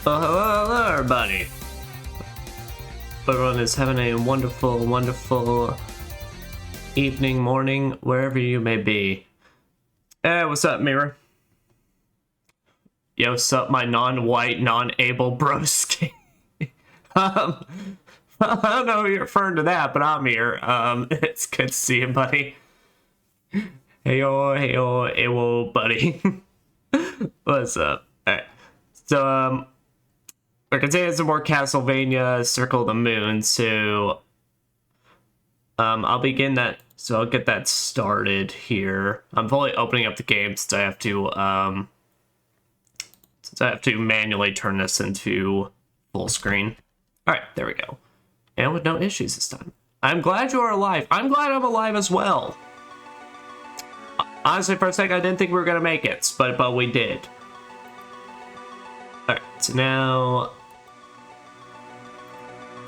Well, hello, everybody. Everyone is having a wonderful, wonderful evening, morning, wherever you may be. Hey, what's up, Mirror? Yo, what's up, my non-white, non-able broski? I don't know who you're referring to that, but I'm here. It's good to see you, buddy. Hey-yo, buddy. What's up? Alright. So, we're continuing some more Castlevania Circle of the Moon, so I'll begin that, so I'll get that started here. I'm fully opening up the game since I have to manually turn this into full screen. Alright, there we go. And with no issues this time. I'm glad you are alive. I'm glad I'm alive as well. Honestly, for a second, I didn't think we were gonna make it, but we did. Alright, so now...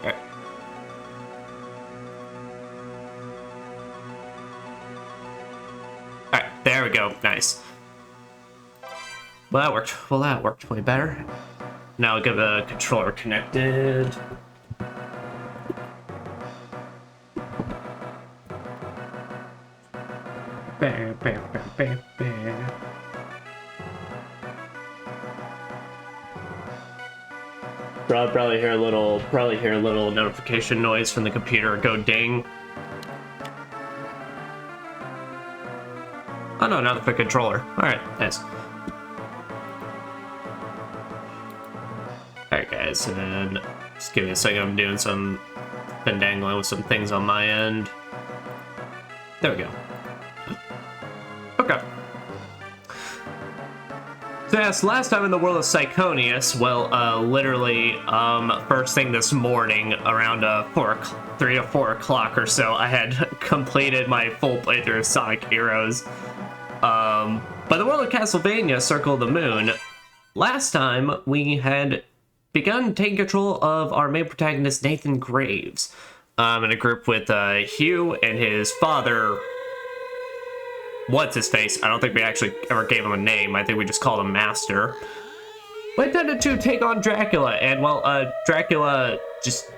Alright. Alright, there we go. Nice. Well, that worked. Well, that worked way better. Now I'll get the controller connected. Bam, bam, bam, bam, bam. Probably hear a little notification noise from the computer go ding. Oh no, not the controller. Alright, nice. Alright guys, and just give me a second, I'm doing some dangling with some things on my end. There we go. Okay. So yes, last time in the world of Psychonius, well, literally, first thing this morning, around 3 to 4 o'clock or so, I had completed my full playthrough of Sonic Heroes. But the world of Castlevania, Circle of the Moon, last time we had begun taking control of our main protagonist, Nathan Graves, in a group with Hugh and his father. What's his face? I don't think we actually ever gave him a name. I think we just called him Master. We intended to take on Dracula, and well, Dracula just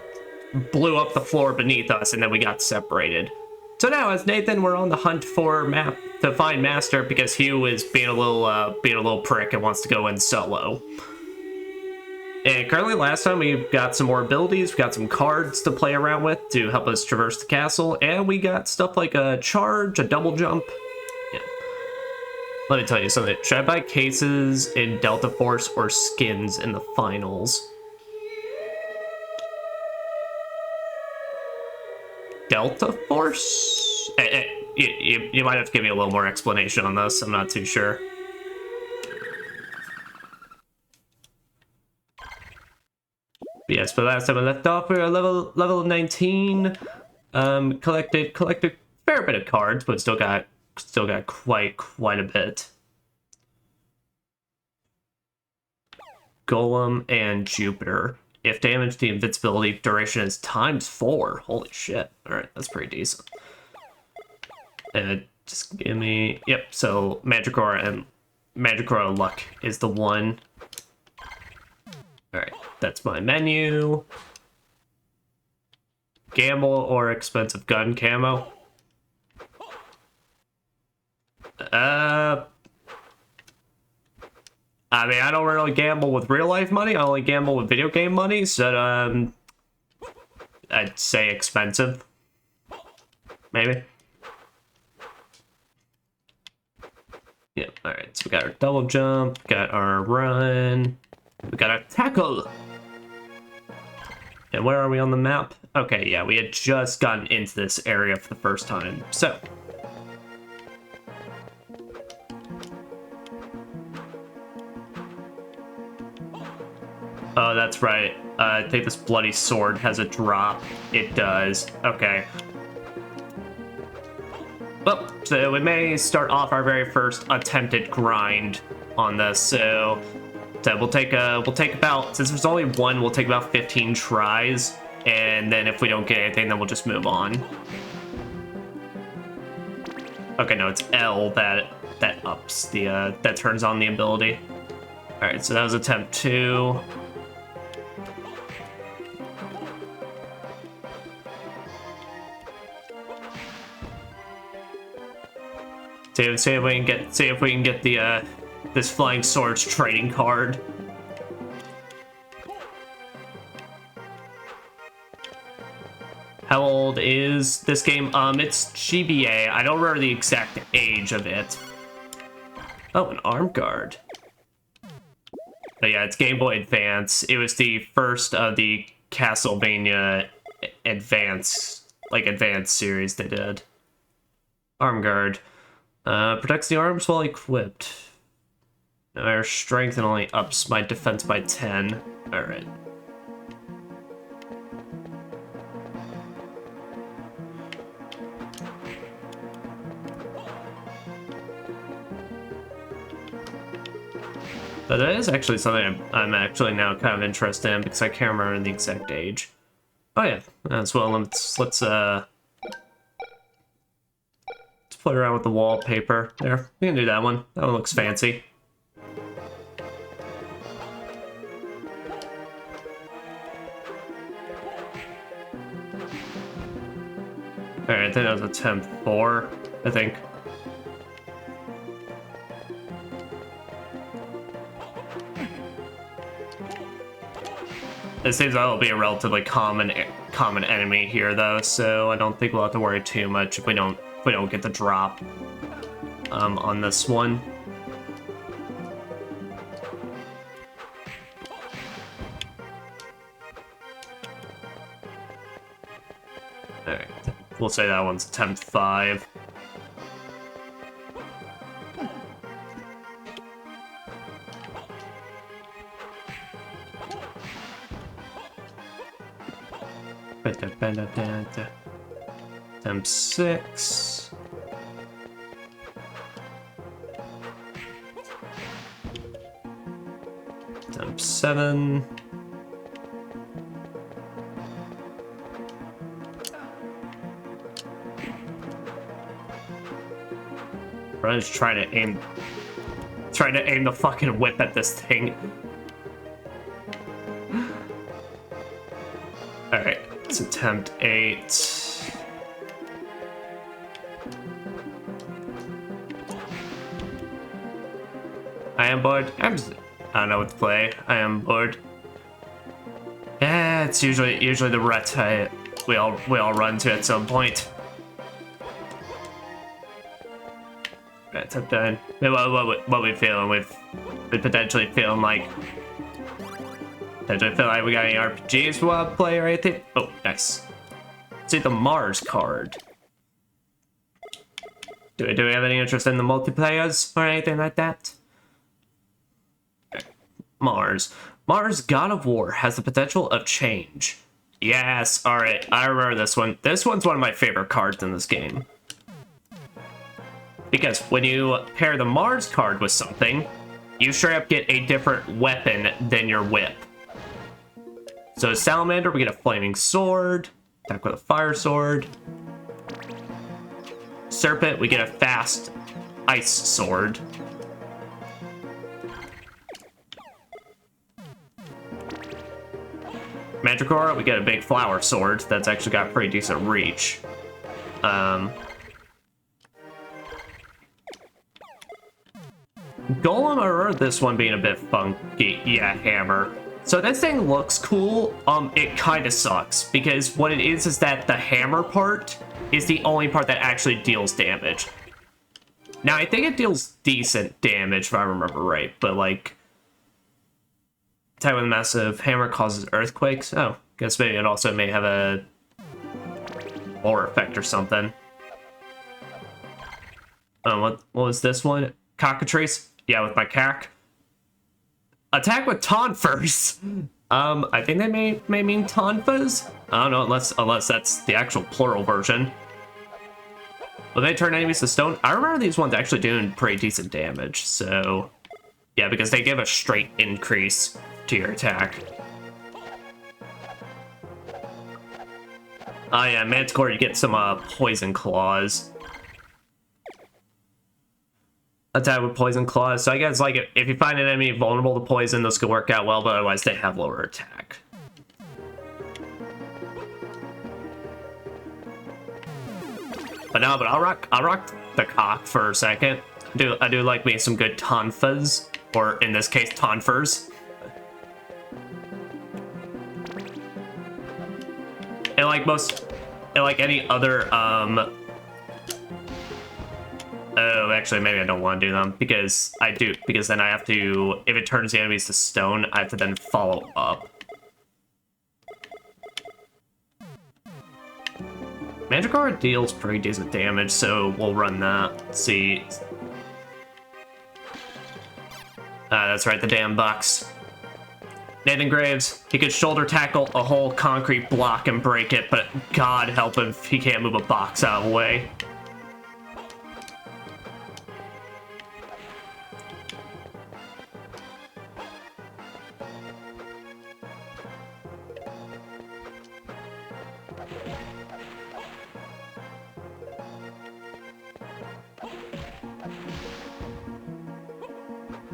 blew up the floor beneath us, and then we got separated. So now, as Nathan, we're on the hunt to find Master because Hugh is being a little prick and wants to go in solo. And currently, last time we got some more abilities, we got some cards to play around with to help us traverse the castle, and we got stuff like a charge, a double jump. Yeah. Let me tell you something. Should I buy cases in Delta Force or skins in the finals? Delta Force? You might have to give me a little more explanation on this. I'm not too sure. Yes, but last time I left off, we were level 19. Collected a fair bit of cards, but still got quite a bit. Golem and Jupiter. If damage, the invincibility duration is ×4. Holy shit! All right, that's pretty decent. And just give me So Mandragora and Mandragora Luck is the one. All right. That's my menu. Gamble or expensive gun camo. I mean, I don't really gamble with real life money. I only gamble with video game money. So, I'd say expensive. Maybe. Yeah. All right. So we got our double jump. Got our run. We got our tackle. And where are we on the map? Okay, yeah, we had just gotten into this area for the first time, so. Oh, that's right. I think this bloody sword has a drop. It does. Okay. Well, so we may start off our very first attempted grind on this, so we'll take about, since there's only one, we'll take about 15 tries, and then if we don't get anything, then we'll just move on. Okay, no, it's L that ups the that turns on the ability. All right, so that was attempt 2. See if we can get the this Flying Swords trading card. How old is this game? It's GBA. I don't remember the exact age of it. Oh, an arm guard. But yeah, it's Game Boy Advance. It was the first of the Castlevania Advance series they did. Arm guard. Protects the arms while equipped. Our strength and only ups my defense by 10. Alright. But that is actually something I'm actually now kind of interested in because I can't remember the exact age. Oh yeah, as well. Let's play around with the wallpaper. There, we can do that one. That one looks fancy. Alright, I think that was attempt 4, I think. It seems that will be a relatively common enemy here, though, so I don't think we'll have to worry too much if we don't get the drop on this one. Alright, we'll say that one's attempt 5. Attempt 6. Attempt 7. I'm just trying to aim the fucking whip at this thing. Alright, let's attempt 8. I am bored. I don't know what to play. I am bored. Yeah, it's usually the rut we all run to at some point. Right, attempt 9. What we feeling? We potentially feeling like we got any RPGs we want to play or anything? Oh, nice. See the Mars card. Do we have any interest in the multiplayers or anything like that? Mars. Mars God of War has the potential of change. Yes, alright, I remember this one. This one's one of my favorite cards in this game. Because when you pair the Mars card with something, you straight up get a different weapon than your whip. So Salamander, we get a flaming sword. Attack with a fire sword. Serpent, we get a fast ice sword. Manticore, we get a big flower sword that's actually got pretty decent reach. Golem, I remember this one being a bit funky. Yeah, hammer. So this thing looks cool. It kind of sucks because what it is that the hammer part is the only part that actually deals damage. Now, I think it deals decent damage if I remember right, but like, attack with a massive hammer causes earthquakes. Oh, guess maybe it also may have a lore effect or something. What was this one? Cockatrice? Yeah, with my cack. Attack with tonfers. I think they may mean tonfas. I don't know, unless that's the actual plural version. Will they turn enemies to stone? I remember these ones actually doing pretty decent damage, so yeah, because they give a straight increase to your attack. Oh yeah, Manticore, you get some poison claws. Attack with poison claws. So I guess like if you find an enemy vulnerable to poison, this could work out well, but otherwise they have lower attack. But no, I'll rock the cock for a second. I do like me some good tonfas, or in this case, tonfers. And like any other, oh, actually, maybe I don't want to do them, because then I have to, if it turns the enemies to stone, I have to then follow up. Mandragora deals pretty decent damage, so we'll run that. Let's see. That's right, the damn bucks. Nathan Graves, he could shoulder tackle a whole concrete block and break it, but God help him if he can't move a box out of the way.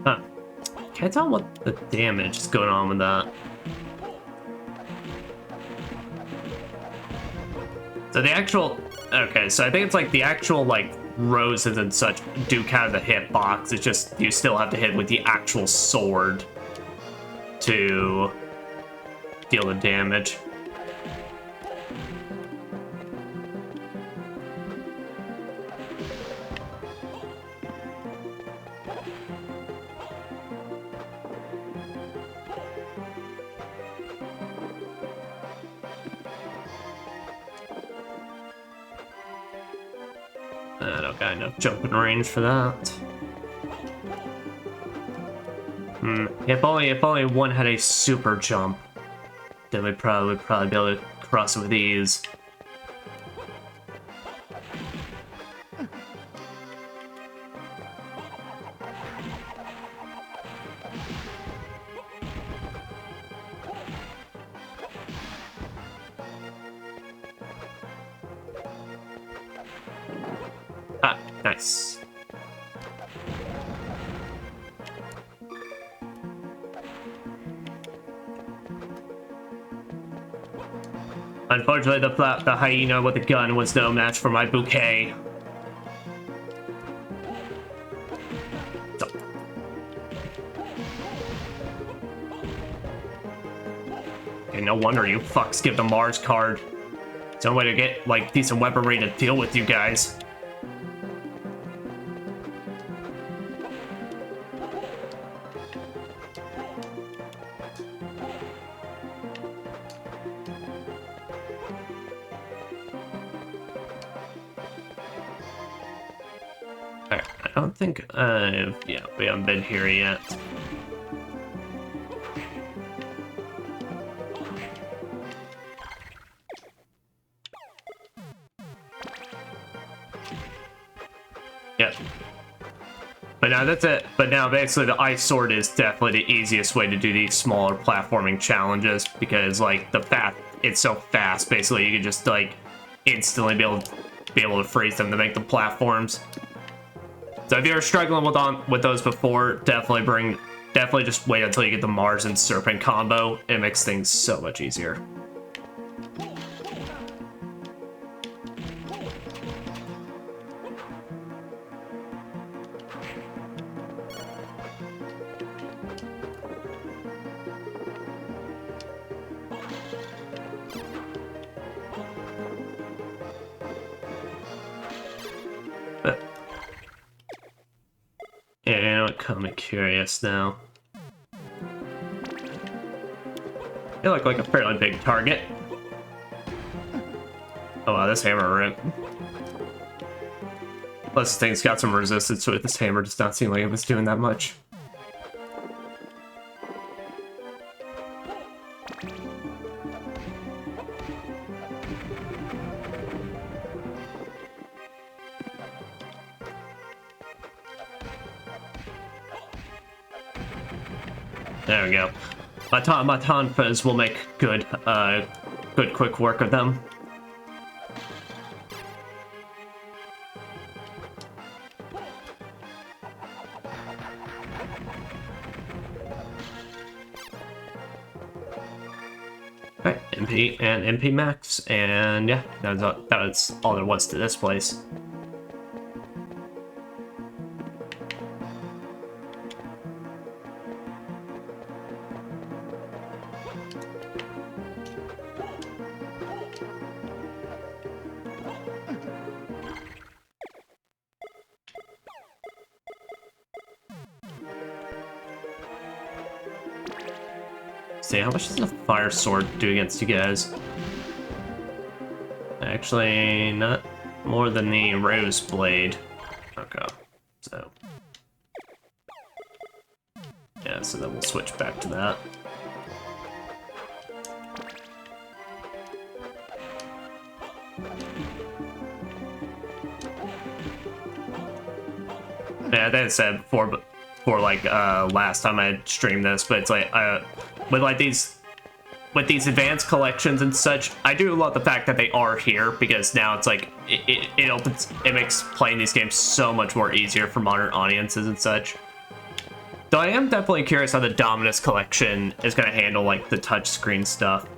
Huh. Can't tell what the damage is going on with that. So the actual... Okay, so I think it's like the actual, like, roses and such do kind of the hit box. It's just you still have to hit with the actual sword to deal the damage. I don't got enough jumping range for that. If only one had a super jump, then we'd probably be able to cross it with ease. Ah, nice. Unfortunately, the hyena with the gun was no match for my bouquet. So. Okay, no wonder you fucks give the Mars card. It's no way to get, like, decent weaponry to deal with you guys. I don't think yeah, we haven't been here yet. Yep. But now that's it. But now basically the ice sword is definitely the easiest way to do these smaller platforming challenges, because like it's so fast. Basically, you can just like instantly be able to freeze them to make the platforms. So if you're struggling with those before, definitely just wait until you get the Mars and Serpent combo. It makes things so much easier. Yeah, you know what? Kind of curious now. You look like a fairly big target. Oh wow, this hammer rip. Plus, this thing's got some resistance to it. This hammer does not seem like it was doing that much. There we go. My tonfas will make good quick work of them. Alright, MP and MP max, and yeah, that was all there was to this place. see, how much does a fire sword do against you guys? Actually, not more than the rose blade. Okay, so... yeah, so then we'll switch back to that. Yeah, I think I said before like last time I streamed this, but it's like with these advanced collections and such, I do love the fact that they are here, because now it's like it makes playing these games so much more easier for modern audiences and such. Though I am definitely curious how the Dominus collection is going to handle like the touchscreen stuff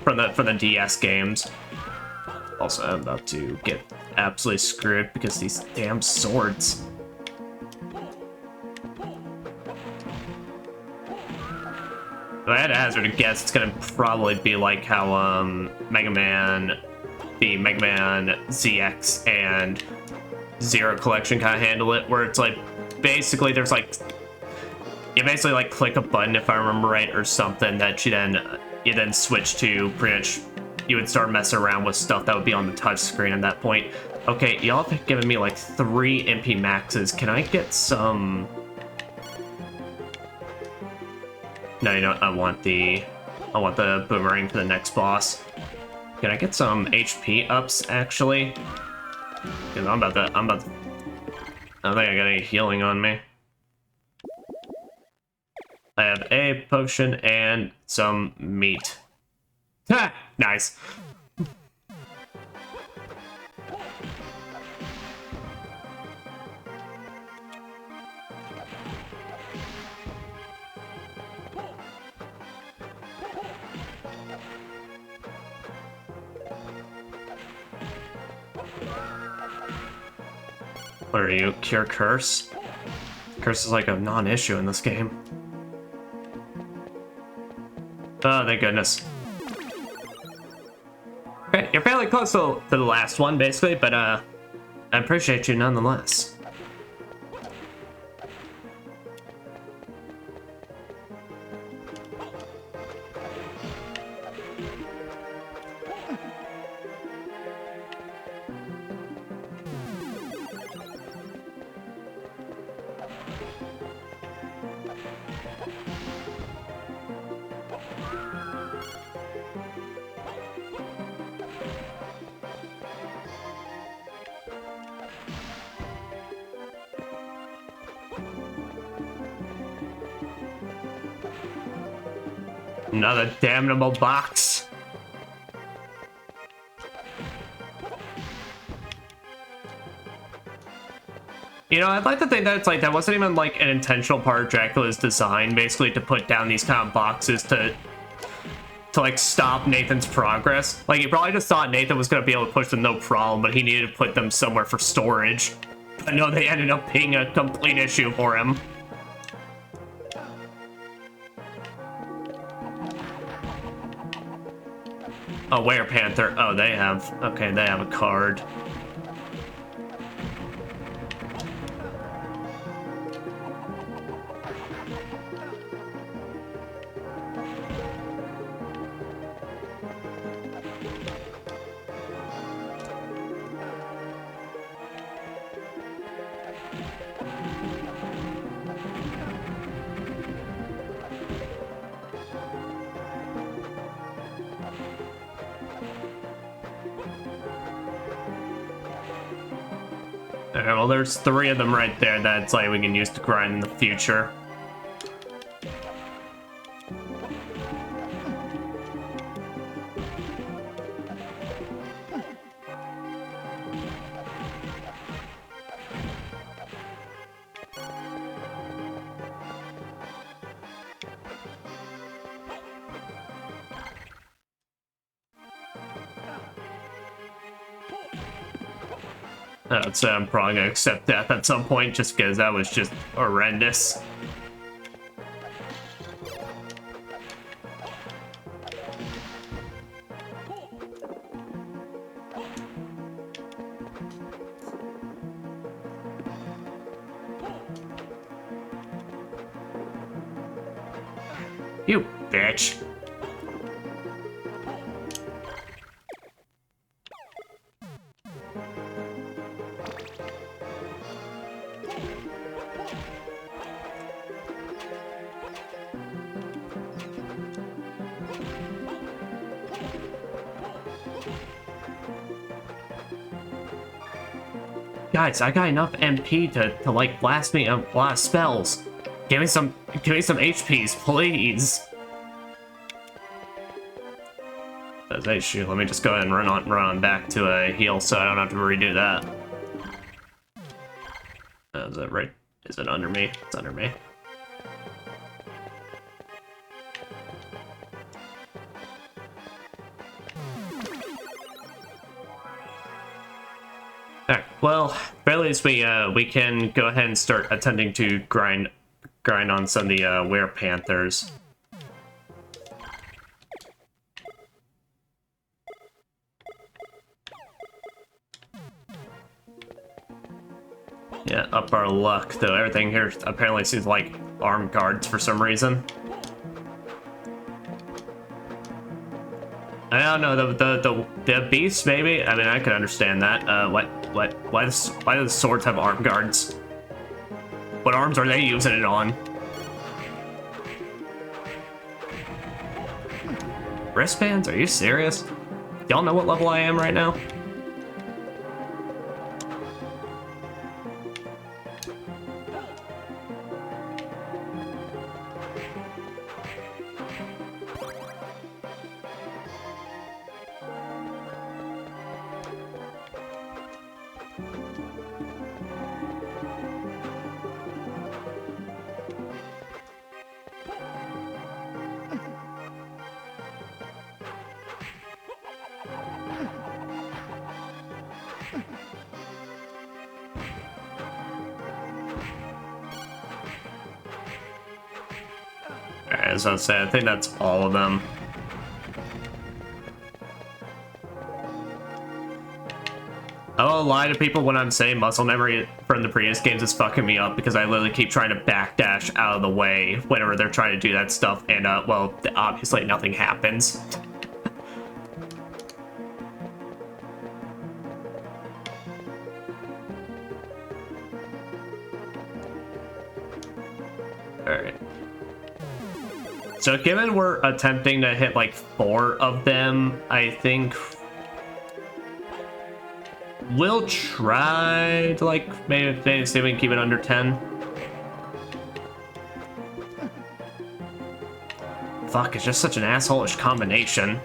from the DS games. Also, I'm about to get absolutely screwed because these damn swords. If I had to hazard a guess, it's gonna probably be like how the Mega Man ZX and Zero collection kind of handle it, where it's like basically there's like you basically like click a button, if I remember right, or something, that you then switch to pretty much. You would start messing around with stuff that would be on the touch screen at that point. Okay, y'all have given me like 3 MP maxes. Can I get some? No, you know, I want the boomerang for the next boss. Can I get some HP ups actually? Because I'm about to. I don't think I got any healing on me. I have a potion and some meat. Ha! Nice. What are you? Cure Curse? Curse is like a non-issue in this game. Oh, thank goodness. Okay, you're fairly close to the last one, basically, but I appreciate you nonetheless. Another damnable box. You know, I'd like to think that it's like that wasn't even like an intentional part of Dracula's design, basically to put down these kind of boxes to like stop Nathan's progress. Like he probably just thought Nathan was gonna be able to push them no problem, but he needed to put them somewhere for storage. But no, they ended up being a complete issue for him. Oh, Werepanther. Oh, they have. Okay, they have a card. Okay, well, there's 3 of them right there that's like we can use to grind in the future. I'd say I'm probably gonna accept death at some point just because that was just horrendous. You bitch. Guys, I got enough MP to like blast me a lot of spells. Give me some HPs, please. That's issue. Let me just go ahead and run on back to a heal so I don't have to redo that. Is that right? Is it under me? It's under me. Alright, well, at least we can go ahead and start attempting to grind on some of the were-panthers. Yeah, up our luck, though. Everything here apparently seems like armed guards for some reason. I don't know, the beasts, maybe? I mean, I could understand that. Why do the swords have armed guards? What arms are they using it on? Wristbands? Are you serious? Y'all know what level I am right now? As I said, I think that's all of them. I won't lie to people when I'm saying muscle memory from the previous games is fucking me up because I literally keep trying to backdash out of the way whenever they're trying to do that stuff, and well, obviously nothing happens. Alright. So given we're attempting to hit like 4 of them, I think we'll try to like maybe see if we can keep it under 10. Fuck, it's just such an asshole-ish combination.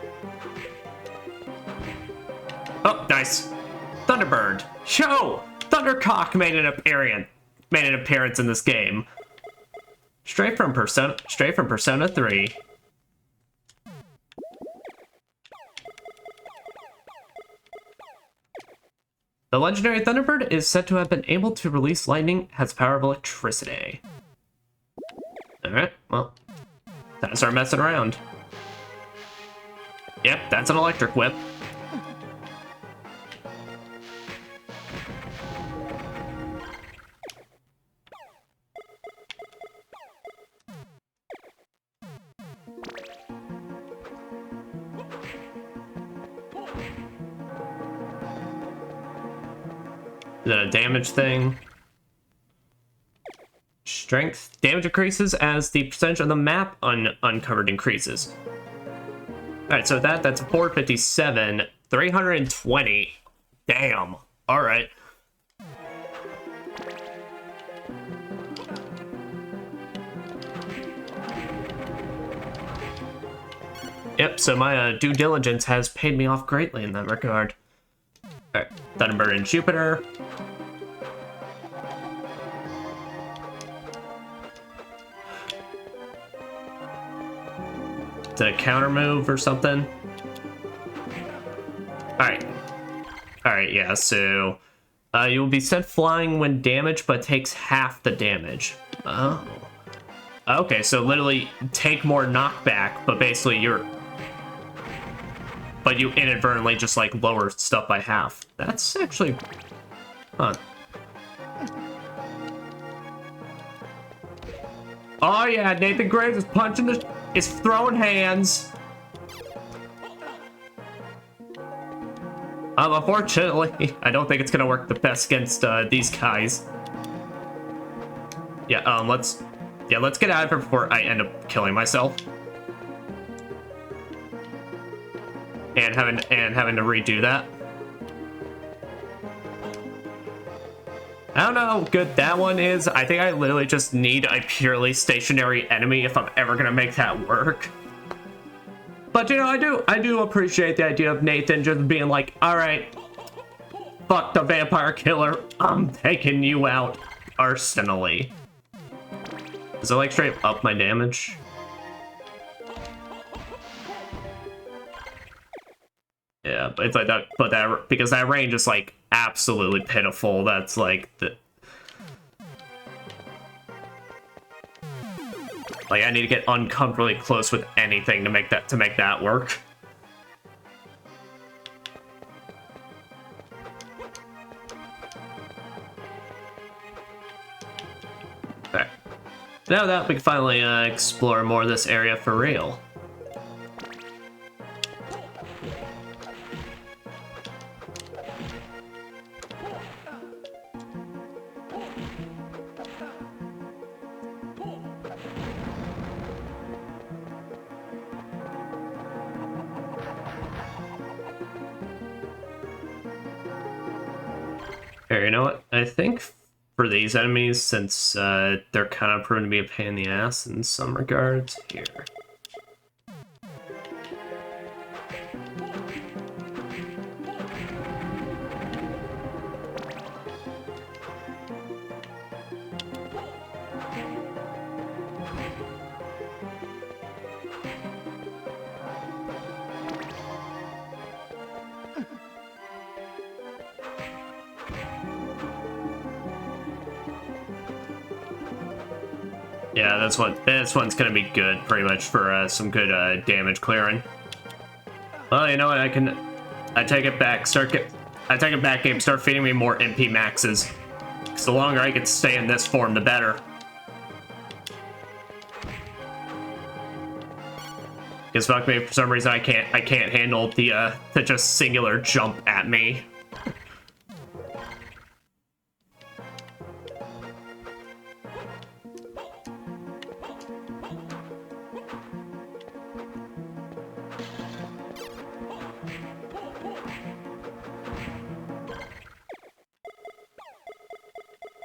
Oh, nice. Thunderbird. Yo! Thundercock made an appearance in this game. Straight from Persona 3. The legendary Thunderbird is said to have been able to release lightning, has power of electricity. Alright, well, time to start messing around. Yep, that's an electric whip. Is that a damage thing? Strength. Damage increases as the percentage of the map uncovered increases. Alright, so that's 457. 320. Damn. Alright. Yep, so my due diligence has paid me off greatly in that regard. Alright, Thunderbird and Jupiter. Is it a counter move or something? Alright. Alright, yeah, so you will be sent flying when damaged, but takes half the damage. Oh. Okay, so literally take more knockback, but basically but you inadvertently just like lower stuff by half. That's actually, huh. Oh yeah, Nathan Graves is punching the It's throwing hands. Unfortunately, I don't think it's gonna work the best against these guys. Yeah, let's get out of here before I end up killing myself. And having to redo that. I don't know how good that one is. I think I literally just need a purely stationary enemy if I'm ever gonna make that work. But you know, I do appreciate the idea of Nathan just being like, all right, fuck the vampire killer, I'm taking you out arsenally. Does it like straight up my damage? Yeah, but it's like that, but that, because that range is like absolutely pitiful. That's like the, like I need to get uncomfortably close with anything to make that work. Okay. Now that we can finally explore more of this area for real. Here, you know what? I think for these enemies, since they're kind of proven to be a pain in the ass in some regards, here. Yeah, this one's gonna be good, pretty much, for some good damage clearing. Well, you know what? I take it back. I take it back, game. Start feeding me more MP maxes. Because the longer I can stay in this form, the better. Because fuck me, for some reason I can't handle the just singular jump at me.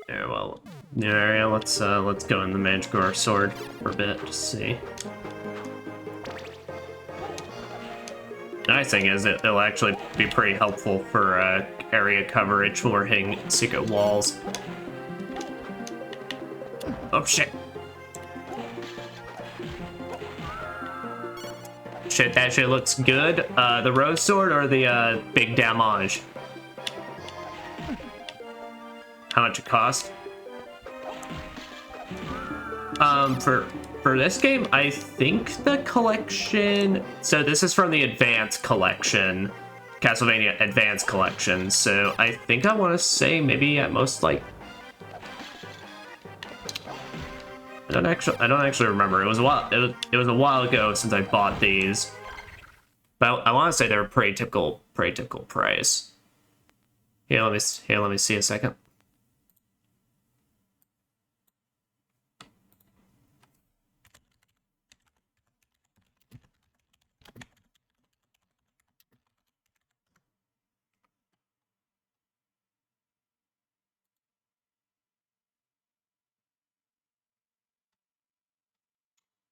Yeah, well, new area. Let's go in the Manticore Sword for a bit to see. The nice thing is it'll actually be pretty helpful for area coverage when we're hitting secret walls. Oh shit! Shit, that shit looks good. The Rose Sword or the big damage? How much it cost? For this game, I think the collection. So this is from the Advanced Collection, Castlevania Advanced Collection. So I think I want to say maybe at most like. I don't actually remember. It was a while. It was a while ago since I bought these. But I want to say they're a pretty typical price. Here, let me see a second.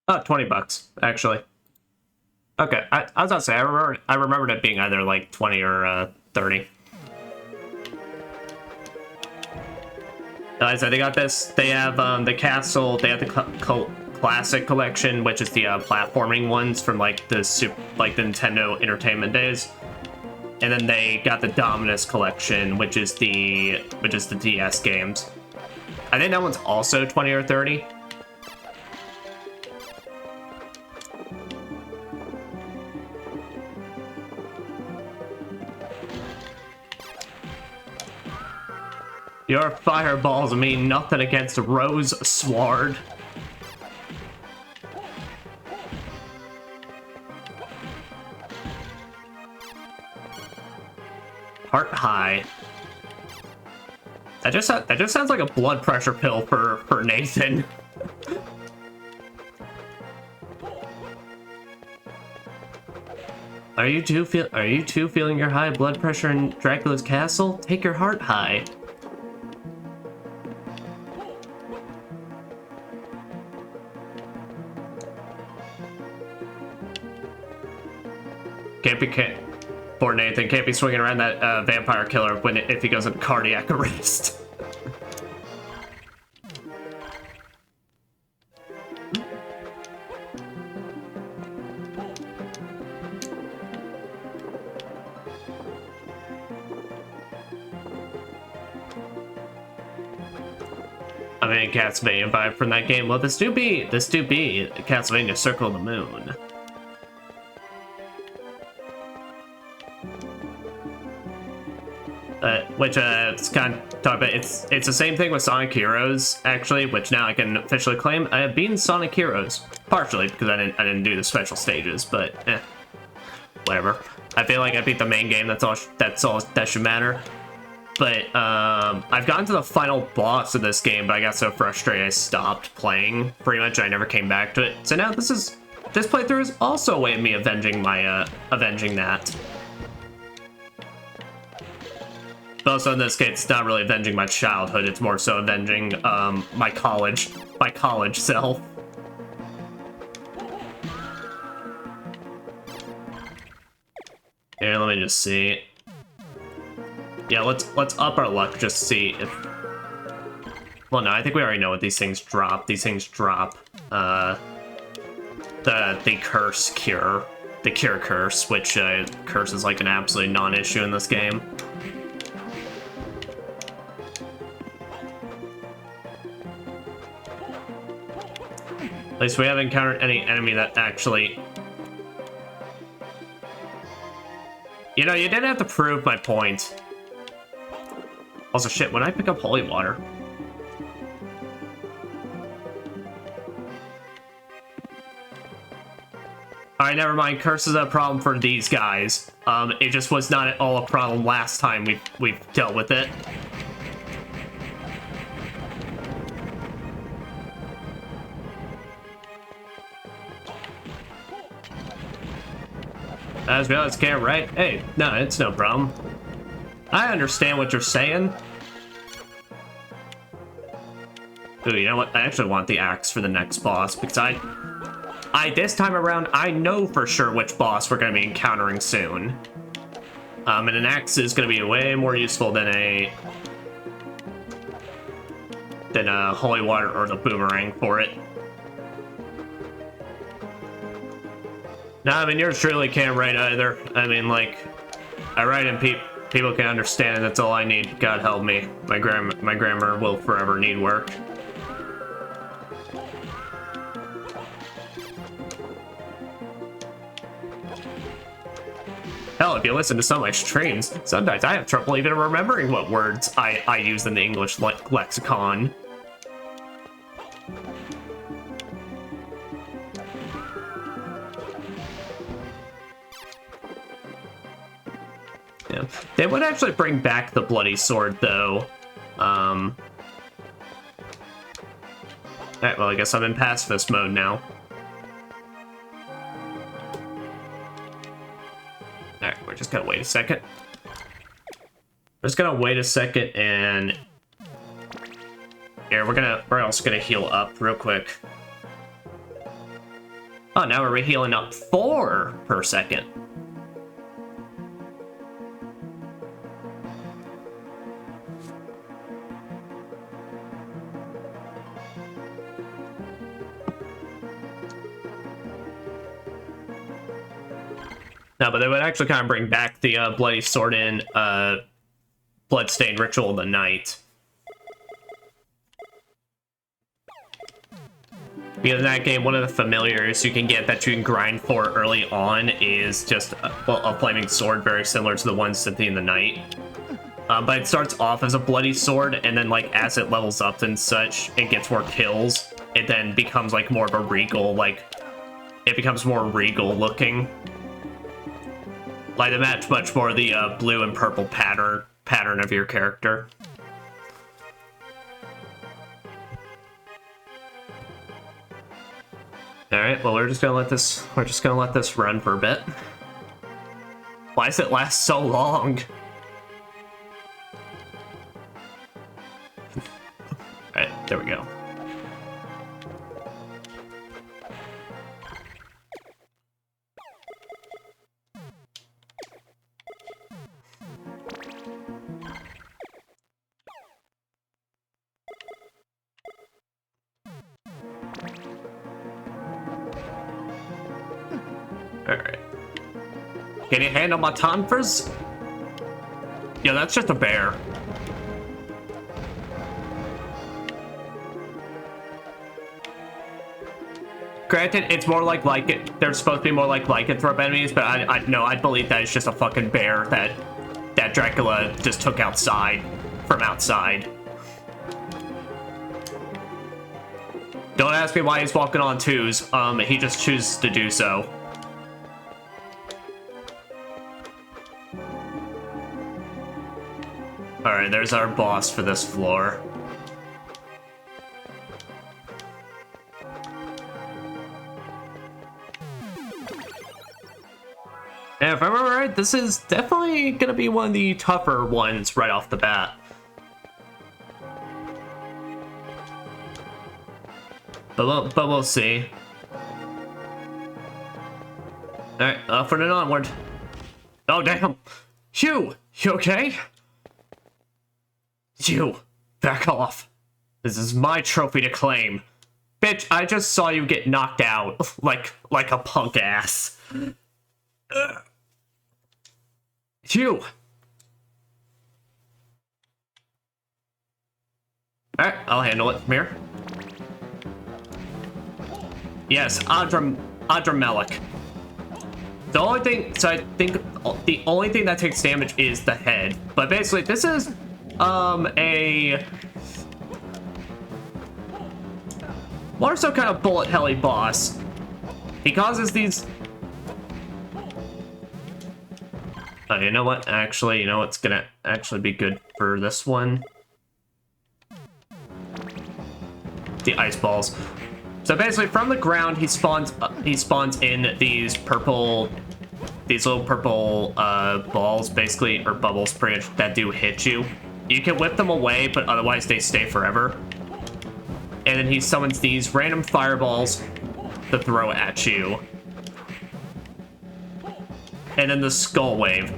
Oh, $20, actually. Okay, I was about to say, I remembered it being either like 20 or 30. Guys, they got this. They have the castle. They have the classic collection, which is the platforming ones from like the the Nintendo Entertainment days. And then they got the Dominus collection, which is the DS games. I think that one's also 20 or 30. Your fireballs mean nothing against Rose Sword. Heart high. That just sounds like a blood pressure pill for Nathan. Are you too feeling your high blood pressure in Dracula's castle? Take your heart high. Poor Nathan can't be swinging around that vampire killer if he goes into cardiac arrest. I mean, Castlevania vibe from that game. Well, this do be Castlevania Circle of the Moon. Which it's kind of talk about. It's the same thing with Sonic Heroes actually, which now I can officially claim I have beaten Sonic Heroes partially because I didn't do the special stages, but whatever. I feel like I beat the main game. That's all that should matter. But I've gotten to the final boss of this game, but I got so frustrated I stopped playing. Pretty much, I never came back to it. So now this playthrough is also a way of me avenging my avenging that. But also in this case, it's not really avenging my childhood. It's more so avenging my college self. Here, let me just see. Yeah, let's up our luck just to see if... Well, no, I think we already know what these things drop. These things drop the curse cure. The cure curse, which curse is like an absolute non-issue in this game. At least we haven't encountered any enemy that actually... You know, you didn't have to prove my point. Also, shit, when I pick up holy water... Alright, never mind. Curse is a problem for these guys. It just was not at all a problem last time we've dealt with it. As well as can, right? Hey, no, it's no problem. I understand what you're saying. Ooh, you know what? I actually want the axe for the next boss because I this time around, I know for sure which boss we're going to be encountering soon. And an axe is going to be way more useful than a holy water or the boomerang for it. No, I mean, yours truly can't write either. I mean, like, I write and people can understand, and that's all I need. God help me. My grammar will forever need work. Hell, if you listen to some of my streams, sometimes I have trouble even remembering what words I use in the English lexicon. Yeah. They would actually bring back the bloody sword, though. Alright, well, I guess I'm in pacifist mode now. Alright, we're just gonna wait a second. We're just gonna wait a second, and... Here, we're also gonna heal up real quick. Oh, now we're healing up 4 per second. No, but they would actually kind of bring back the Bloody Sword in Bloodstained Ritual of the Night. Because in that game, one of the familiars you can get that you can grind for early on is just a flaming sword, very similar to the one Symphony in the Night. But it starts off as a bloody sword, and then like as it levels up and such, it gets more kills. It then becomes like more of a regal, it becomes more regal looking. Like, they match much more the blue and purple pattern of your character. Alright, well, we're just gonna let this run for a bit. Why does it last so long? Alright, there we go. Alright. Can you handle my tonfers? Yeah, that's just a bear. Granted, it's more like it. They're supposed to be more like lycanthrope enemies, but I believe that it's just a fucking bear that Dracula just took from outside. Don't ask me why he's walking on twos. He just chooses to do so. Alright, there's our boss for this floor. And if I remember right, this is definitely gonna be one of the tougher ones right off the bat. But we'll see. Alright, upward and onward. Oh, damn. You okay? You, back off. This is my trophy to claim. Bitch, I just saw you get knocked out like a punk ass. You. Alright, I'll handle it from here. Yes, Adramelech. The only thing, so I think the only thing that takes damage is the head. But basically, this is a more so kind of bullet helly boss. He causes these. Oh, you know what? Actually, you know what's gonna actually be good for this one? The ice balls. So basically, from the ground, he spawns in these little purple balls, basically, or bubbles, pretty much, that do hit you. You can whip them away, but otherwise they stay forever. And then he summons these random fireballs to throw at you. And then the Skull Wave.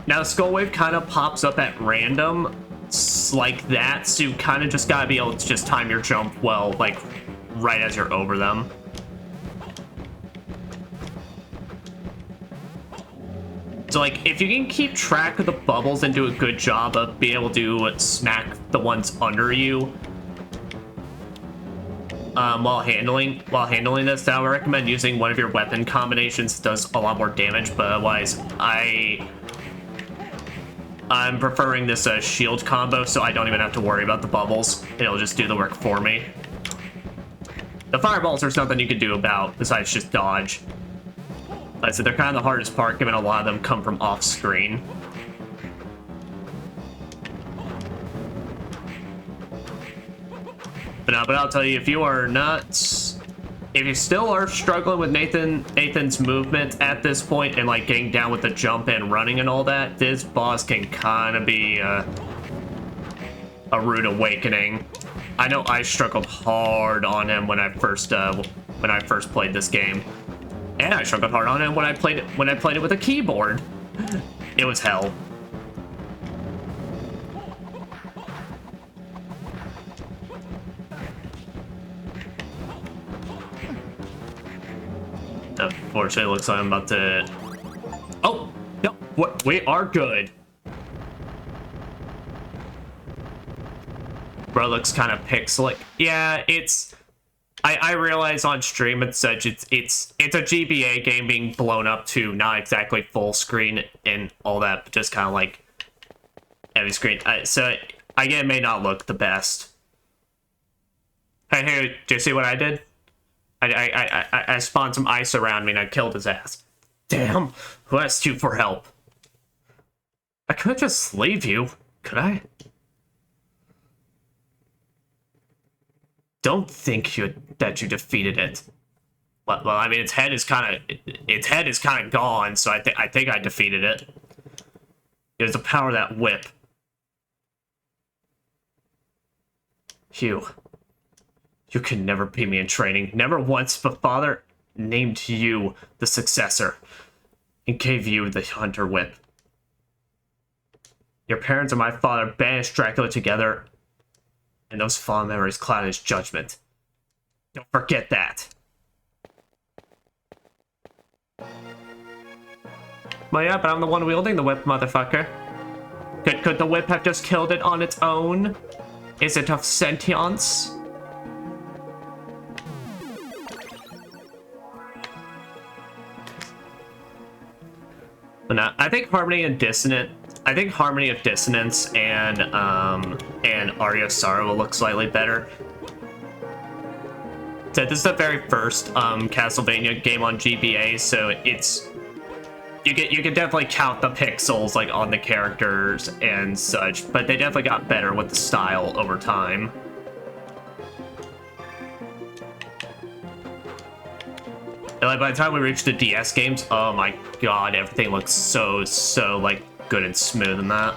Now, the Skull Wave kind of pops up at random, like that, so you kind of just gotta be able to just time your jump well, like, right as you're over them. So, like, if you can keep track of the bubbles and do a good job of being able to smack the ones under you, while handling this, then I would recommend using one of your weapon combinations. It does a lot more damage, but otherwise, I'm preferring this shield combo, so I don't even have to worry about the bubbles. It'll just do the work for me. The fireballs, there's nothing you can do about besides just dodge. Like I said, they're kind of the hardest part, given a lot of them come from off screen. But I'll tell you, if you still are struggling with Nathan's movement at this point and like getting down with the jump and running and all that, this boss can kind of be a rude awakening. I know I struggled hard on him when I first played this game, and I struggled hard on him when I played it with a keyboard. It was hell. Unfortunately, it looks like I'm about to. Oh no! What? We are good. Bro, looks kind of pixelic. Yeah, it's. I realize on stream and such, it's a GBA game being blown up to not exactly full screen and all that, but just kind of like heavy screen. So I get it may not look the best. Hey, do you see what I did? I spawned some ice around me and I killed his ass. Damn, who asked you for help? I could just leave you, could I? Don't think that you defeated it. Well, I mean, its head is kind of gone, so I think I defeated it. It was the power of that whip. You can never beat me in training. Never once, but Father named you the successor and gave you the Hunter Whip. Your parents and my father banished Dracula together, and those fond memories cloud his judgment. Don't forget that. Well, yeah, but I'm the one wielding the whip, motherfucker. Could the whip have just killed it on its own? Is it of sentience? But no, I think Harmony of Dissonance and Aria of Sorrow will look slightly better. So this is the very first Castlevania game on GBA, so it's you can definitely count the pixels like on the characters and such, but they definitely got better with the style over time. And like by the time we reach the DS games, oh my god, everything looks so like good and smooth in that.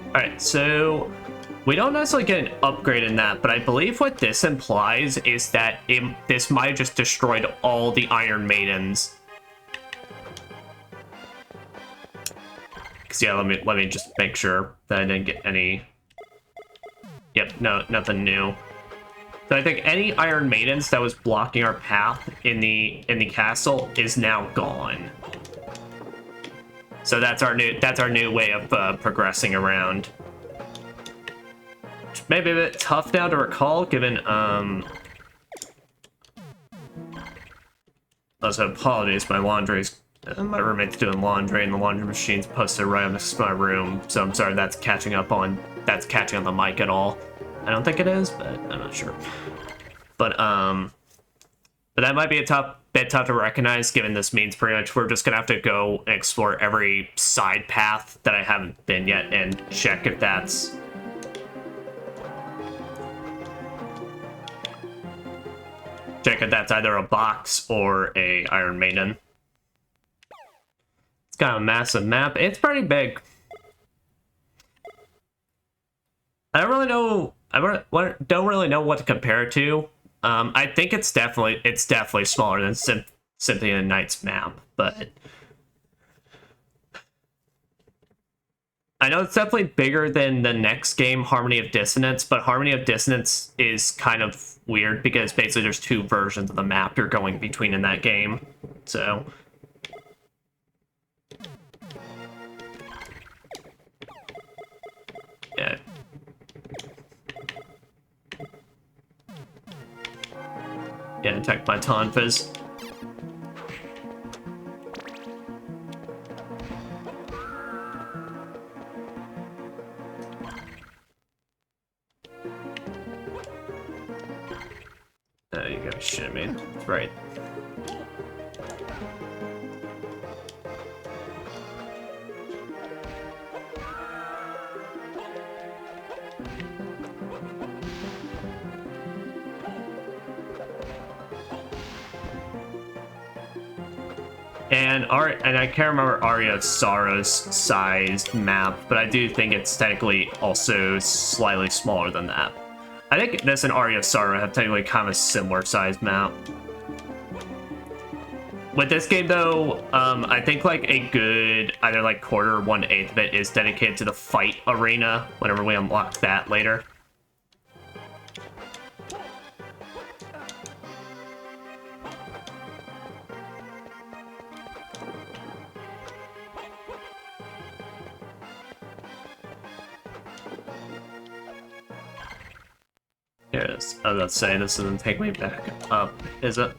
Alright, so we don't necessarily get an upgrade in that, but I believe what this implies is that this might have just destroyed all the Iron Maidens. Cause yeah, let me just make sure that I didn't get any. Yep, no, nothing new. So I think any Iron Maidens that was blocking our path in the castle is now gone. So that's our new way of progressing around. Maybe a bit tough now to recall, given also apologies, my roommate's doing laundry and the laundry machine's posted right next to my room, so I'm sorry that's catching on the mic at all. I don't think it is, but I'm not sure. But that might be a bit tough to recognize, given this means pretty much we're just gonna have to go and explore every side path that I haven't been yet and check if that's either a box or a Iron Maiden. It's got a massive map. It's pretty big. I don't really know. Don't really know what to compare it to. I think it's definitely smaller than Symphony of the Night's map, but I know it's definitely bigger than the next game, Harmony of Dissonance, but Harmony of Dissonance is kind of weird because basically there's two versions of the map you're going between in that game. So yeah. Yeah, attacked by Tonfas. There you go, shit, man. Right. And I can't remember Aria of Sorrow's sized map, but I do think it's technically also slightly smaller than that. I think this and Aria of Sorrow have technically kind of a similar sized map. With this game though, I think like a good either like quarter or 1/8 of it is dedicated to the fight arena whenever we unlock that later. Yes, I was about to say, this doesn't take me back up, is it?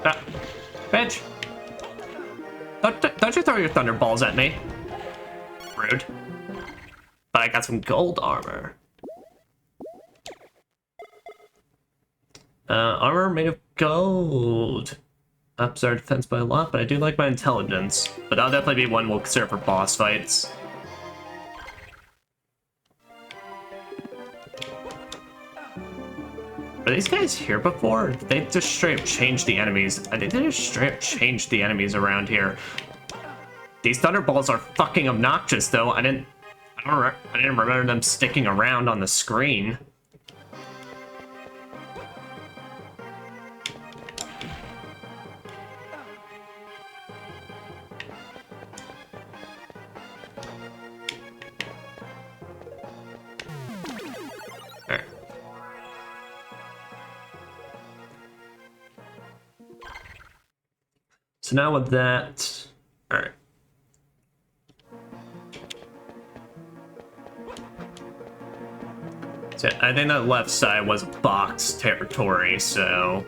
Ah, bitch. Don't you throw your thunderballs at me. Rude. But I got some gold armor. Armor made of gold. Ups our defense by a lot, but I do like my intelligence. But that'll definitely be one we'll consider for boss fights. Were these guys here before? They just straight up changed the enemies. I think they just straight up changed the enemies around here. These thunderballs are fucking obnoxious, though. I didn't remember them sticking around on the screen. Alright. So now with that, alright. So I think that left side was box territory, so...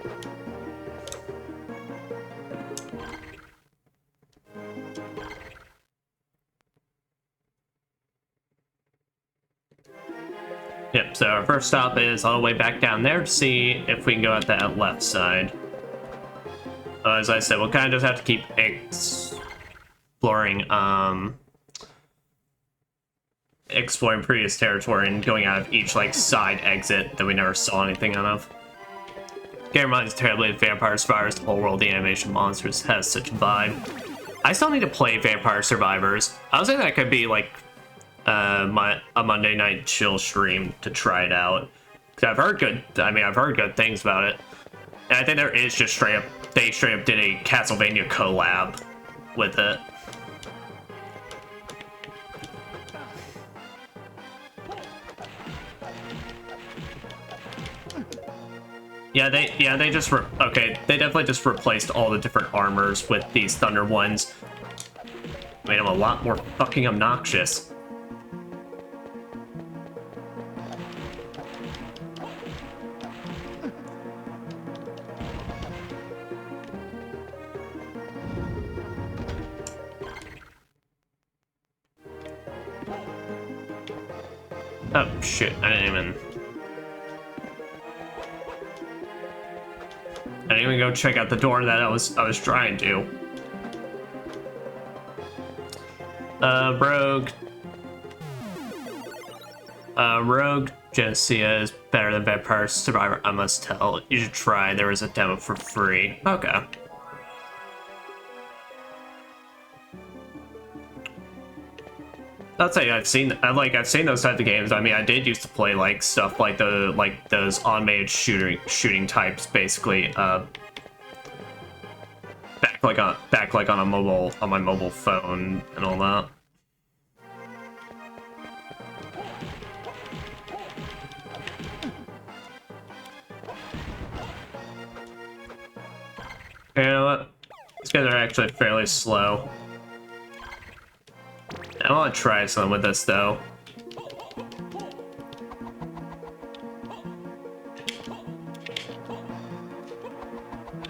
Yep, so our first stop is all the way back down there to see if we can go at that left side. As I said, we'll kind of just have to keep exploring previous territory and going out of each, like, side exit that we never saw anything out of. Game reminds terribly of Vampire Survivors, the whole world, the animation monsters has such a vibe. I still need to play Vampire Survivors. I was thinking that could be, like, a Monday night chill stream to try it out. Cause I've heard good things about it. And I think there is just they straight up did a Castlevania collab with it. They just they definitely just replaced all the different armors with these thunder ones. Made them a lot more fucking obnoxious. Oh shit, I didn't even go check out the door that I was trying to. Rogue Genesia is better than Vampire Survivor, I must tell. You should try. There was a demo for free. Okay. I'll tell you, I've seen those types of games. I mean, I did used to play like stuff like those automated shooting types, basically. Back on my mobile phone and all that. You know what? These guys are actually fairly slow. I want to try something with this, though.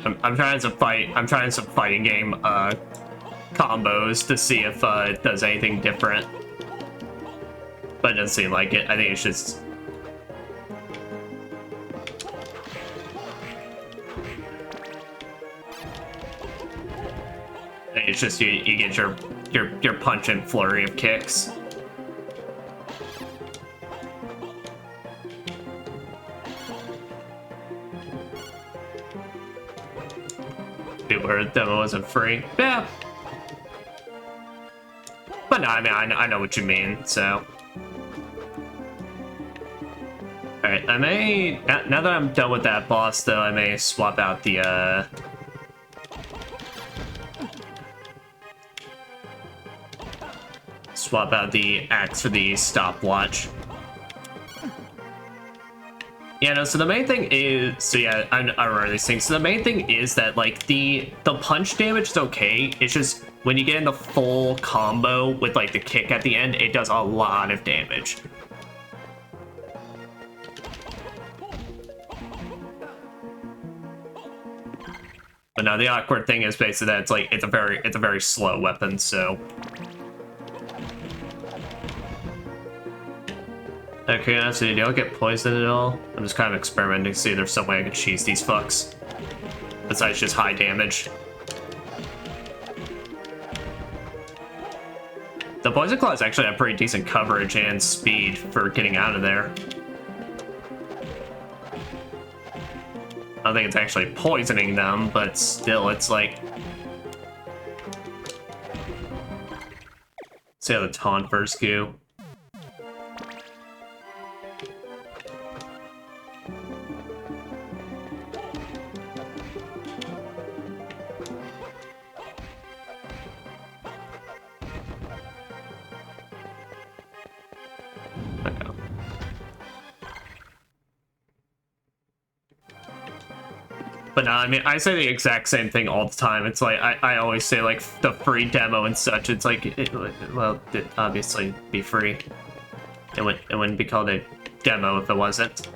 I'm trying some fighting game combos to see if it does anything different. But it doesn't seem like it. I think it's just... It's just you get your punch and flurry of kicks. People heard the demo wasn't free. Yeah. But no, I mean, I know what you mean, so. Alright, I may, now that I'm done with that boss, though, I may swap out the, axe for the stopwatch. Yeah, no, so the main thing is, so yeah, I remember these things. So the main thing is that, like, the punch damage is okay. It's just, when you get in the full combo with, like, the kick at the end, it does a lot of damage. But no, the awkward thing is basically that it's a very slow weapon, so. Okay, so do I get poisoned at all? I'm just kind of experimenting to see if there's some way I can cheese these fucks. Besides just high damage. The poison claws actually have pretty decent coverage and speed for getting out of there. I don't think it's actually poisoning them, but still, it's like... Let's see how the taunt first go. But no, I mean, I say the exact same thing all the time. It's like, I always say, like, the free demo and such. It's like, well, it'd obviously be free. It wouldn't be called a demo if it wasn't.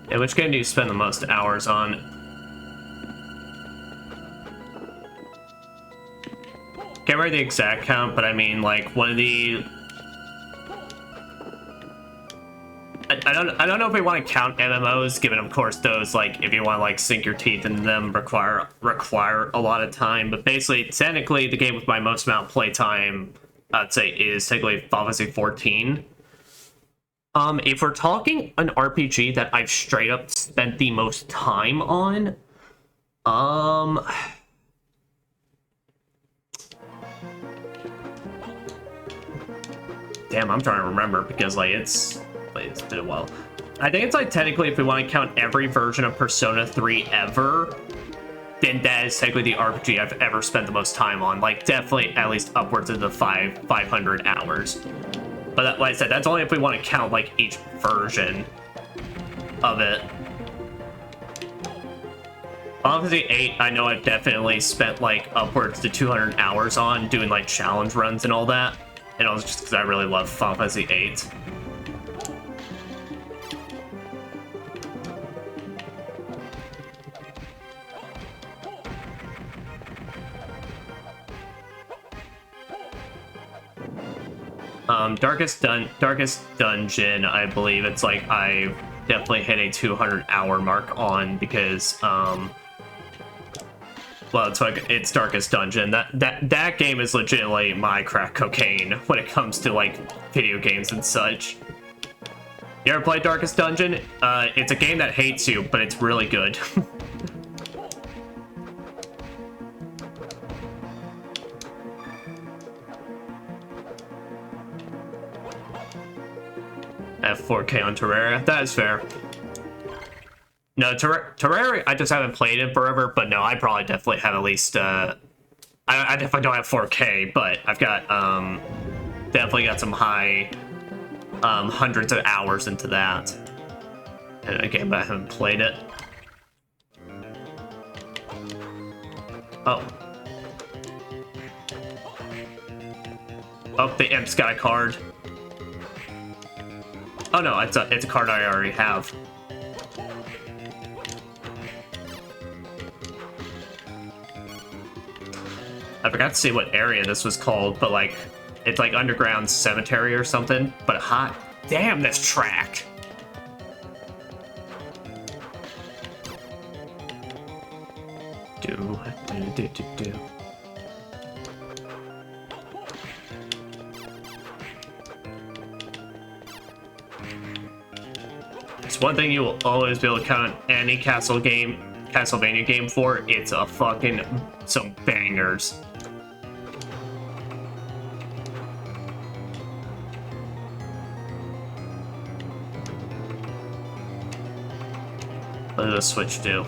Yeah, which game do you spend the most hours on? Can't remember the exact count, but I mean, like, one of the... I don't know if we want to count MMOs, given of course those, like, if you want to like sink your teeth into them require a lot of time. But basically, technically, the game with my most amount of playtime, I'd say, is technically Final Fantasy 14. If we're talking an RPG that I've straight up spent the most time on, damn, I'm trying to remember because like it's been a while. I think it's like technically if we want to count every version of Persona 3 ever, then that is technically the RPG I've ever spent the most time on. Like definitely at least upwards of the 500 hours. But that, like I said, that's only if we want to count like each version of it. Final Fantasy 8, I know I've definitely spent like upwards to 200 hours on doing like challenge runs and all that. And it was just because I really love Final Fantasy 8. Darkest Dungeon, I believe it's like I definitely hit a 200-hour mark on because well, it's like it's Darkest Dungeon. That game is legitimately my crack cocaine when it comes to like video games and such. You ever played Darkest Dungeon? It's a game that hates you, but it's really good. At 4K on Terraria. That is fair. No, Terraria, I just haven't played it forever, but no, I probably definitely have at least, I definitely don't have 4K, but I've got, definitely got some high, hundreds of hours into that. And again, but I haven't played it. Oh. Oh, the imp's got a card. Oh no, it's a card I already have. I forgot to see what area this was called, but like, it's like Underground Cemetery or something, but hot. Damn this track! Do. It's one thing you will always be able to count any Castlevania game for. It's a fucking some bangers. What did the Switch do?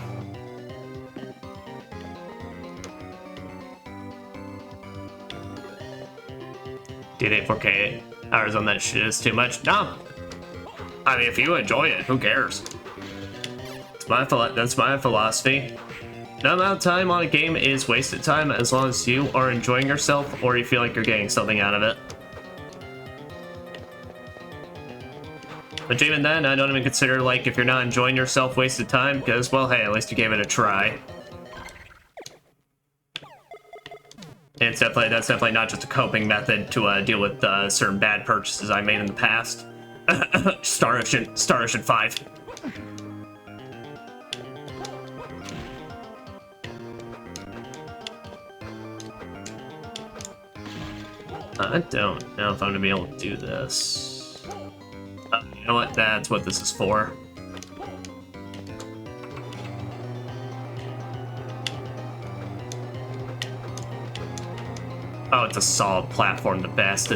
Did 4K hours on that shit is too much? No. I mean, if you enjoy it, who cares? That's my philosophy. No amount of time on a game is wasted time as long as you are enjoying yourself or you feel like you're getting something out of it. But even then, I don't even consider, like, if you're not enjoying yourself, wasted time, because, well, hey, at least you gave it a try. And that's definitely not just a coping method to deal with certain bad purchases I made in the past. Star Ocean 5. I don't know if I'm gonna be able to do this. You know what? That's what this is for. Oh, it's a solid platform, the best.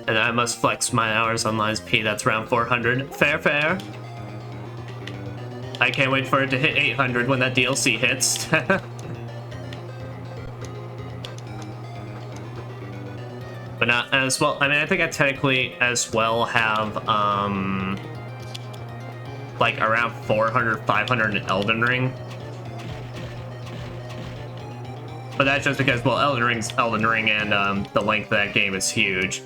And I must flex my hours on Lines P. That's around 400. Fair. I can't wait for it to hit 800 when that DLC hits. But not as well. I mean, I think I technically as well have, like around 400, 500 in Elden Ring. But that's just because, well, Elden Ring, and the length of that game is huge.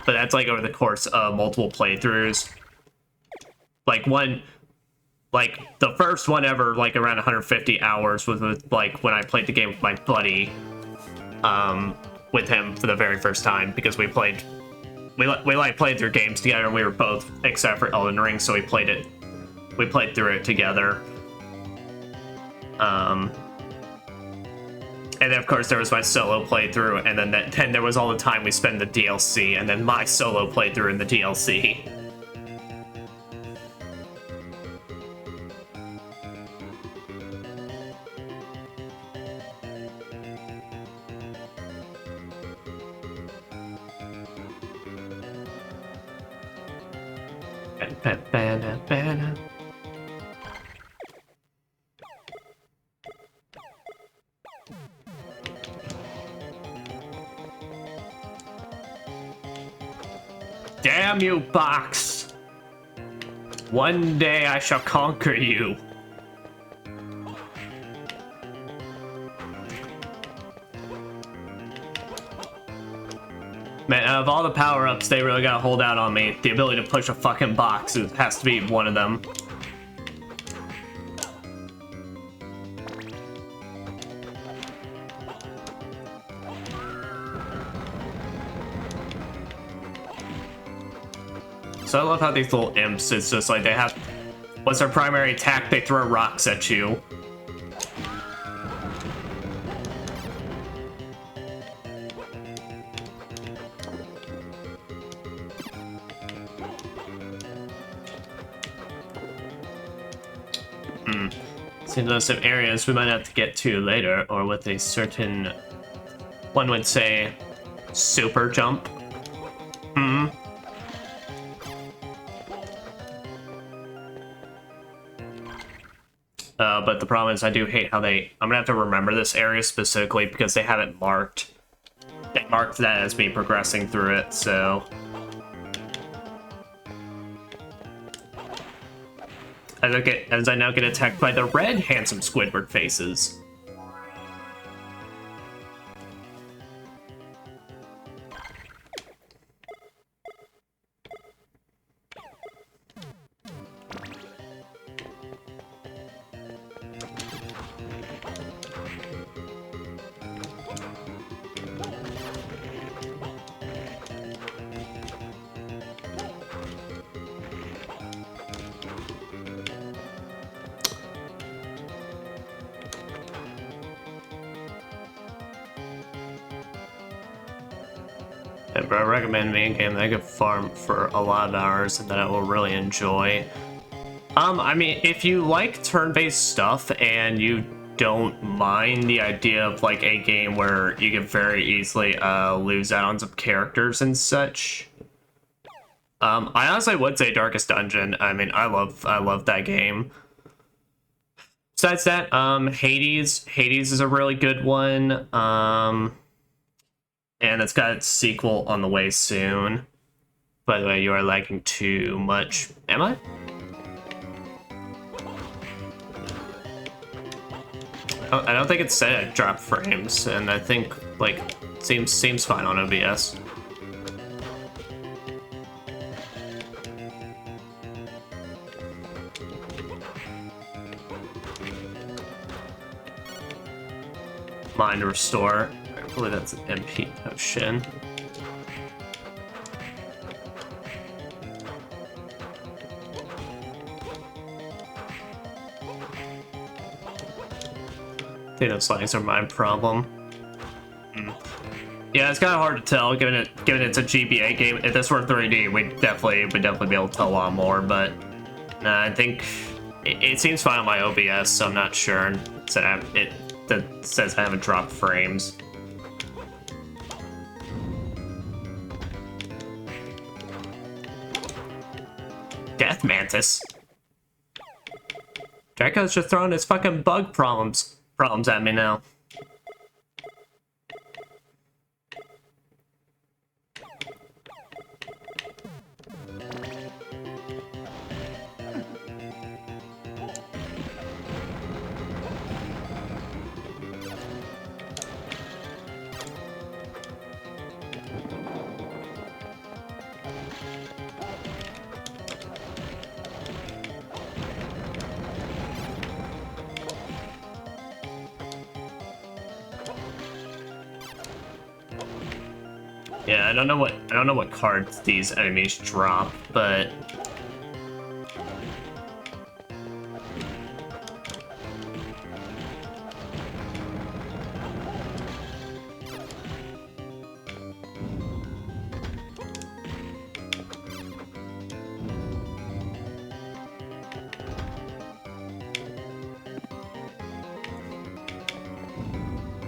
But that's like over the course of multiple playthroughs. Like the first one ever, like around 150 hours was with, like, when I played the game with my buddy, with him for the very first time, because we played through games together. We were both, except for Elden Ring, so we played through it together. And then, of course, there was my solo playthrough, and then there was all the time we spent in the DLC, and then my solo playthrough in the DLC. Damn you, box! One day I shall conquer you. Man, out of all the power-ups they really gotta hold out on me, the ability to push a fucking box has to be one of them. So I love how these little imps, it's just like they have... What's their primary attack? They throw rocks at you. Seems like some areas we might have to get to later, or with a certain... One would say... super jump. But the problem is I do hate how I'm gonna have to remember this area specifically because they have it marked. They marked that as me progressing through it, so... As I now get attacked by the red handsome Squidward faces. But I recommend main game that I could farm for a lot of hours and that I will really enjoy. I mean, if you like turn-based stuff and you don't mind the idea of like a game where you can very easily lose out on some characters and such, I honestly would say Darkest Dungeon. I mean, I love that game. Besides that, Hades is a really good one. And it's got its sequel on the way soon. By the way, you are lagging too much. Am I? Oh, I don't think it said drop frames, and I think like seems fine on OBS. Mind restore. I believe that's an MP potion. I think those lines are my problem. Yeah, it's kind of hard to tell, given it's a GBA game. If this were 3D, we'd definitely be able to tell a lot more. But I think it seems fine on my OBS, so I'm not sure. It says I haven't dropped frames. Death Mantis. Draco's just throwing his fucking bug problems at me now. Yeah, I don't know what cards these enemies drop, but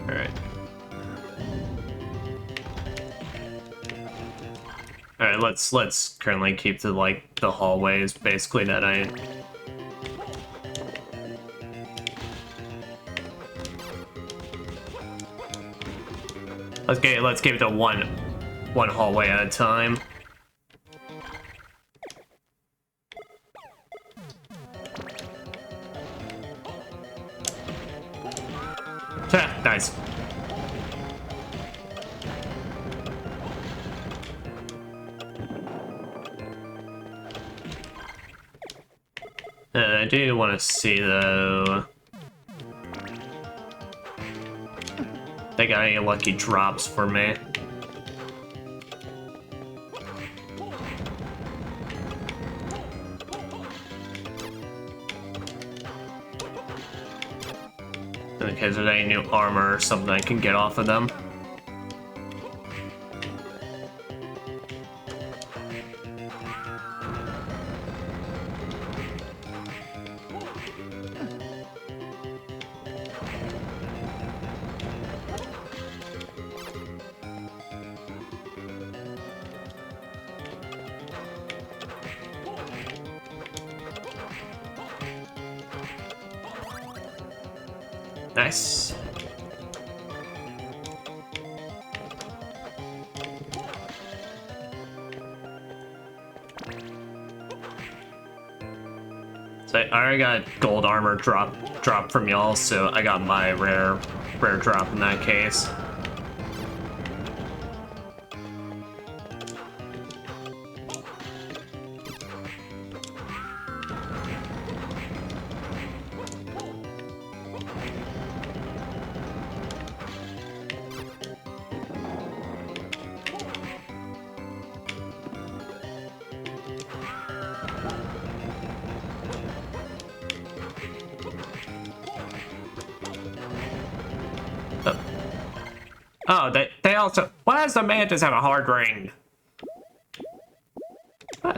all right. Alright, let's currently keep to like the hallways basically that I let's keep it to one hallway at a time. Nice. I do want to see, though, they got any lucky drops for me. In case there's any new armor or something I can get off of them. Nice. So I already got gold armor drop from y'all, so I got my rare drop in that case. Oh, they also... Why does the Mantis have a hard ring?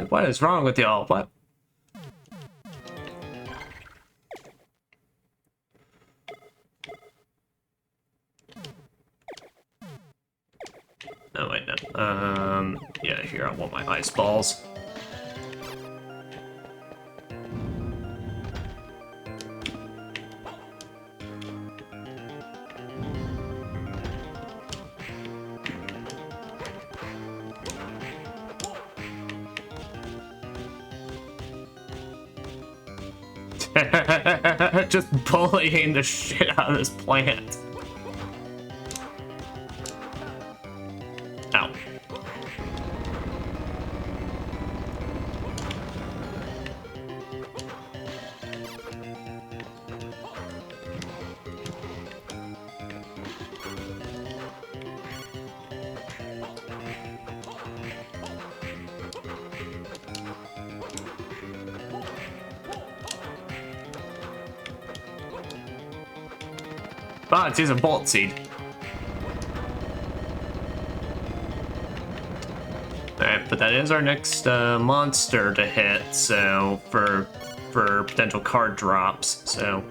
What is wrong with y'all? What? No, wait, no. Yeah, here, I want my ice balls. Just bullying the shit out of this plant. Ow. Ah, it's using Bolt Seed. Alright, but that is our next monster to hit, so for potential card drops, so.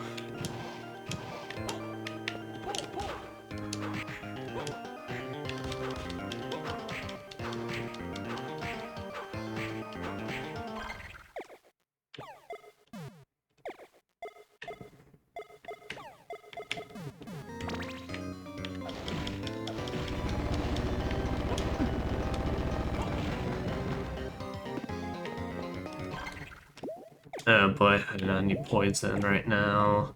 Oh boy, I do not need poison right now.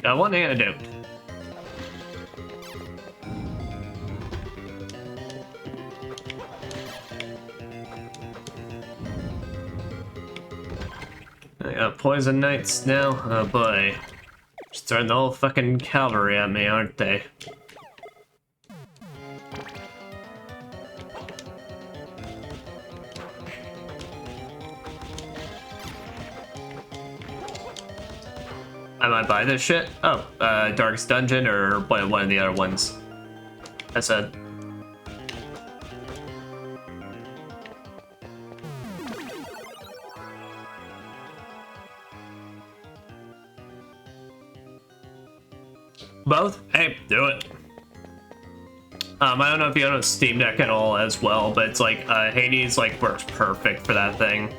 Got one antidote. I got poison knights now. Oh boy. Just throwing the whole fucking cavalry at me, aren't they? I might buy this shit. Oh, Darkest Dungeon or one of the other ones. I said. Both? Hey, do it. I don't know if you own a Steam Deck at all as well, but it's like, Hades, like, works perfect for that thing.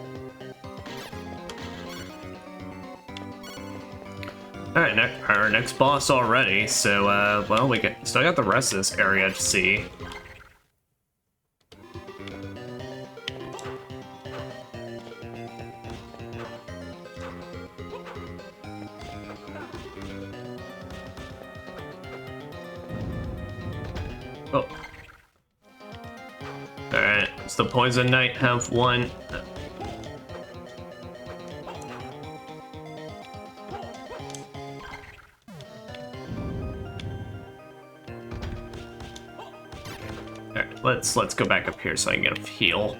Alright, our next boss already, so, well, we still got the rest of this area to see. Oh. Alright, does the Poison Knight have one? Alright, let's go back up here so I can get a heal.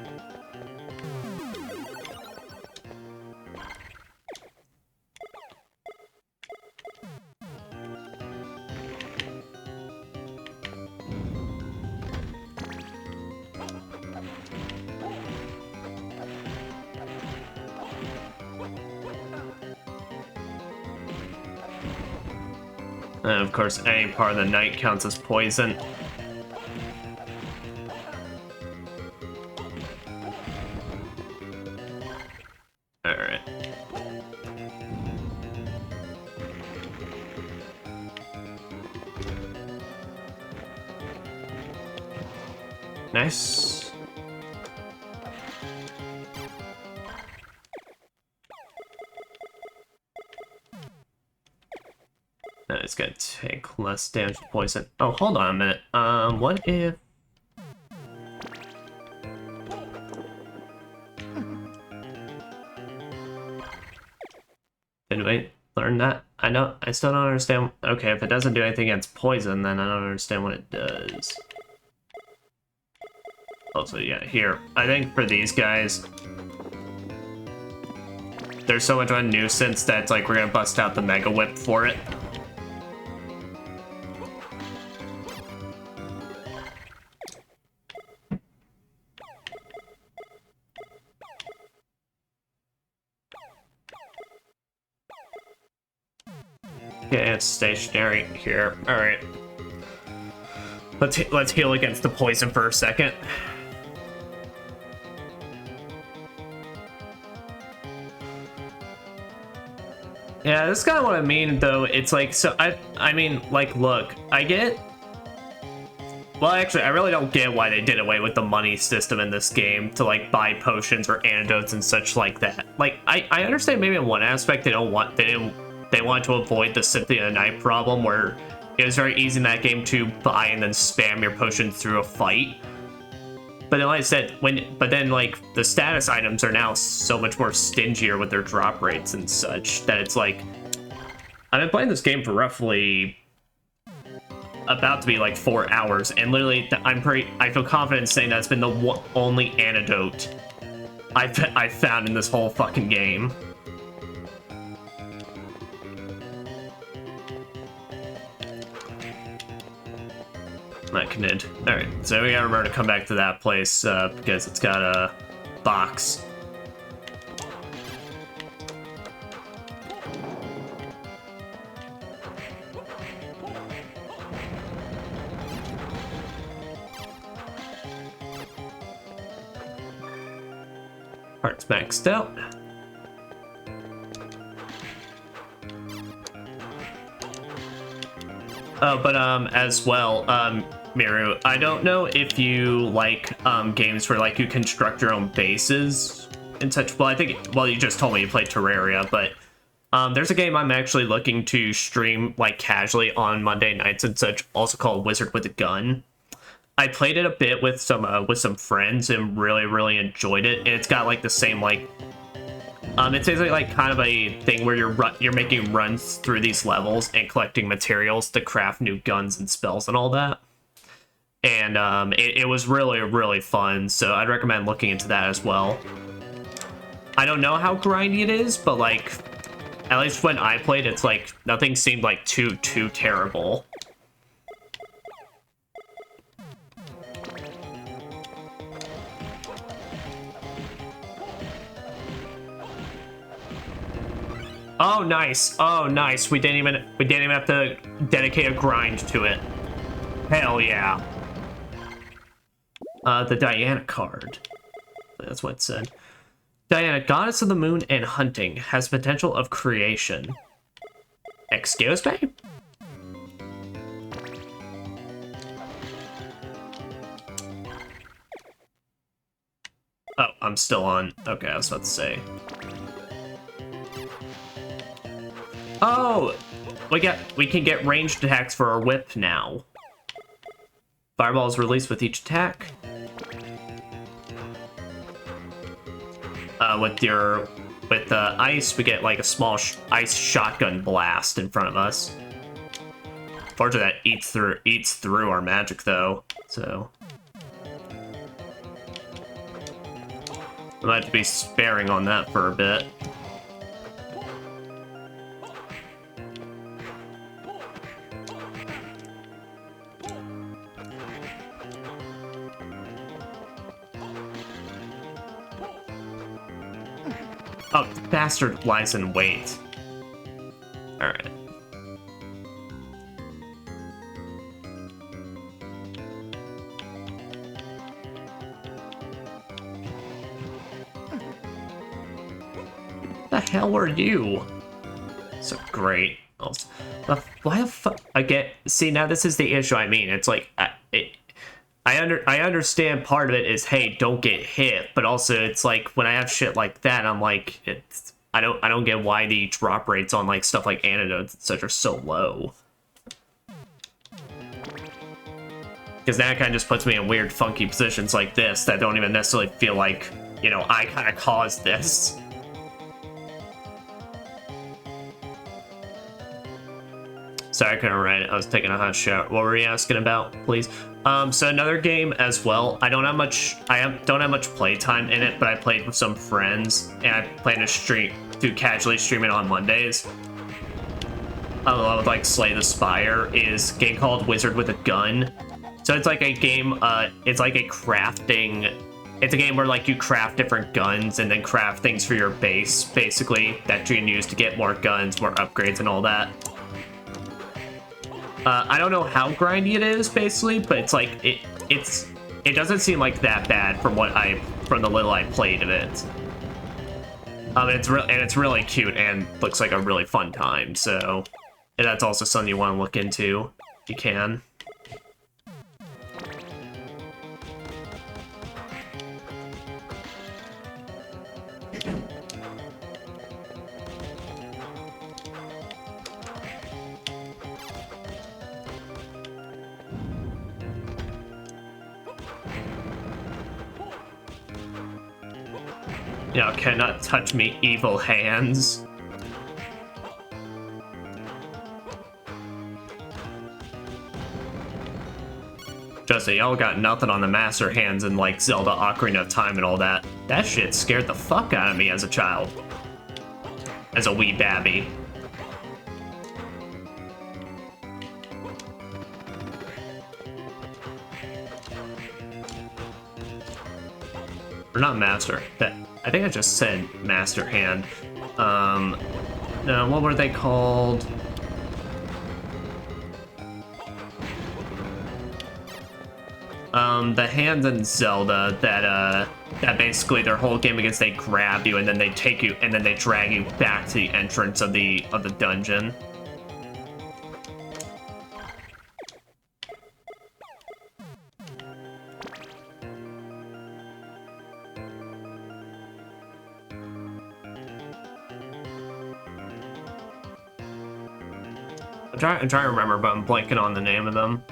And of course, any part of the night counts as poison. Alright. Nice. No, it's gonna take less damage to poison. Oh, hold on a minute. What if... Did we learn that? I still don't understand. Okay, if it doesn't do anything against poison, then I don't understand what it does. Also, yeah, here. I think for these guys, there's so much of a nuisance that it's like we're gonna bust out the Mega Whip for it. Okay, it's stationary here. All right. Let's heal against the poison for a second. Yeah, this is kind of what I mean, though. It's like, so I mean, like, look, I get. Well, actually, I really don't get why they did away with the money system in this game to like buy potions or antidotes and such like that. Like, I understand maybe in one aspect they wanted to avoid the Symphony of the Night problem where it was very easy in that game to buy and then spam your potions through a fight. But then, like I said, but then like the status items are now so much more stingier with their drop rates and such that it's like, I've been playing this game for roughly about to be like 4 hours, and literally I feel confident saying that's been the only antidote I've found in this whole fucking game. Knid. Alright, so we gotta remember to come back to that place because it's got a box. Parts maxed out. But as well, Miru, I don't know if you like games where like you construct your own bases and such. Well, I think, well, you just told me you played Terraria, but there's a game I'm actually looking to stream like casually on Monday nights and such, also called Wizard with a Gun. I played it a bit with some friends and really enjoyed it. And it's got like the same like it's basically like kind of a thing where you're making runs through these levels and collecting materials to craft new guns and spells and all that. And it was really fun, so I'd recommend looking into that as well. I don't know how grindy it is, but like at least when I played, it's like nothing seemed like too terrible. Oh, nice. Oh, nice. We didn't even have to dedicate a grind to it. Hell yeah. The Diana card. That's what it said. Diana, goddess of the moon and hunting, has potential of creation. Excuse me? Oh, I'm still on. Okay, I was about to say. Oh, we can get ranged attacks for our whip now. Fireball is released with each attack. With the ice, we get like a small ice shotgun blast in front of us. Fortunately, that eats through our magic though, so we might have to be sparing on that for a bit. Oh, the bastard lies in wait. Alright. The hell are you? So great. Why the fuck? See, now this is the issue. I mean, it's like, I understand part of it is, hey, don't get hit, but also it's like when I have shit like that, I'm like, I don't get why the drop rates on like stuff like antidotes and such are so low. Because that kind of just puts me in weird, funky positions like this that don't even necessarily feel like, you know, I kind of caused this. Sorry, I couldn't write it. I was taking a hot shower. What were you asking about, please? So another game as well. I don't have much playtime in it, but I played with some friends, and I plan to casually stream it on Mondays. Along with like Slay the Spire, is a game called Wizard with a Gun. So it's like a game. It's like a crafting. It's a game where like you craft different guns and then craft things for your base, basically, that you can use to get more guns, more upgrades, and all that. I don't know how grindy it is, basically, but it's like it doesn't seem like that bad from the little I played of it. It's really cute and looks like a really fun time. So if that's also something you want to look into, you can. You know, cannot touch me, evil hands. Just say y'all got nothing on the master hands in like Zelda Ocarina of Time and all that. That shit scared the fuck out of me as a child. As a wee babby. Or not master. That I think I just said master hand. No, what were they called? The hands in Zelda that basically their whole gimmick is they grab you and then they take you and then they drag you back to the entrance of the dungeon. I'm trying to remember, but I'm blanking on the name of them.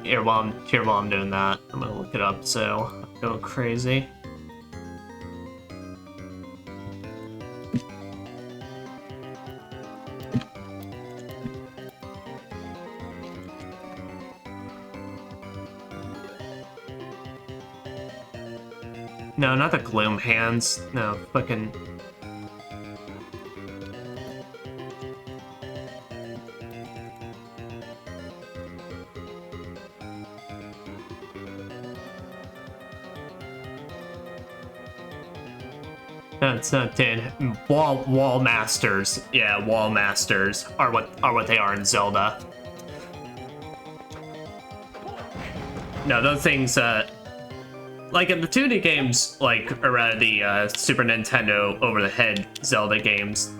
Here while I'm doing that, I'm gonna look it up so I go crazy. No, not the Gloom hands. No, fucking. That's not dead. Wall masters. Yeah, wall masters are what they are in Zelda. No, those things. Like in the 2D games, like around the Super Nintendo over-the-head Zelda games,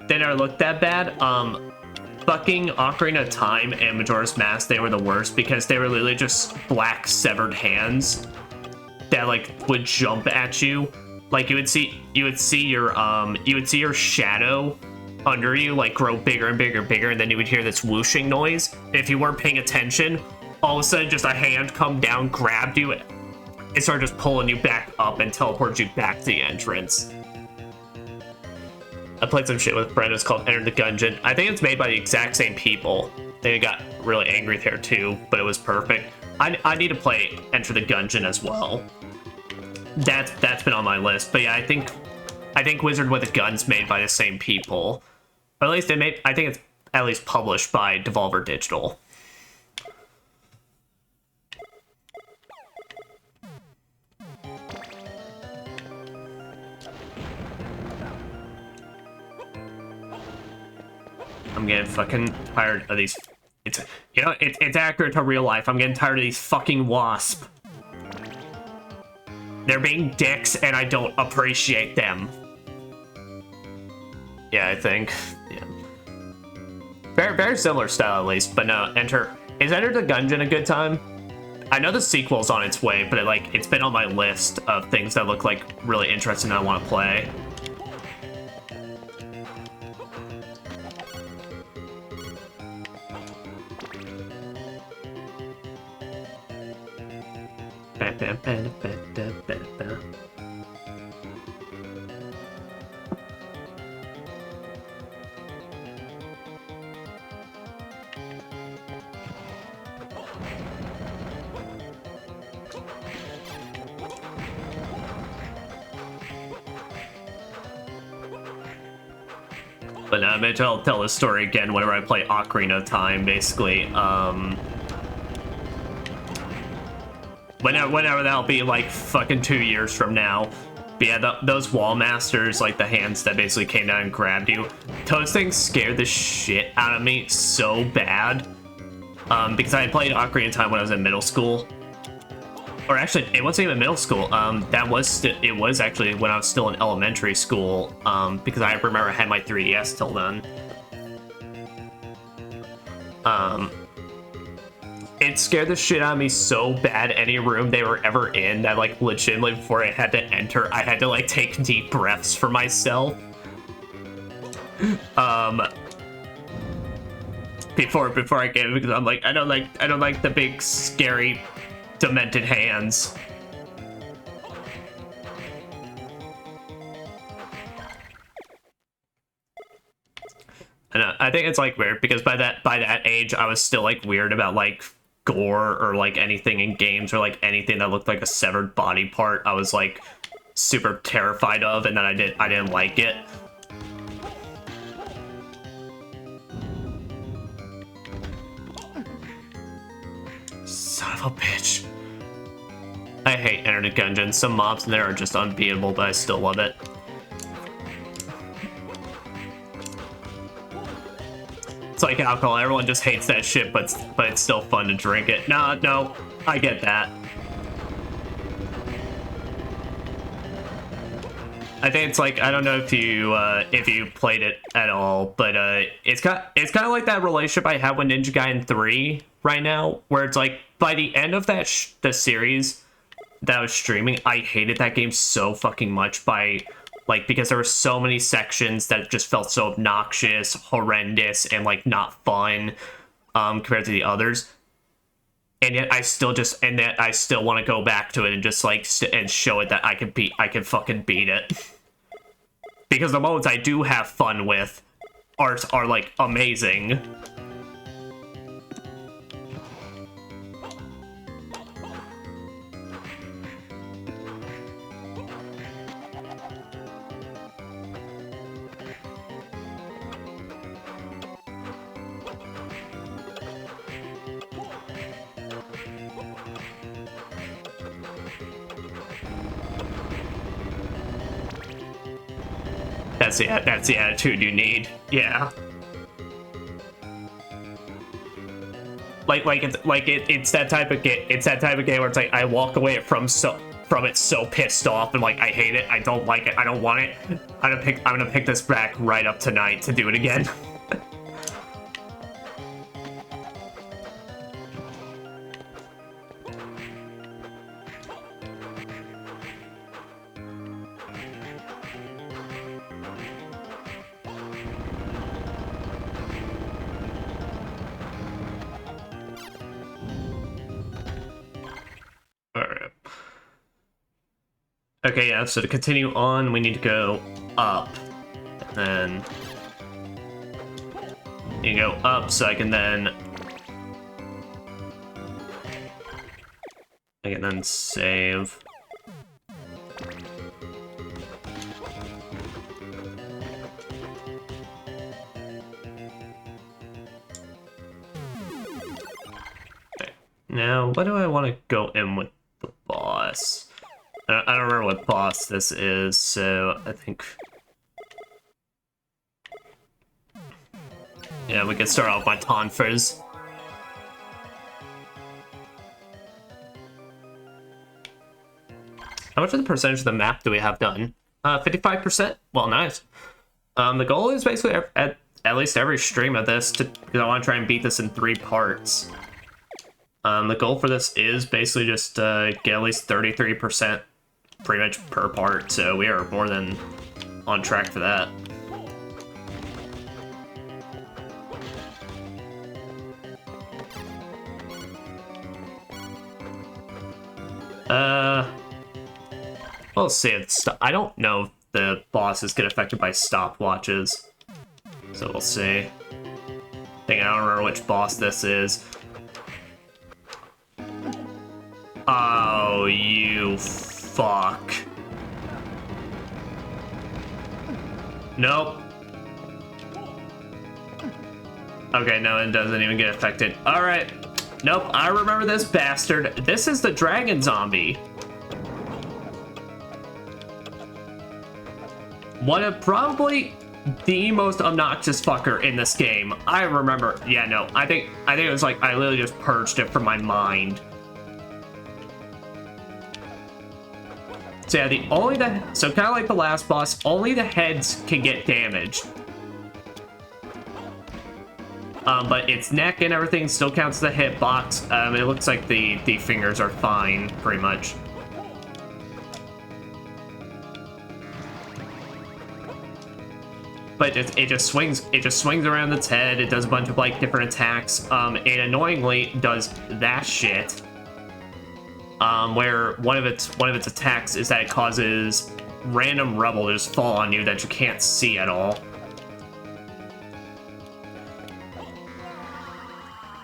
they never looked that bad. Fucking Ocarina of Time and Majora's Mask, they were the worst because they were literally just black severed hands that like would jump at you. Like you would see your shadow under you like grow bigger and bigger and bigger, and then you would hear this whooshing noise. If you weren't paying attention, all of a sudden just a hand come down, grabbed you, and started just pulling you back up and teleported you back to the entrance. I played some shit with a friend. It's called Enter the Gungeon. I think it's made by the exact same people. They got really angry there too, but it was perfect. I need to play Enter the Gungeon as well. That's been on my list. But yeah, I think Wizard with a Gun's made by the same people. Or at least I think it's at least published by Devolver Digital. I'm getting fucking tired of these. It's accurate to real life. I'm getting tired of these fucking wasps. They're being dicks, and I don't appreciate them. Yeah, I think. Yeah. Very similar style, at least. But no, is Enter the Gungeon a good time? I know the sequel's on its way, but it's been on my list of things that look like really interesting that I want to play. But maybe I'll tell this story again whenever I play Ocarina of Time, basically. Whenever that'll be, like, fucking 2 years from now. But yeah, those wall masters, like the hands that basically came down and grabbed you, those things scared the shit out of me so bad. Because I had played Ocarina of Time when I was in middle school. Or actually, it wasn't even middle school. It was actually when I was still in elementary school. Because I remember I had my 3DS till then. It scared the shit out of me so bad any room they were ever in that, like, legitimately before I had to enter, I had to, like, take deep breaths for myself. Before I get it, because I'm like, I don't like the big, scary, demented hands. And I think it's, like, weird, because by that age, I was still, like, weird about, like, gore or like anything in games or like anything that looked like a severed body part. I was like super terrified of, and then I didn't like it. Son of a bitch. I hate Enter the Gungeon. Some mobs in there are just unbeatable, but I still love it. It's like alcohol. Everyone just hates that shit, but it's still fun to drink it. No, I get that. I think it's like, I don't know if you played it at all, but it's kind of like that relationship I have with Ninja Gaiden 3 right now, where it's like by the end of that the series that I was streaming, I hated that game so fucking much because there were so many sections that just felt so obnoxious, horrendous, and like not fun compared to the others. And yet I still want to go back to it and just like and show it that I can fucking beat it. Because the moments I do have fun with are like amazing. That's the attitude you need. Yeah. It's that type of game. It's that type of game where it's like I walk away from it so pissed off and like I hate it. I don't like it. I don't want it. I'm gonna pick this back right up tonight to do it again. Okay, yeah, so to continue on, we need to go up. And then you go up so I can then save. Okay. Now, what do I want to go in with the boss? I don't remember what boss this is, so I think... Yeah, we can start off by Tonfers. How much of the percentage of the map do we have done? 55%? Well, nice. The goal is basically at least every stream of this because I want to try and beat this in 3 parts. The goal for this is basically just get at least 33% pretty much per part, so we are more than on track for that. We'll see. I don't know if the bosses get affected by stopwatches, so we'll see. I don't remember which boss this is. Oh, you fuck. Nope. Okay, no, it doesn't even get affected. Alright. Nope, I remember this bastard. This is the dragon zombie. One of probably the most obnoxious fucker in this game. I remember. Yeah, no, I think it was like I literally just purged it from my mind. So yeah, so kind of like the last boss, only the heads can get damaged. But its neck and everything still counts as a hitbox. It looks like the fingers are fine, pretty much. But it just swings around its head. It does a bunch of like different attacks. It annoyingly does that shit. Where one of its attacks is that it causes random rubble to just fall on you that you can't see at all.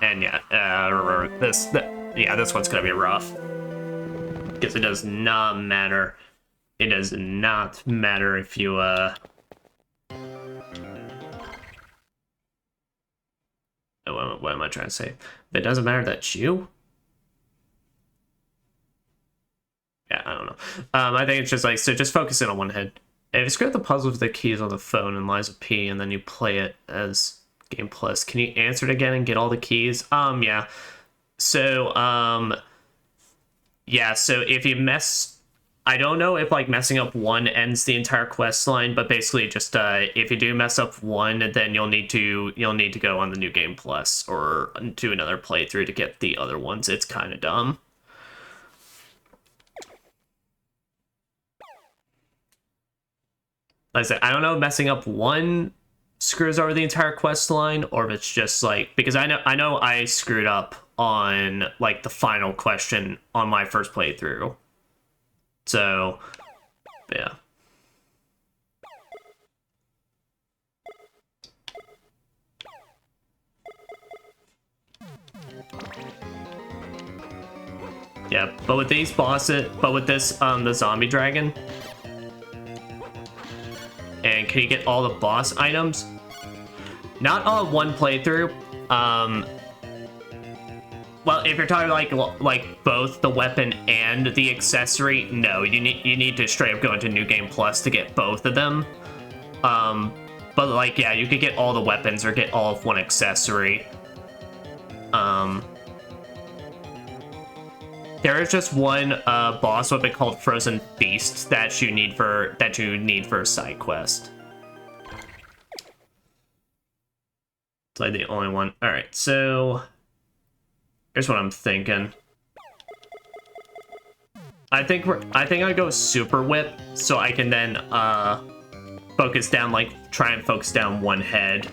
And yeah, this one's gonna be rough because it does not matter. It does not matter if you what am I trying to say? It doesn't matter that you. Yeah, I don't know. I think it's just like, so just focus in on one head. If you screw up the puzzle with the keys on the phone and Lies of P, and then you play it as Game Plus, can you answer it again and get all the keys? Yeah. So, yeah, so if you mess... I don't know if, like, messing up one ends the entire quest line, but basically just, if you do mess up one, then you'll need to go on the New Game Plus or do another playthrough to get the other ones. It's kind of dumb. Like I said, I don't know if messing up one screws over the entire quest line, or if it's just like, because I know I screwed up on like the final question on my first playthrough. So yeah. Yeah, but with these bosses, but with this the zombie dragon. And can you get all the boss items? Not on one playthrough. Well, if you're talking like both the weapon and the accessory, no, you need to straight up go into New Game Plus to get both of them. But like, yeah, you could get all the weapons or get all of one accessory. There is just one boss weapon called Frozen Feast that you need for a side quest. It's like the only one. All right, so here's what I'm thinking. I think I'd go Super Whip so I can then focus down, like try and focus down one head.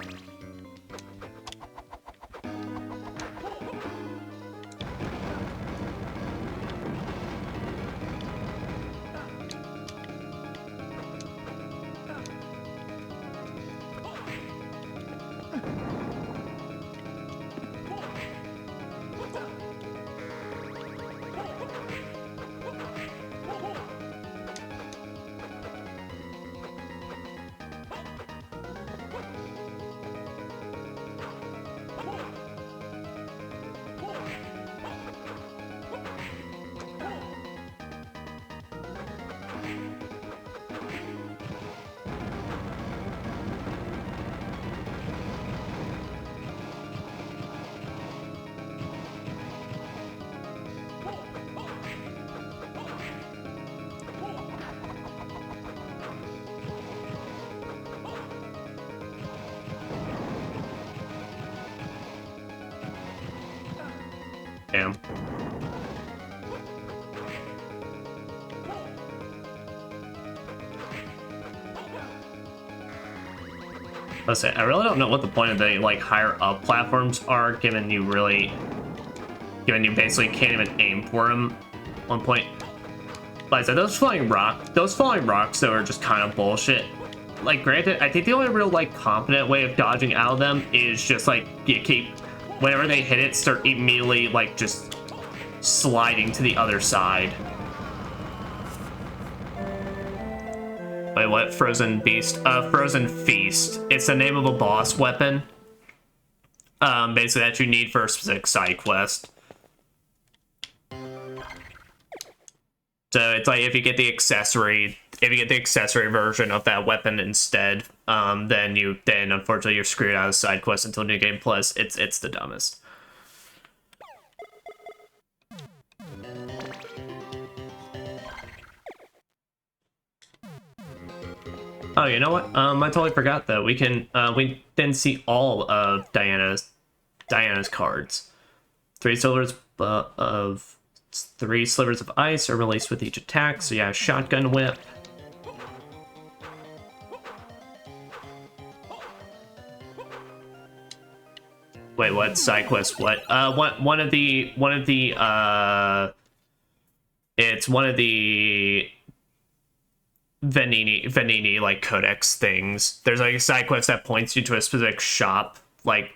Damn. Let's say I really don't know what the point of the like higher up platforms are, given you basically can't even aim for them. One point. Like I said, those falling rocks though are just kind of bullshit. Like, granted, I think the only real like competent way of dodging out of them is just like you keep, whenever they hit it, start immediately like just sliding to the other side. Wait, what? Frozen Beast? Frozen Feast. It's the name of a boss weapon. Basically that you need for a specific side quest. So it's like if you get the accessory version of that weapon instead, then unfortunately you're screwed out of side quest until New Game Plus. It's the dumbest. Oh, you know what? I totally forgot that we didn't see all of Diana's cards. 3 slivers of ice are released with each attack. So yeah, shotgun whip. Wait, what side quest? What? It's one of the Vanini like codex things. There's like a side quest that points you to a specific shop, like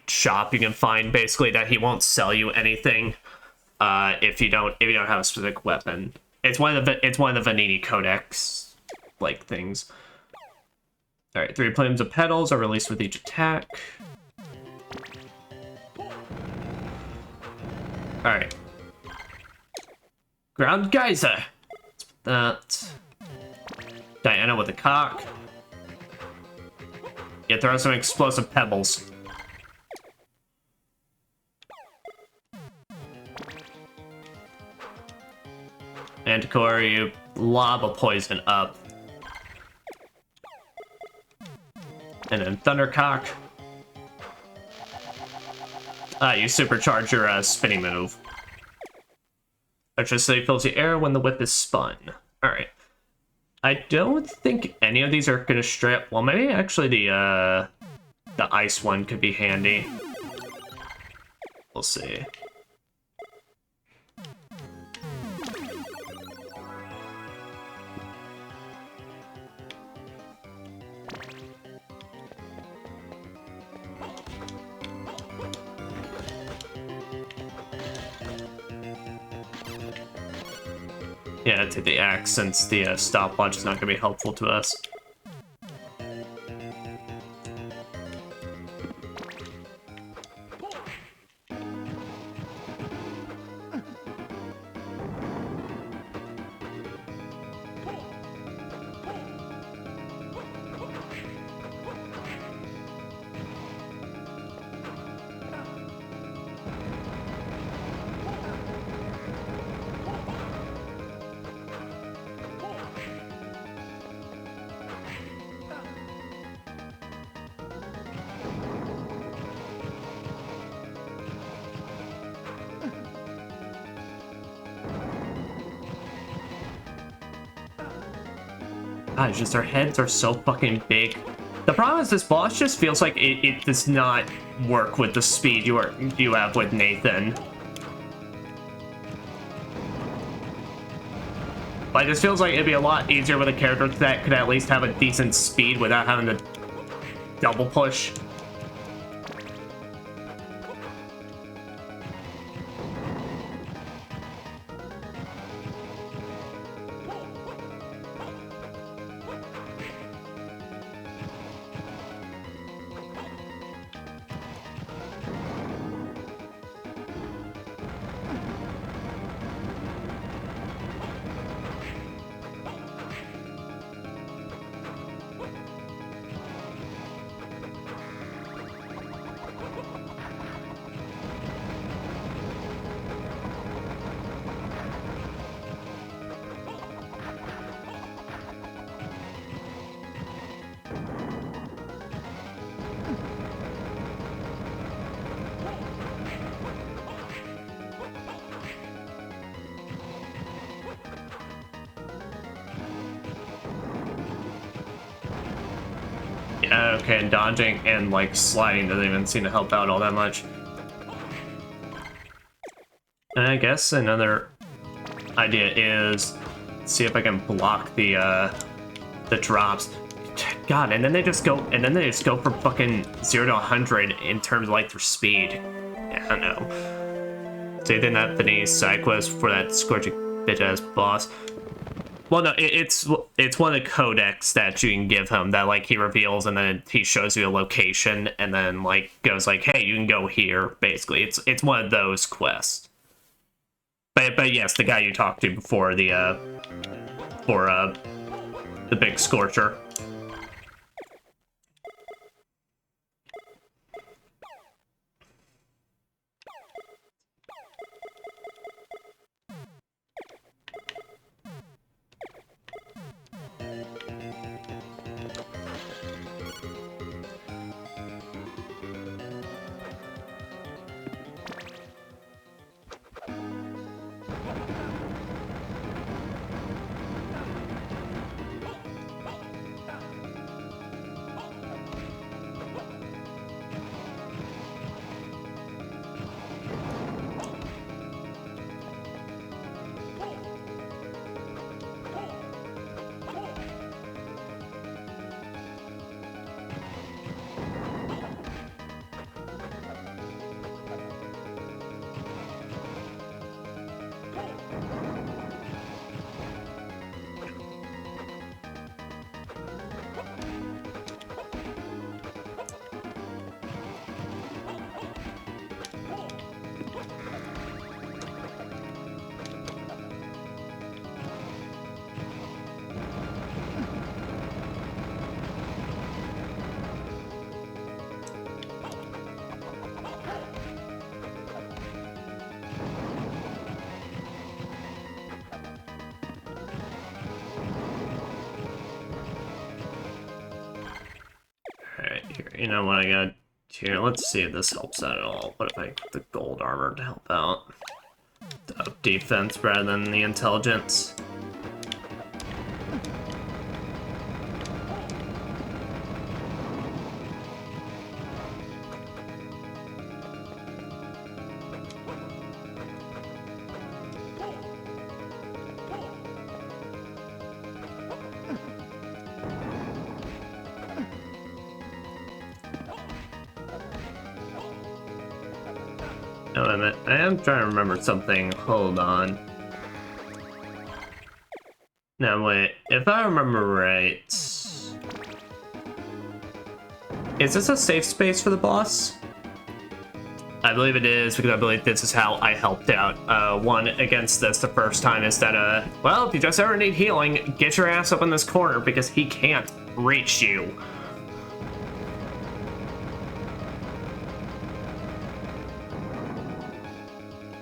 shop you can find basically that he won't sell you anything if you don't have a specific weapon. It's one of the Vanini codex like things. All right, 3 plumes of petals are released with each attack. All right. Ground geyser. That. Diana with the cock. Yeah, throw some explosive pebbles. Manticore, you lob a poison up. And then Thundercock. You supercharge your spinning move. Electricity fills the air when the whip is spun. Alright. I don't think any of these are gonna strip. Well, maybe actually the ice one could be handy. We'll see. Yeah, take the axe since the stopwatch is not going to be helpful to us. God, just their heads are so fucking big. The problem is this boss just feels like it does not work with the speed you have with Nathan. Like, this feels like it'd be a lot easier with a character that could at least have a decent speed without having to double push. Okay, and dodging and, like, sliding doesn't even seem to help out all that much. And I guess another idea is see if I can block the drops. God, and then they just go for fucking 0 to 100 in terms of, like, their speed. Yeah, I don't know. So you think that the new side quest for that scorching bitch-ass boss? Well, no, it's one of the codex that you can give him that, like, he reveals and then he shows you a location and then, like, goes like, hey, you can go here, basically. It's one of those quests. But yes, the guy you talked to before the big Scorcher. you know what I got here? Let's see if this helps out at all. What if I get the gold armor to help out? The defense rather than the intelligence. Oh, wait a minute. I am trying to remember something. Hold on. Now, wait. If I remember right... Is this a safe space for the boss? I believe it is, because I believe this is how I helped out one against this the first time, is that, well, if you just ever need healing, get your ass up in this corner, because he can't reach you.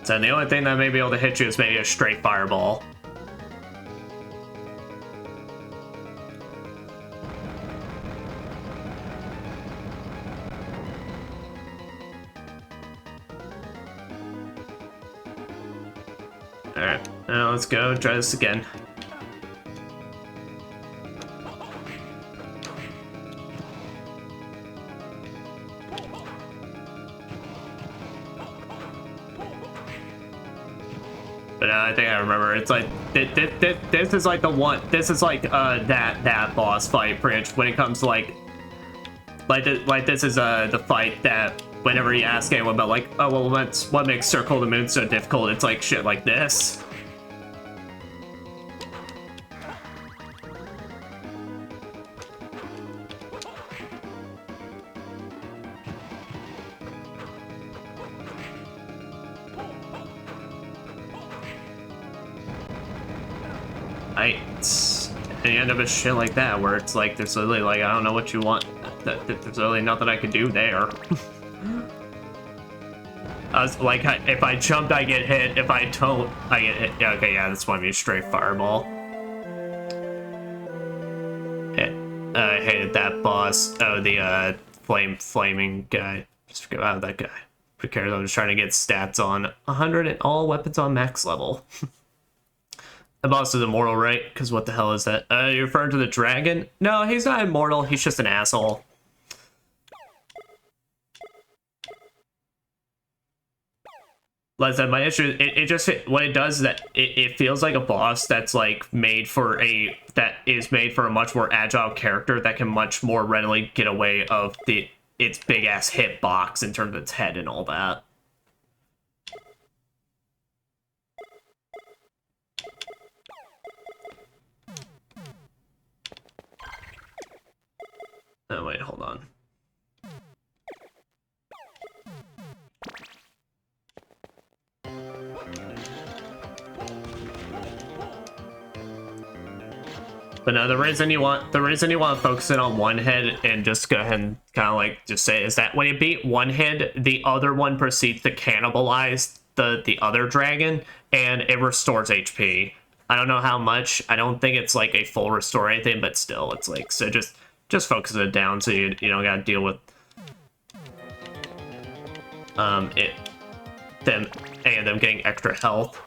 So the only thing that may be able to hit you is maybe a straight fireball. Alright, now let's go try this again. But I think I remember. It's like this is like the one. This is like that boss fight, pretty much, when it comes to like this is the fight that whenever you ask anyone about like, oh well, what makes Circle of the Moon so difficult? It's like shit like this. And you end up with shit like that, where it's like, there's literally like, I don't know what you want. There's really nothing I could do there. I was like, if I jumped, I get hit. If I don't, I get hit. Yeah, okay, yeah, that's why I mean straight fireball. I hated that boss. Oh, the flaming guy. Just forget about that guy. Who cares? I'm just trying to get stats on 100 and all weapons on max level. The boss is immortal, right? Because what the hell is that? You're referring to the dragon? No, he's not immortal. He's just an asshole. Like I said, my issue, it just, what it does is that it feels like a boss that's like made for a much more agile character that can much more readily get away of its big ass hitbox in terms of its head and all that. Oh wait, hold on. But no, the reason you want to focus in on one head and just go ahead and kind of like just say is that when you beat one head, the other one proceeds to cannibalize the other dragon, and it restores HP. I don't know how much. I don't think it's like a full restore or anything, but still, it's like, so just focus it down so you don't gotta deal with them getting extra health.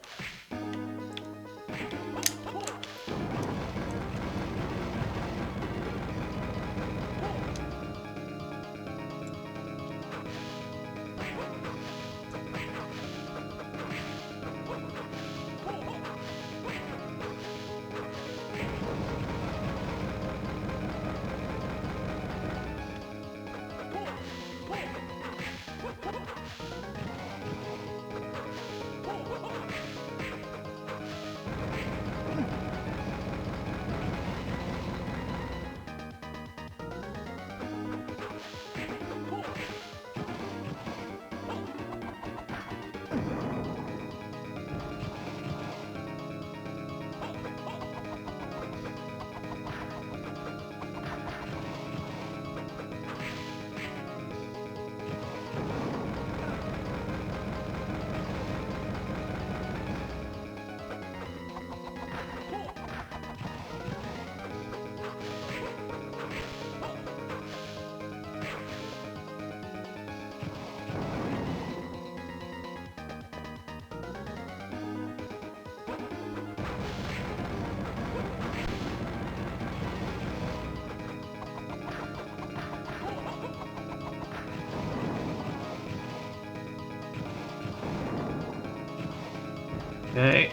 Okay.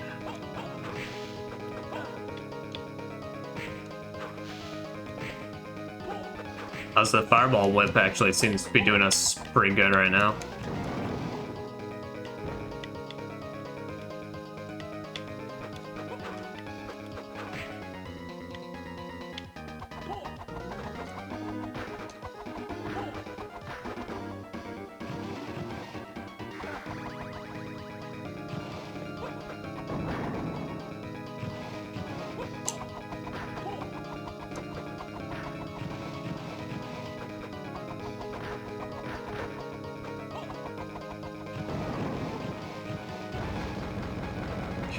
How's the fireball whip actually seems to be doing us pretty good right now.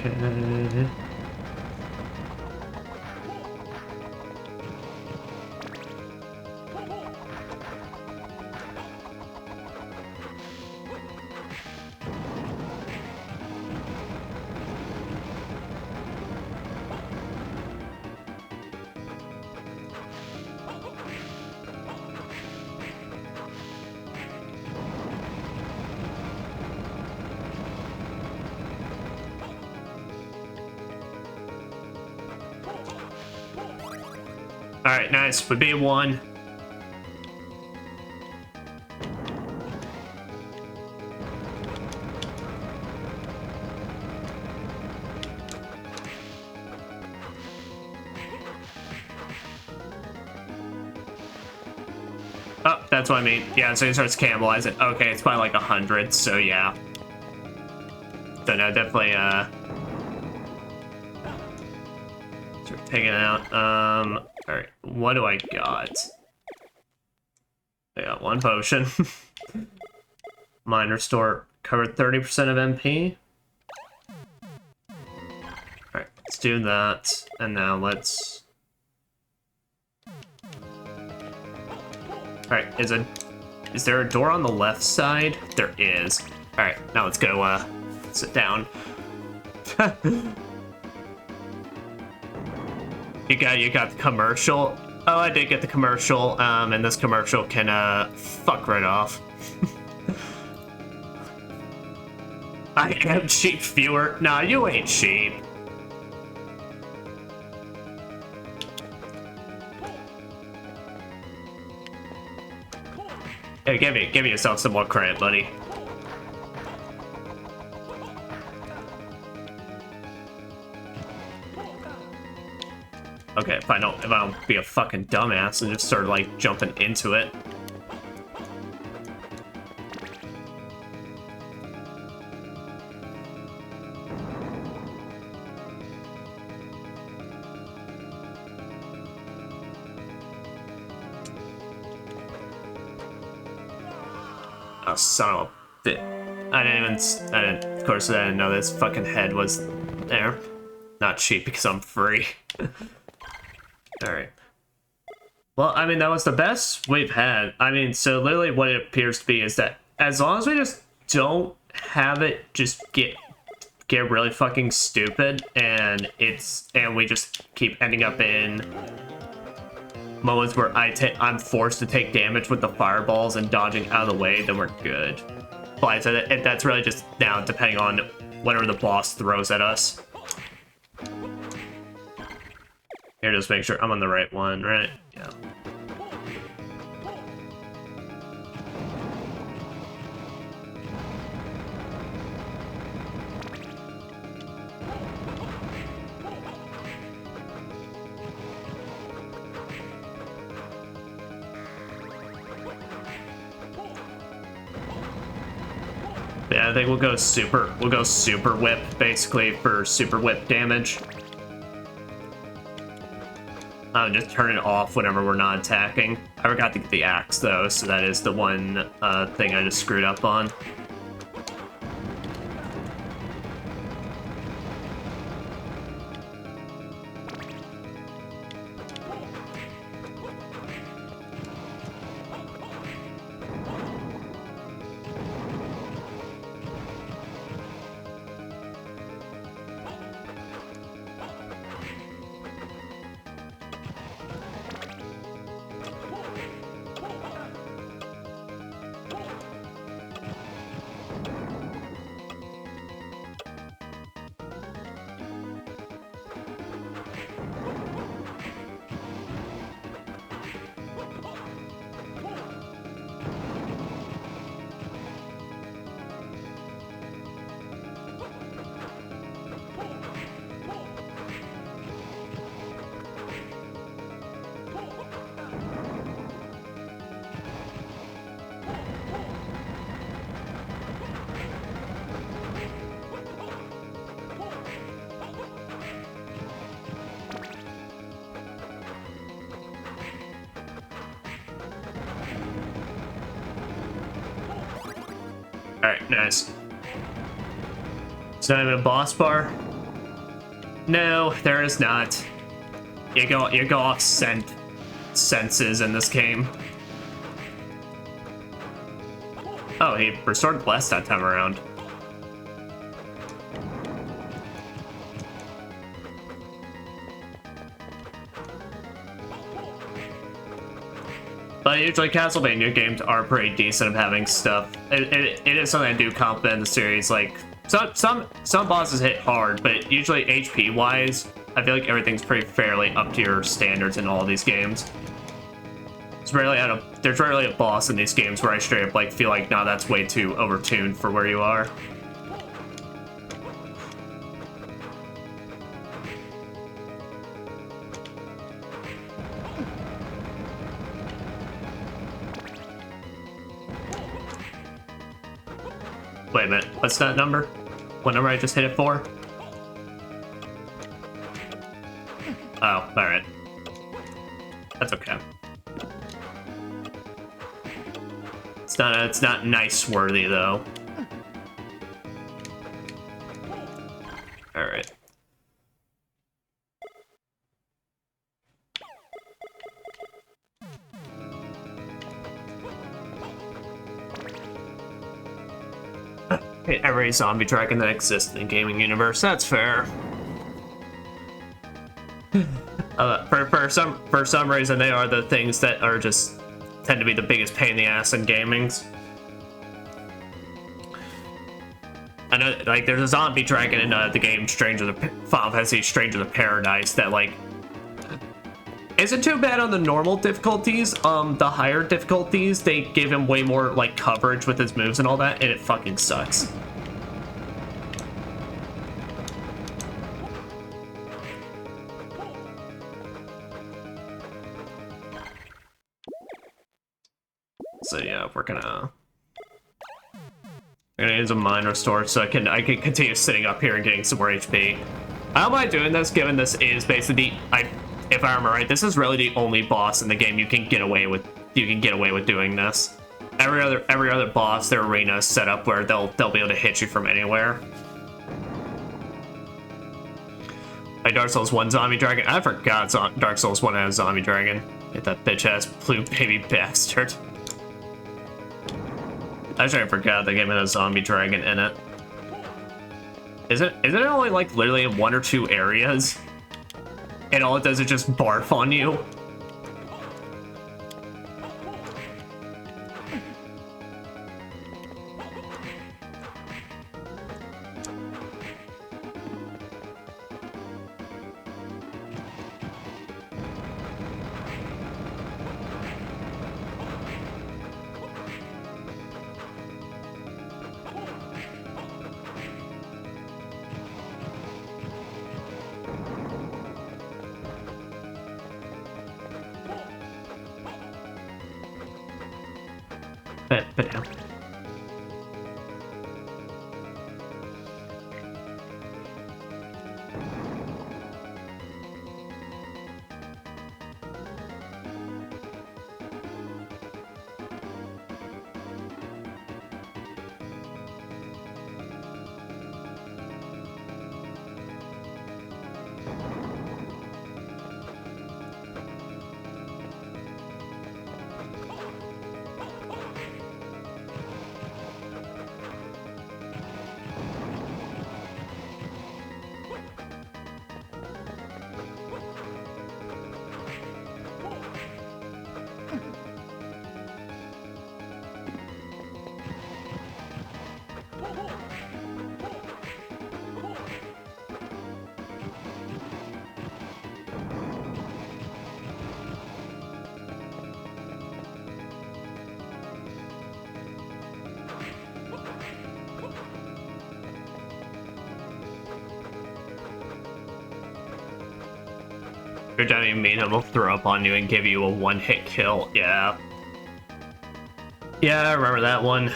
Okay. All right, nice. We beat one. Oh, that's what I mean. Yeah, so he starts cannibalizing. Okay, it's by like 100, so yeah. So no, definitely, start taking it out. All right, what do I got? I got one potion. Mind restore, covered 30% of MP. All right, let's do that. And now let's... All right, is there a door on the left side? There is. All right, now let's go, sit down. You got the commercial. Oh, I did get the commercial, and this commercial can, fuck right off. I am cheap viewer. Nah, you ain't cheap. Hey, give yourself some more credit, buddy. Okay, if I don't be a fucking dumbass and just start like jumping into it. Oh, son of a bit. Of course I didn't know this fucking head was there. Not cheap because I'm free. Alright. Well, I mean, that was the best we've had. I mean, so literally what it appears to be is that as long as we just don't have it just get really fucking stupid and we just keep ending up in moments where I'm forced to take damage with the fireballs and dodging out of the way, then we're good. But I said that's really just now depending on whatever the boss throws at us. Here, just make sure I'm on the right one, right? Yeah. Yeah, I think we'll go super whip basically for super whip damage. Just turn it off whenever we're not attacking. I forgot to get the axe though, so that is the one thing I just screwed up on. Alright, nice. It's not even a boss bar? No, there is not. You go off senses in this game. Oh, he restored bless that time around. But usually Castlevania games are pretty decent at having stuff. It is something I do compliment the series. Like some bosses hit hard, but usually HP wise, I feel like everything's pretty fairly up to your standards in all these games. There's rarely a boss in these games where I straight up like feel like, nah, that's way too overtuned for where you are. Wait a minute, what's that number? What number I just hit it for? Oh, alright. That's okay. It's not nice worthy though. Alright. Hit every zombie dragon that exists in the gaming universe. That's fair. For some reason, they are the things that are just tend to be the biggest pain in the ass in gamings. I know, like, there's a zombie dragon in the game Final Fantasy Stranger of Paradise that, like, isn't too bad on the normal difficulties. The higher difficulties, they give him way more, like, coverage with his moves and all that, and it fucking sucks. So yeah, we're gonna use a mind restore so I can continue sitting up here and getting some more HP. I don't mind doing this, given this is basically if I remember right, this is really the only boss in the game you can get away with doing this. Every other boss, their arena is set up where they'll be able to hit you from anywhere. Like Dark Souls 1 zombie dragon. I forgot Dark Souls 1 had a zombie dragon. Hit that bitch ass blue baby bastard. Actually, I forgot the game had a zombie dragon in it. Is it only like literally in 1 or 2 areas? And all it does is just barf on you? But now. Your enemy main him will throw up on you and give you a one-hit kill. Yeah. Yeah, I remember that one.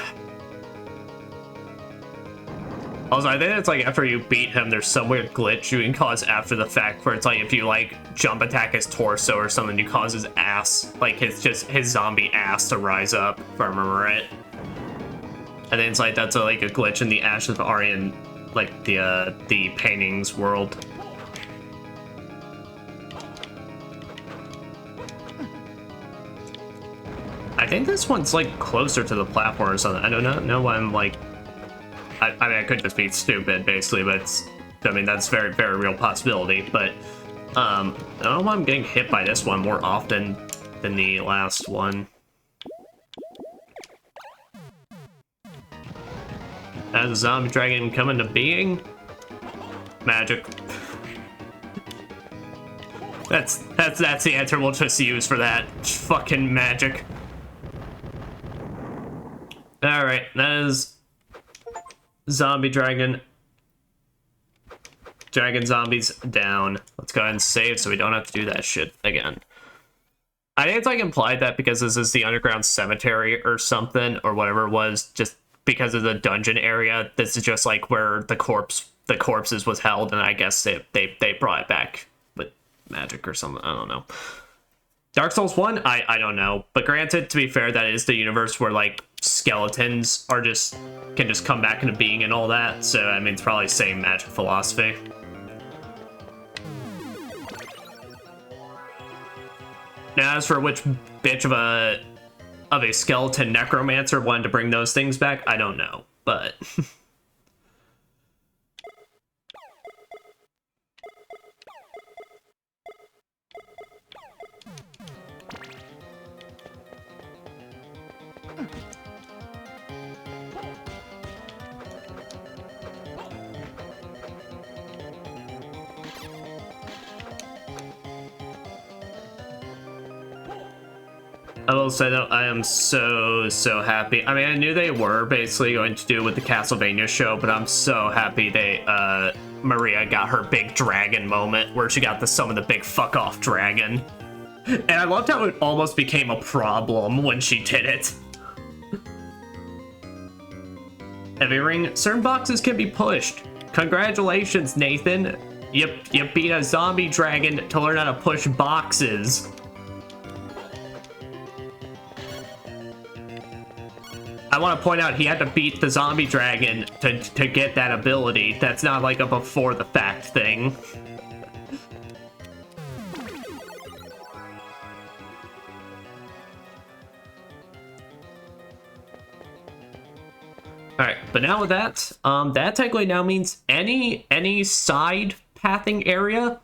Also, I think it's like after you beat him, there's some weird glitch you can cause after the fact where it's like if you like jump attack his torso or something, you cause his ass, like his zombie ass to rise up, if I remember right. I think it's like that's like a glitch in the Ashes of Aryan, like the paintings world. I think this one's like closer to the platform or something. I don't know why I'm like. I mean, I could just be stupid basically, but I mean that's very real possibility. But I don't know why I'm getting hit by this one more often than the last one. As a zombie dragon come into being, magic. That's the answer we'll just use for that. Fucking magic. Alright, that is zombie dragon. Dragon zombies down. Let's go ahead and save so we don't have to do that shit again. I think it's like implied that because this is the underground cemetery or something, or whatever it was, just because of the dungeon area, this is just like where the corpses was held, and I guess they brought it back with magic or something. I don't know. Dark Souls 1, I don't know. But granted, to be fair, that is the universe where like skeletons are can just come back into being and all that. So I mean, it's probably the same magic philosophy. Now, as for which bitch of a skeleton necromancer wanted to bring those things back, I don't know, but I will say that I am so happy. I mean, I knew they were basically going to do it with the Castlevania show, but I'm so happy they, Maria got her big dragon moment where she got to summon the big fuck off dragon. And I loved how it almost became a problem when she did it. Heavy ring, certain boxes can be pushed. Congratulations, Nathan. You beat a zombie dragon to learn how to push boxes. I want to point out he had to beat the zombie dragon to get that ability. That's not like a before the fact thing. Alright, but now with that, that technically now means any side pathing area.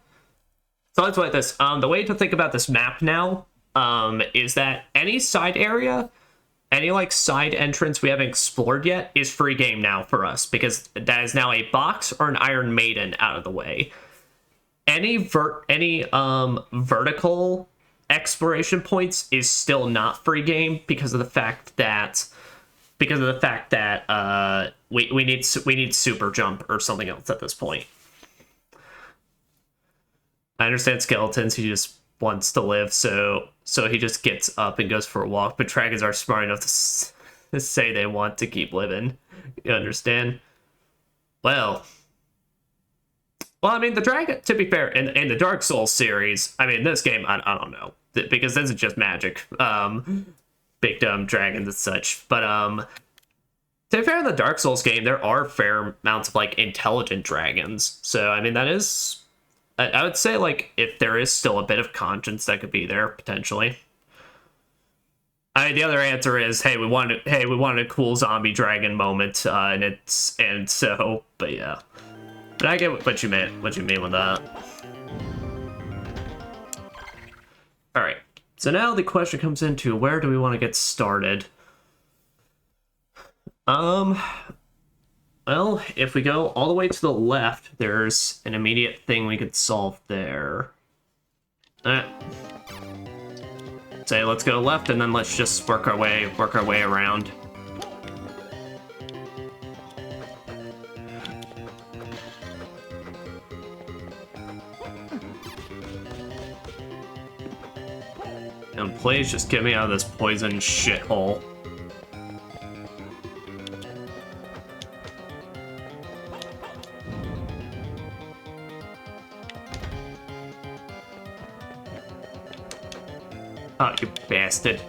So let's like this. The way to think about this map now, is that any side area, any like side entrance we haven't explored yet is free game now for us, because that is now a box or an Iron Maiden out of the way. Any vertical exploration points is still not free game because of the fact that we need super jump or something else at this point. I understand skeletons, he just wants to live, so he just gets up and goes for a walk, but dragons are smart enough to say they want to keep living. You understand? Well, I mean, the dragon, to be fair, in the Dark Souls series, I mean, this game, I don't know, because this is just magic. Big dumb dragons and such, but to be fair, in the Dark Souls game, there are fair amounts of, like, intelligent dragons, so, I mean, that is... I would say, like, if there is still a bit of conscience that could be there, potentially. I mean, the other answer is, hey, we wanted a cool zombie dragon moment, but yeah. But I get what you mean with that. Alright, so now the question comes into, where do we want to get started? Well, if we go all the way to the left, there's an immediate thing we could solve there. Say, let's go left, and then let's just work our way around. And please just get me out of this poison shithole. Oh, you bastard.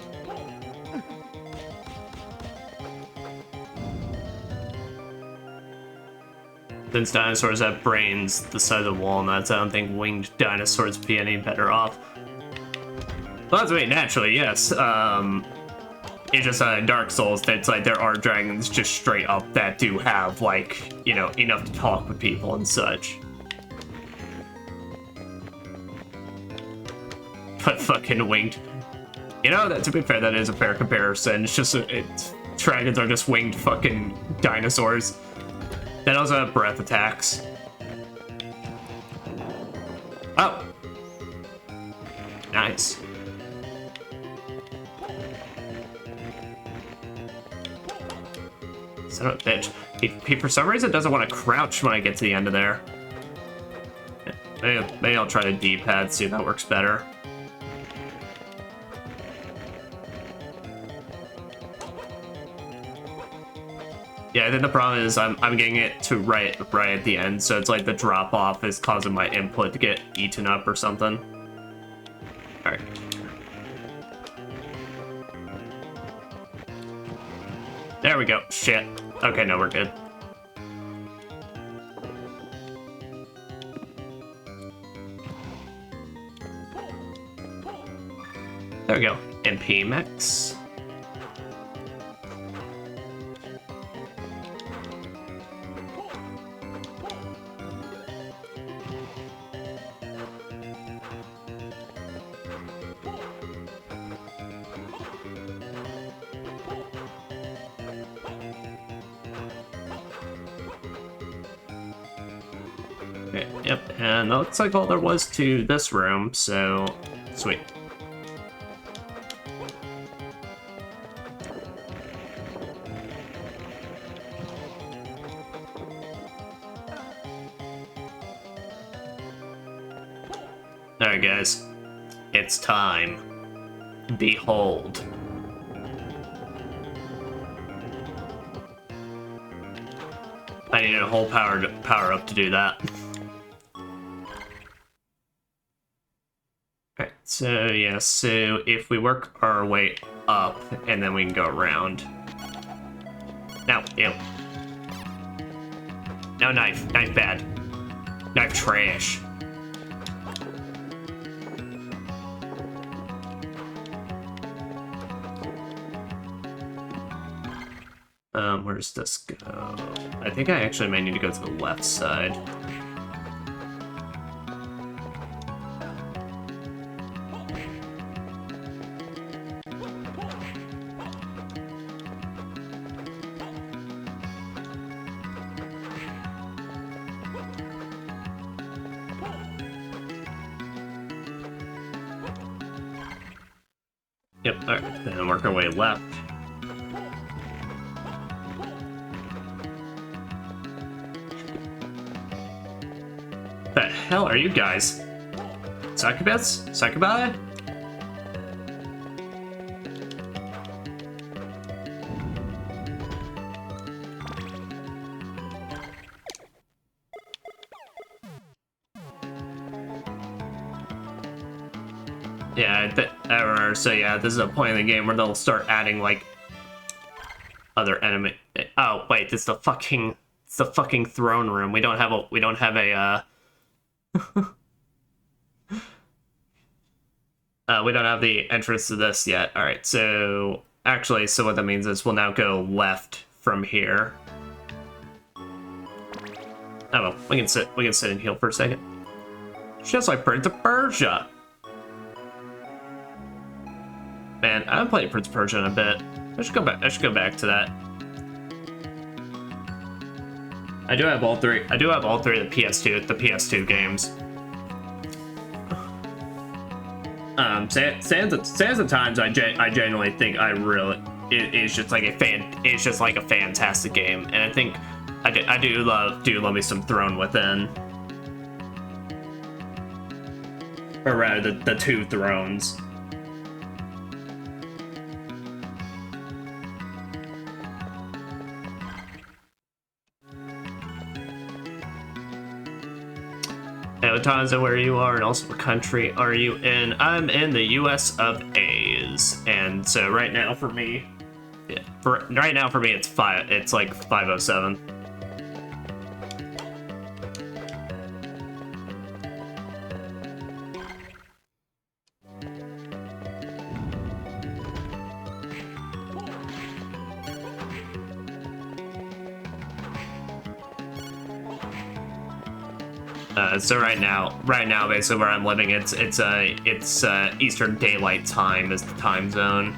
Since dinosaurs have brains the size of walnuts, I don't think winged dinosaurs would be any better off. Well, that's me, naturally, yes. It's just in Dark Souls that's like there are dragons just straight up that do have, like, you know, enough to talk with people and such. But fucking winged. You know, that, to be fair, that is a fair comparison. It's just, dragons are just winged fucking dinosaurs. That also have breath attacks. Oh. Nice. Son of a bitch. He for some reason doesn't want to crouch when I get to the end of there. Maybe I'll try the D-pad, see if that works better. Yeah, I think the problem is I'm getting it to right at the end, so it's like the drop off is causing my input to get eaten up or something. All right. There we go. Shit. Okay, no, we're good. There we go. MP Max. Okay, yep, and that looks like all there was to this room, so sweet. Alright guys, it's time. Behold. I need a whole power up to do that. Alright, so yeah, so if we work our way up and then we can go around. No, ew. No knife. Knife bad. Knife trash. Where does this go? I think I actually might need to go to the left side. Yep, alright, then work our way left. The hell are you guys? Succubus? Succubi? Yeah, so yeah, this is a point in the game where they'll start adding, like, other enemy. Oh, wait, it's the fucking throne room. We don't have a, we don't have the entrance to this yet. All right, so actually, so what that means is we'll now go left from here. Oh well, we can sit and heal for a second. Just like Prince of Persia. Man, I haven't played Prince of Persia in a bit. I should go back to that. I do have all three of the PS2 games. Sans the times I genuinely think it's just like a fantastic game, and I think I do love me some Throne Within, or rather the two thrones. What time is it where you are, and also what country are you in? I'm in the US of A's, and so right now for me, it's like 5:07. So right now, basically where I'm living, it's Eastern Daylight Time is the time zone.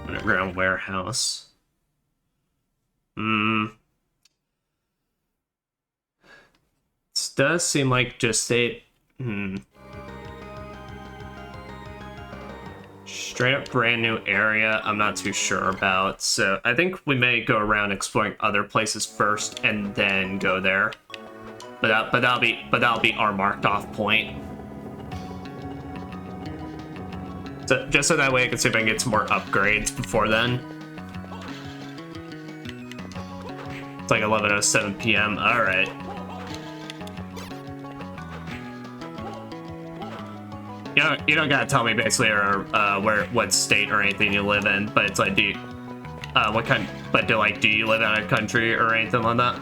Underground warehouse. This does seem like just a straight up brand new area. I'm not too sure about, so I think we may go around exploring other places first and then go there. But that'll be our marked off point. So, just so that way I can see if I can get some more upgrades before then. It's like 11:07 p.m. All right. You don't gotta tell me basically or what state or anything you live in, but it's like do you do you live in a country or anything like that?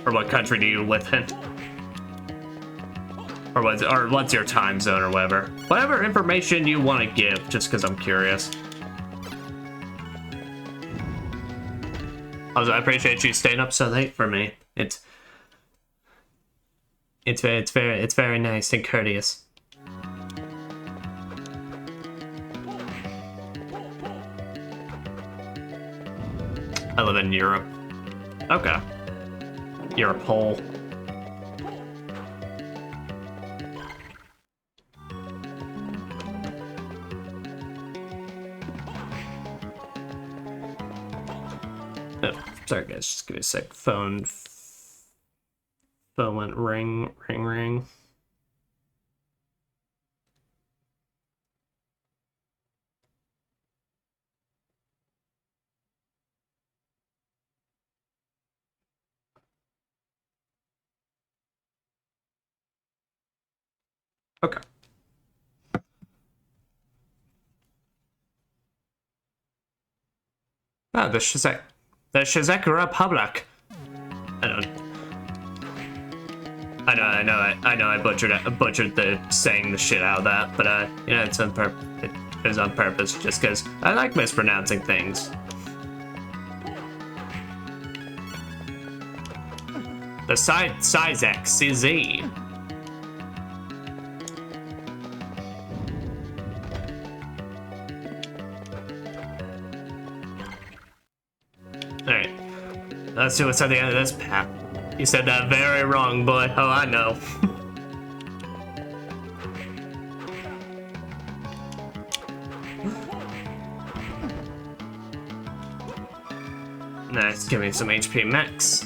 Or what country do you live in? Or what's your time zone or whatever? Whatever information you want to give, just because I'm curious. Also, I appreciate you staying up so late for me. It's very nice and courteous. I live in Europe. Okay. You're a Pole. Oh, sorry guys, just give me a sec. Phone went ring, ring, ring. Okay. Ah, the Czech Republic. I know I butchered the saying the shit out of that, but you know, it was on purpose just because I like mispronouncing things. The Sizek CZ. Alright. Let's see what's at the end of this path. You said that very wrong, boy. Oh, I know. Nice, give me some HP max.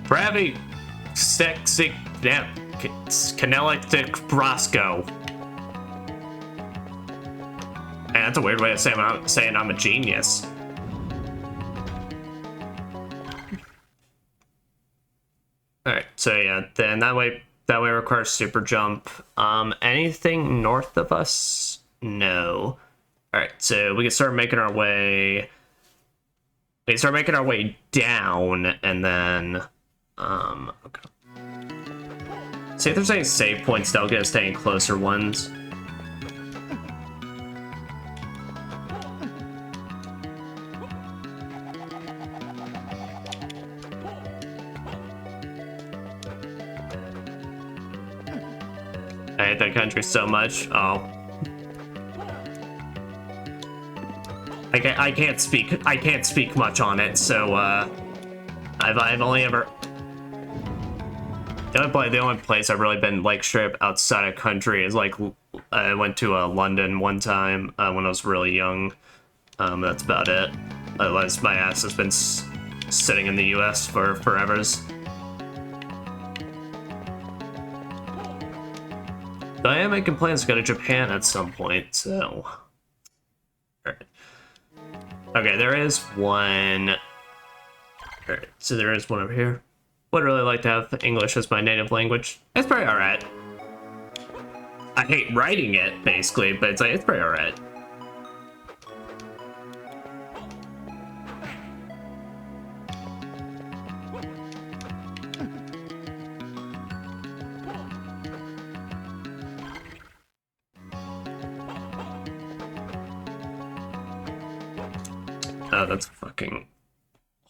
Bravi, sexy, yeah, Canelectic Brosco. And that's a weird way of saying I'm a genius. Alright, so yeah, then that way requires super jump. Anything north of us? No. Alright, so we can start making our way. We can start making our way down, and then okay. See if there's any save points that'll get us to any closer ones. I hate that country so much. Oh. I can't speak much on it, so I've only ever the only place I've really been like straight up outside of country is like I went to London one time when I was really young. That's about it. Otherwise, my ass has been sitting in the U.S. for forevers. But I am making plans to go to Japan at some point, so. Alright. Okay, there is one. Alright, so there is one over here. Would really like to have English as my native language. It's pretty alright. I hate writing it, basically, but it's like, it's pretty alright. Oh, that's a fucking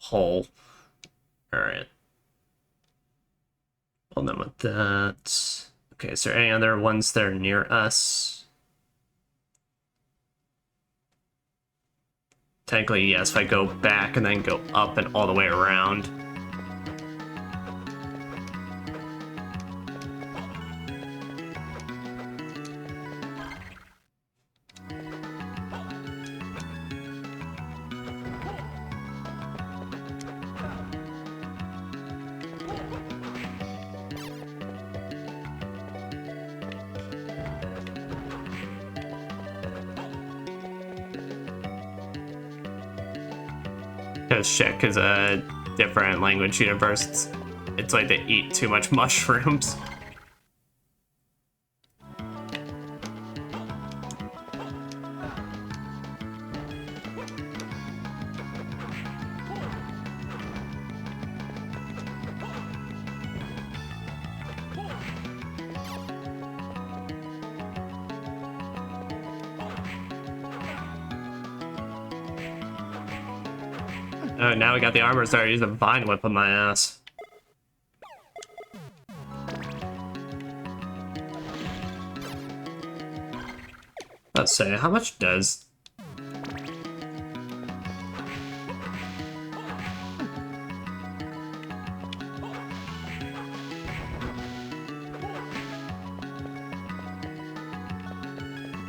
hole. Alright. Well, then with that... Okay, is there any other ones that are near us? Technically, yes, if I go back and then go up and all the way around. Cause shit, cause a different language universe, it's like they eat too much mushrooms. Oh, now we got the armor, so I use a vine whip on my ass. Let's say, how much does...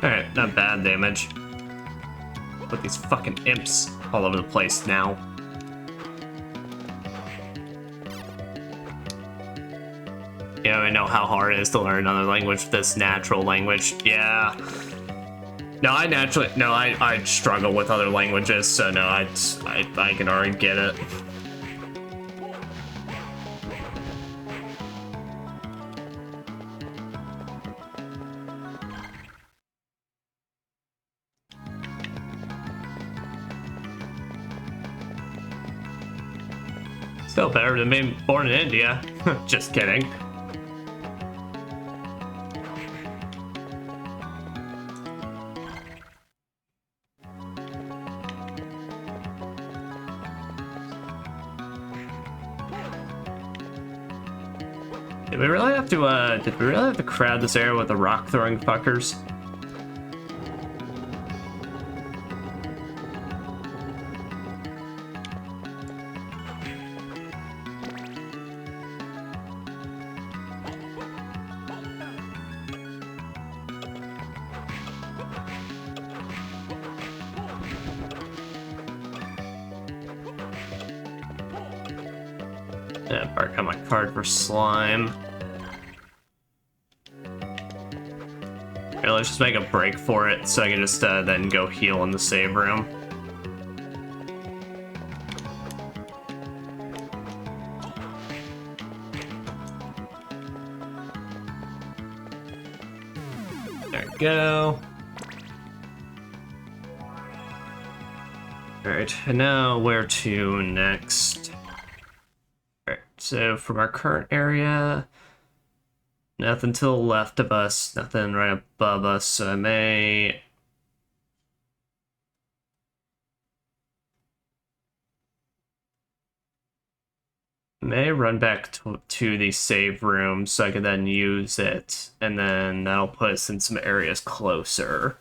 Alright, not bad damage. Put these fucking imps all over the place now. Yeah, I know how hard it is to learn another language, this natural language. Yeah. No, I struggle with other languages, so no, I can already get it. Still better than being born in India. Just kidding. Did we really have to crowd this area with the rock throwing fuckers? Yeah, mark on my card for slime. Here, let's just make a break for it so I can just then go heal in the save room. There we go. Alright, and now where to next? Alright, so from our current area, nothing to the left of us, nothing right above us, so I may... run back to the save room so I can then use it, and then that'll put us in some areas closer.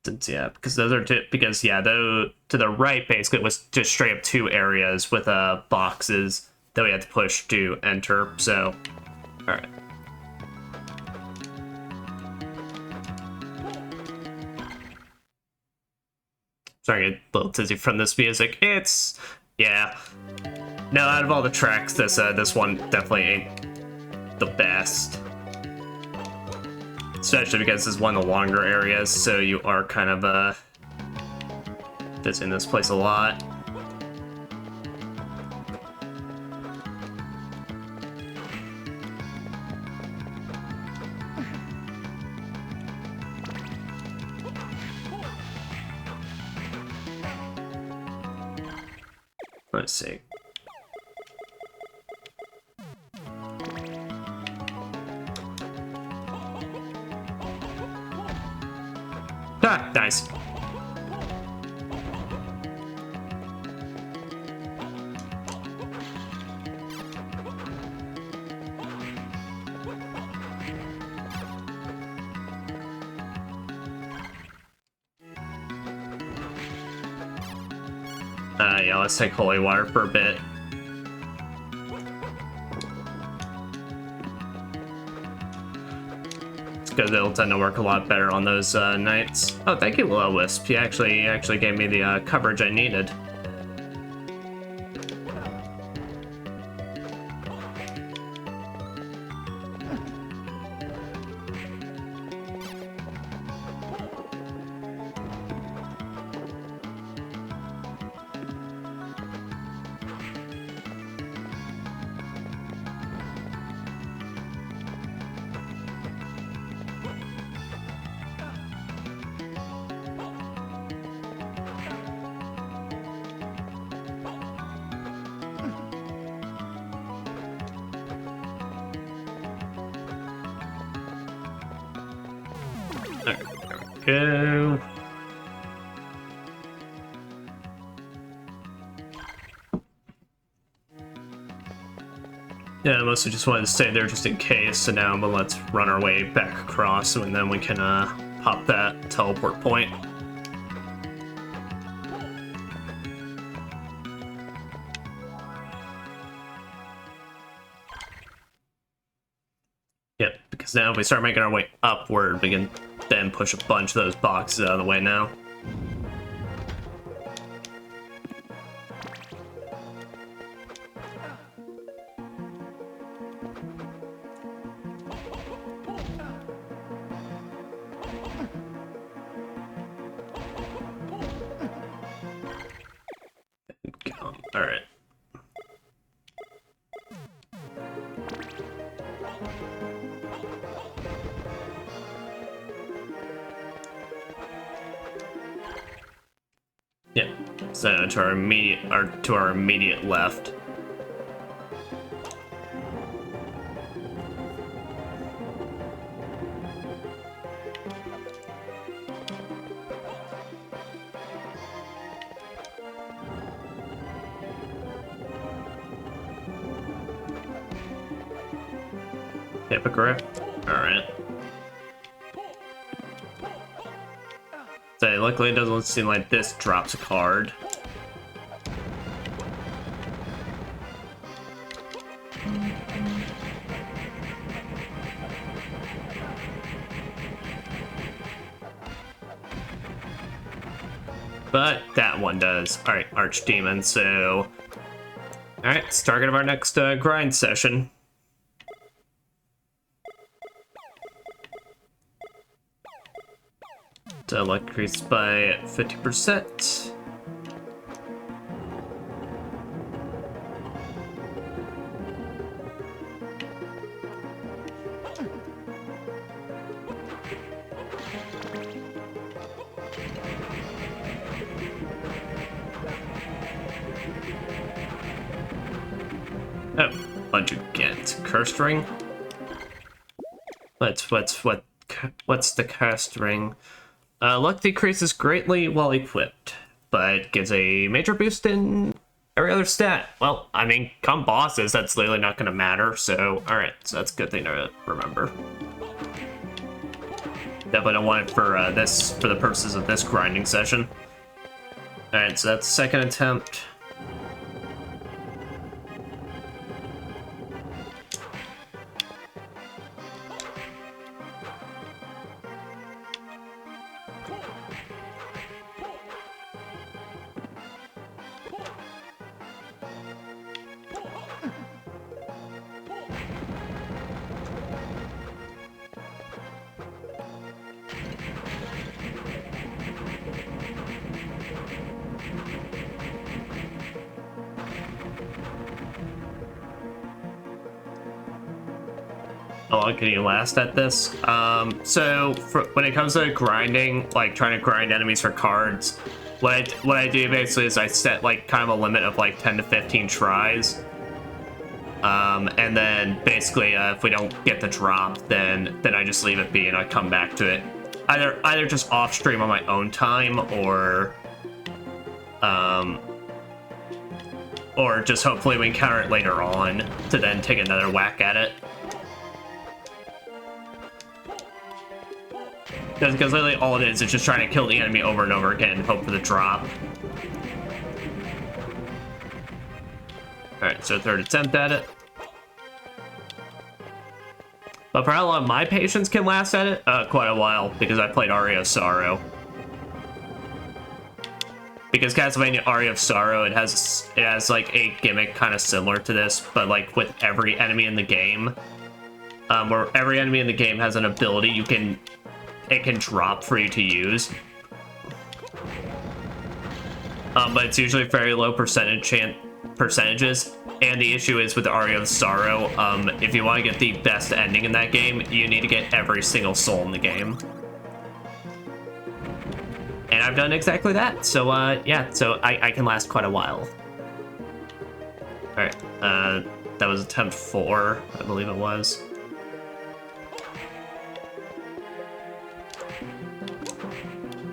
Since, yeah, because those are though to the right basically was just straight up two areas with boxes that we had to push to enter, so alright. Sorry, I get a little dizzy from this music. It's... yeah. No, out of all the tracks, this one definitely ain't the best. Especially because this is one of the longer areas, so you are kind of, visiting this place a lot. Let's see. Ah, nice. Yeah, let's take holy water for a bit. It's good, it'll tend to work a lot better on those nights. Oh, thank you, Will-O-Wisp. You actually gave me the coverage I needed. Go. Yeah, I mostly just wanted to stay there just in case, so now but let's run our way back across and then we can pop that teleport point. Yep, because now if we start making our way upward, we can then push a bunch of those boxes out of the way now. All right. Yeah, so to our immediate left. Hippogriff. All right. So luckily it doesn't seem like this drops a card. But that one does. Alright, Archdemon, so... Alright, it's target of our next grind session. So luck increased by 50%. Oh, bunch of get cursed ring. What's the cursed ring? Luck decreases greatly while equipped, but gives a major boost in every other stat. Well, I mean, come bosses, that's literally not going to matter, so alright, so that's a good thing to remember. Definitely don't want it for the purposes of this grinding session. Alright, so that's second attempt. how long can you last at this? So when it comes to grinding, like trying to grind enemies for cards, what I do basically is I set like kind of a limit of like 10 to 15 tries. And then basically if we don't get the drop, then I just leave it be and I come back to it. Either just off stream on my own time or just hopefully we encounter it later on to then take another whack at it. Because literally all it is just trying to kill the enemy over and over again and hope for the drop. Alright, so third attempt at it. But for how long my patience can last at it? Quite a while, because I played Aria of Sorrow. Because Castlevania Aria of Sorrow, it has like a gimmick kind of similar to this, but like with every enemy in the game, where every enemy in the game has an ability it can drop for you to use. But it's usually very low percentages, and the issue is with the Aria of Sorrow, if you want to get the best ending in that game, you need to get every single soul in the game. And I've done exactly that, so yeah, so I can last quite a while. Alright, that was attempt 4, I believe it was.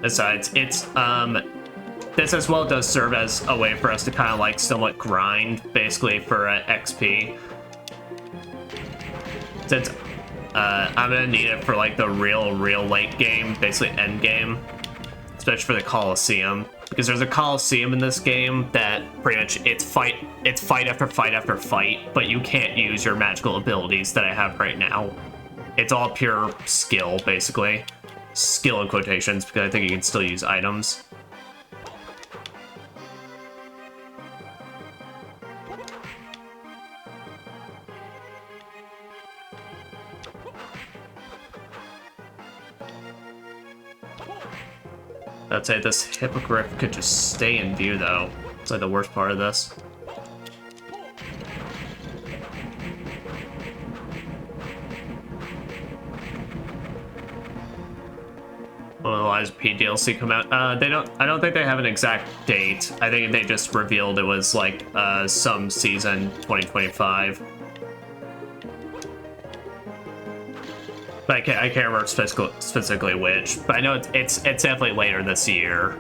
Besides, this as well does serve as a way for us to kind of like somewhat grind, basically, for XP. Since I'm gonna need it for like the real late game, basically end game. Especially for the Coliseum, because there's a Coliseum in this game that pretty much it's fight after fight after fight, but you can't use your magical abilities that I have right now. It's all pure skill, basically. Skill in quotations, because I think you can still use items. I'd say this hippogriff could just stay in view, though. It's like the worst part of this. When will the Lies of P DLC come out? I don't think they have an exact date. I think they just revealed it was like some season 2025. But I can't remember specifically which. But I know it's definitely later this year.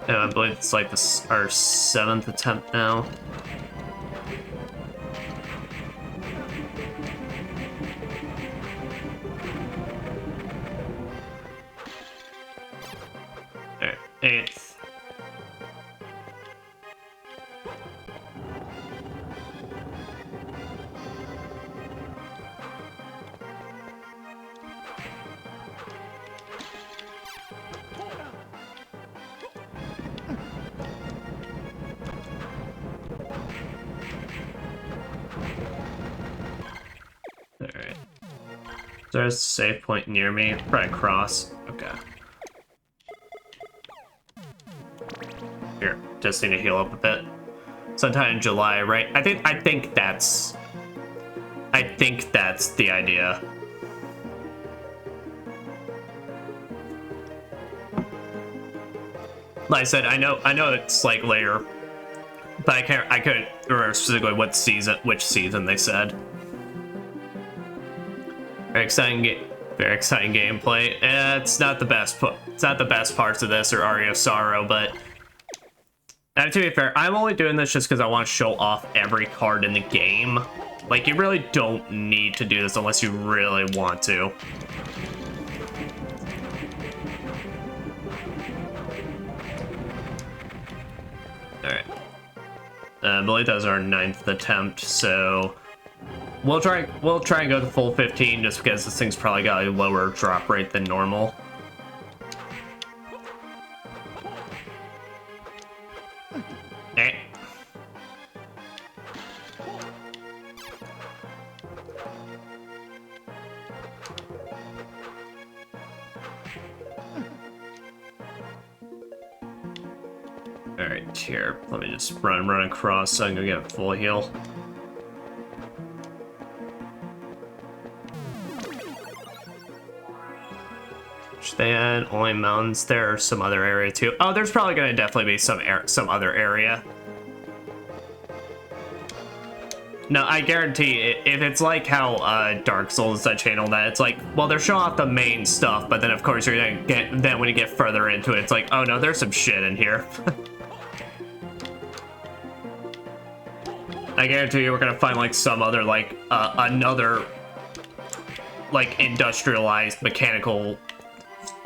Yeah, I believe it's like our 7th attempt now. Alright, 8th. Alright. There's a save point near me. Probably cross. Okay. Here, just need to heal up a bit. Sometime in July, right? I think that's the idea. Like I said, I know it's like later, but I couldn't remember specifically which season they said. Very exciting gameplay. It's not the best parts of this or Aria of Sorrow, but to be fair, I'm only doing this just because I want to show off every card in the game. Like, you really don't need to do this unless you really want to. Alright. I believe that was our 9th attempt, so we'll try and go to full 15 just because this thing's probably got a lower drop rate than normal. Eh. Alright, here. Let me just run across so I can get a full heal. Then only mountains. There's some other area too. Oh, there's probably gonna definitely be some other area. No, I guarantee if it's like how Dark Souls that channel that it's like, well, they're showing off the main stuff, but then of course you're gonna get then when you get further into it, it's like, oh no, there's some shit in here. I guarantee you we're gonna find like some other like another like industrialized mechanical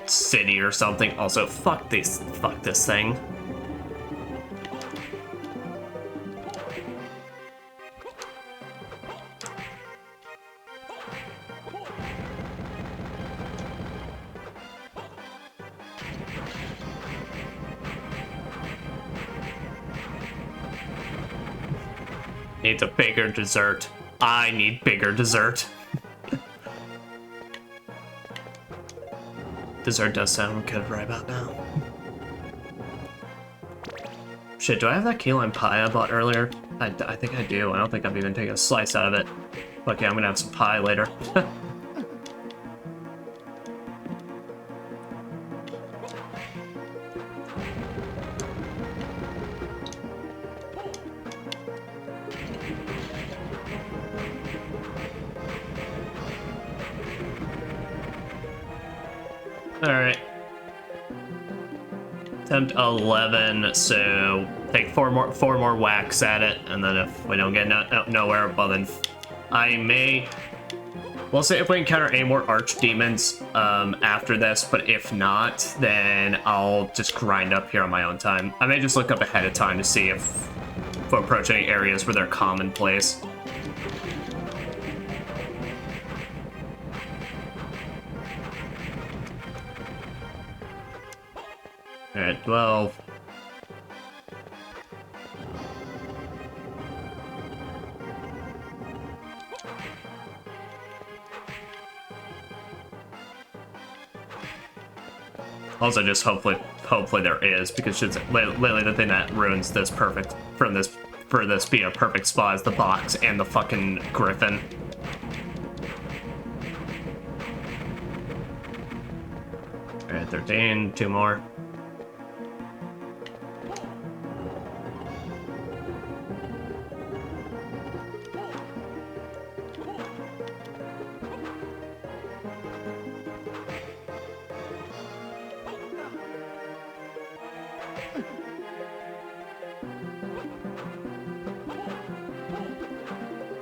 city or something. Also, fuck this thing. Needs a bigger dessert. I need bigger dessert. Dessert does sound good right about now. Shit, do I have that key lime pie I bought earlier? I think I do. I don't think I've even taken a slice out of it. Okay, I'm gonna have some pie later. Alright. Attempt 11, so take four more whacks at it, and then if we don't get nowhere, well then I may... We'll see if we encounter any more archdemons after this, but if not, then I'll just grind up here on my own time. I may just look up ahead of time to see if we approach any areas where they're commonplace. Alright, 12. Also, just hopefully there is, because lately the thing that ruins this for this be a perfect spot is the box and the fucking griffin. Alright, 13, 2 more.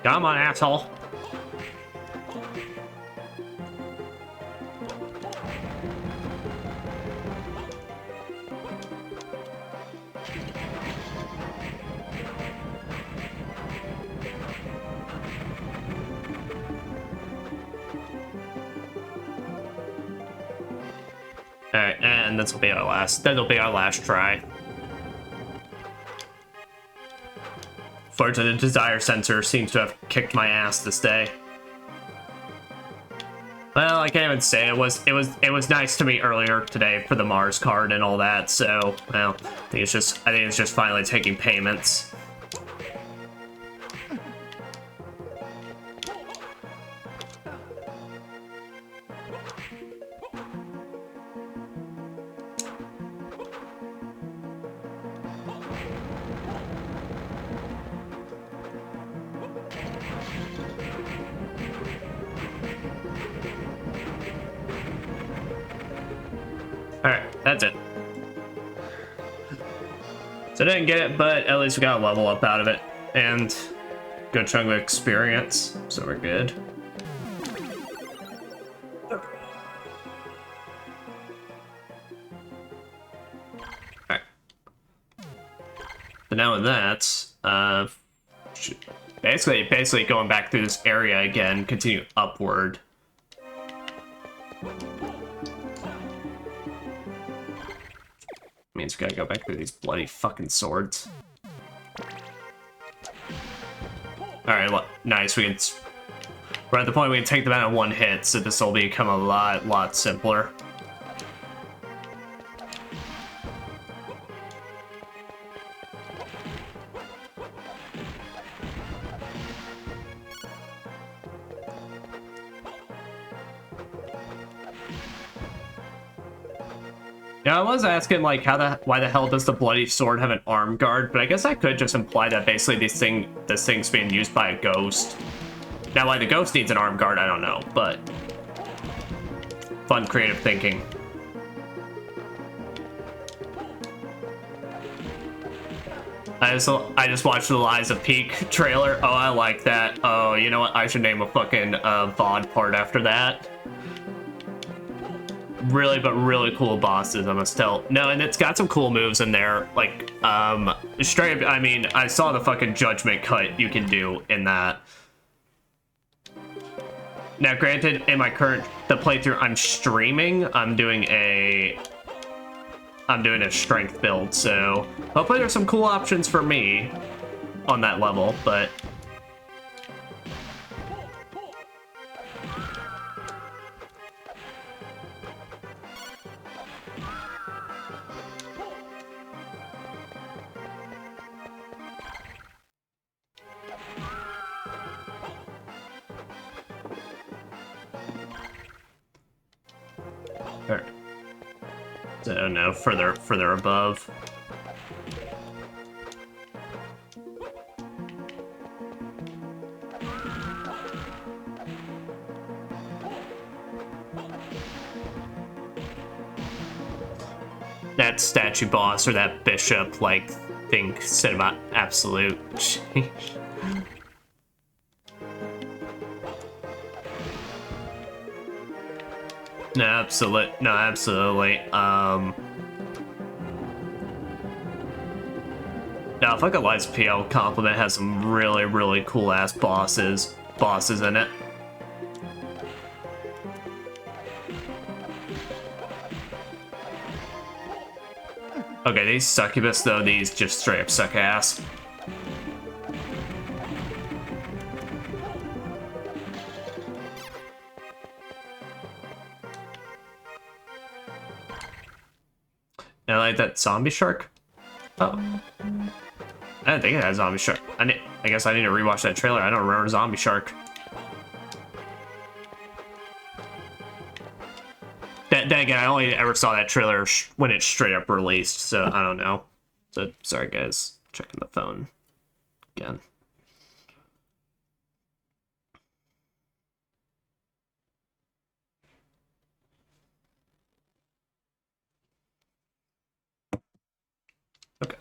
Come on, asshole. Alright, and that'll be our last try. Fortunately, the desire sensor seems to have kicked my ass this day. Well, I can't even say it was nice to me earlier today for the Mars card and all that. So, well, I think it's just finally taking payments. Alright, that's it. So I didn't get it, but at least we got a level up out of it. And good chunk of experience, so we're good. Alright. So now with that, basically going back through this area again, continue upward. Means we gotta go back through these bloody fucking swords. Alright, nice. We're at the point we can take them out in one hit, so this will become a lot simpler. Yeah, I was asking like why the hell does the bloody sword have an arm guard? But I guess that could just imply that basically this thing's being used by a ghost. Now why the ghost needs an arm guard, I don't know, but fun creative thinking. I just watched the Lies of Peak trailer. Oh, I like that. Oh, you know what? I should name a fucking VOD part after that. Really cool bosses, I must tell. No, and it's got some cool moves in there. Like, straight up, I mean, I saw the fucking judgment cut you can do in that. Now, granted, in my the playthrough I'm streaming, I'm doing a strength build, so hopefully there's some cool options for me on that level, but so no, further above. That statue boss or that bishop like thing said about absolute change. No, absolutely. Now, if I could Lies PL compliment has some really cool ass bosses in it. Okay, these succubus though, these just straight up suck ass. I like that zombie shark. Oh, I didn't think it had zombie shark. I guess I need to rewatch that trailer. I don't remember zombie shark. Then again, I only ever saw that trailer when it straight up released, so I don't know. So sorry guys, checking the phone again. Okay.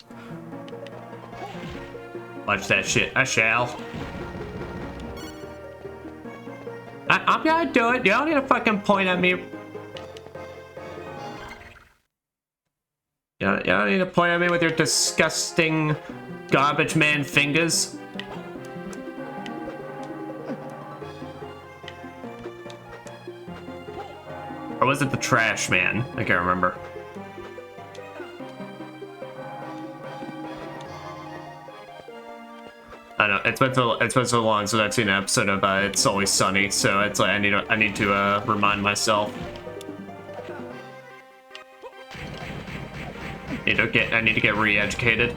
Watch that shit. I shall. I'm gonna do it. You don't need to fucking point at me. You don't need to point at me with your disgusting garbage man fingers. Or was it the trash man? I can't remember. I know it's been so long since I've seen an episode of It's Always Sunny, so it's like I need to remind myself. I need to get re-educated.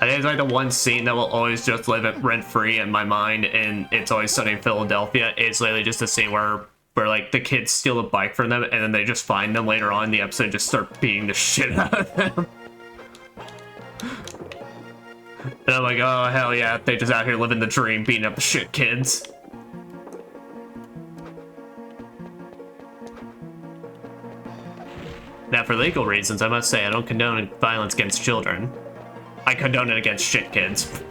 I think it's like the one scene that will always just live rent-free in my mind, and It's Always Sunny in Philadelphia. It's literally just a scene where like the kids steal a bike from them, and then they just find them later on in the episode and just start beating the shit out of them. And I'm like, oh hell yeah, they just out here living the dream, beating up the shit kids. Now, for legal reasons, I must say I don't condone violence against children. I condone it against shit kids.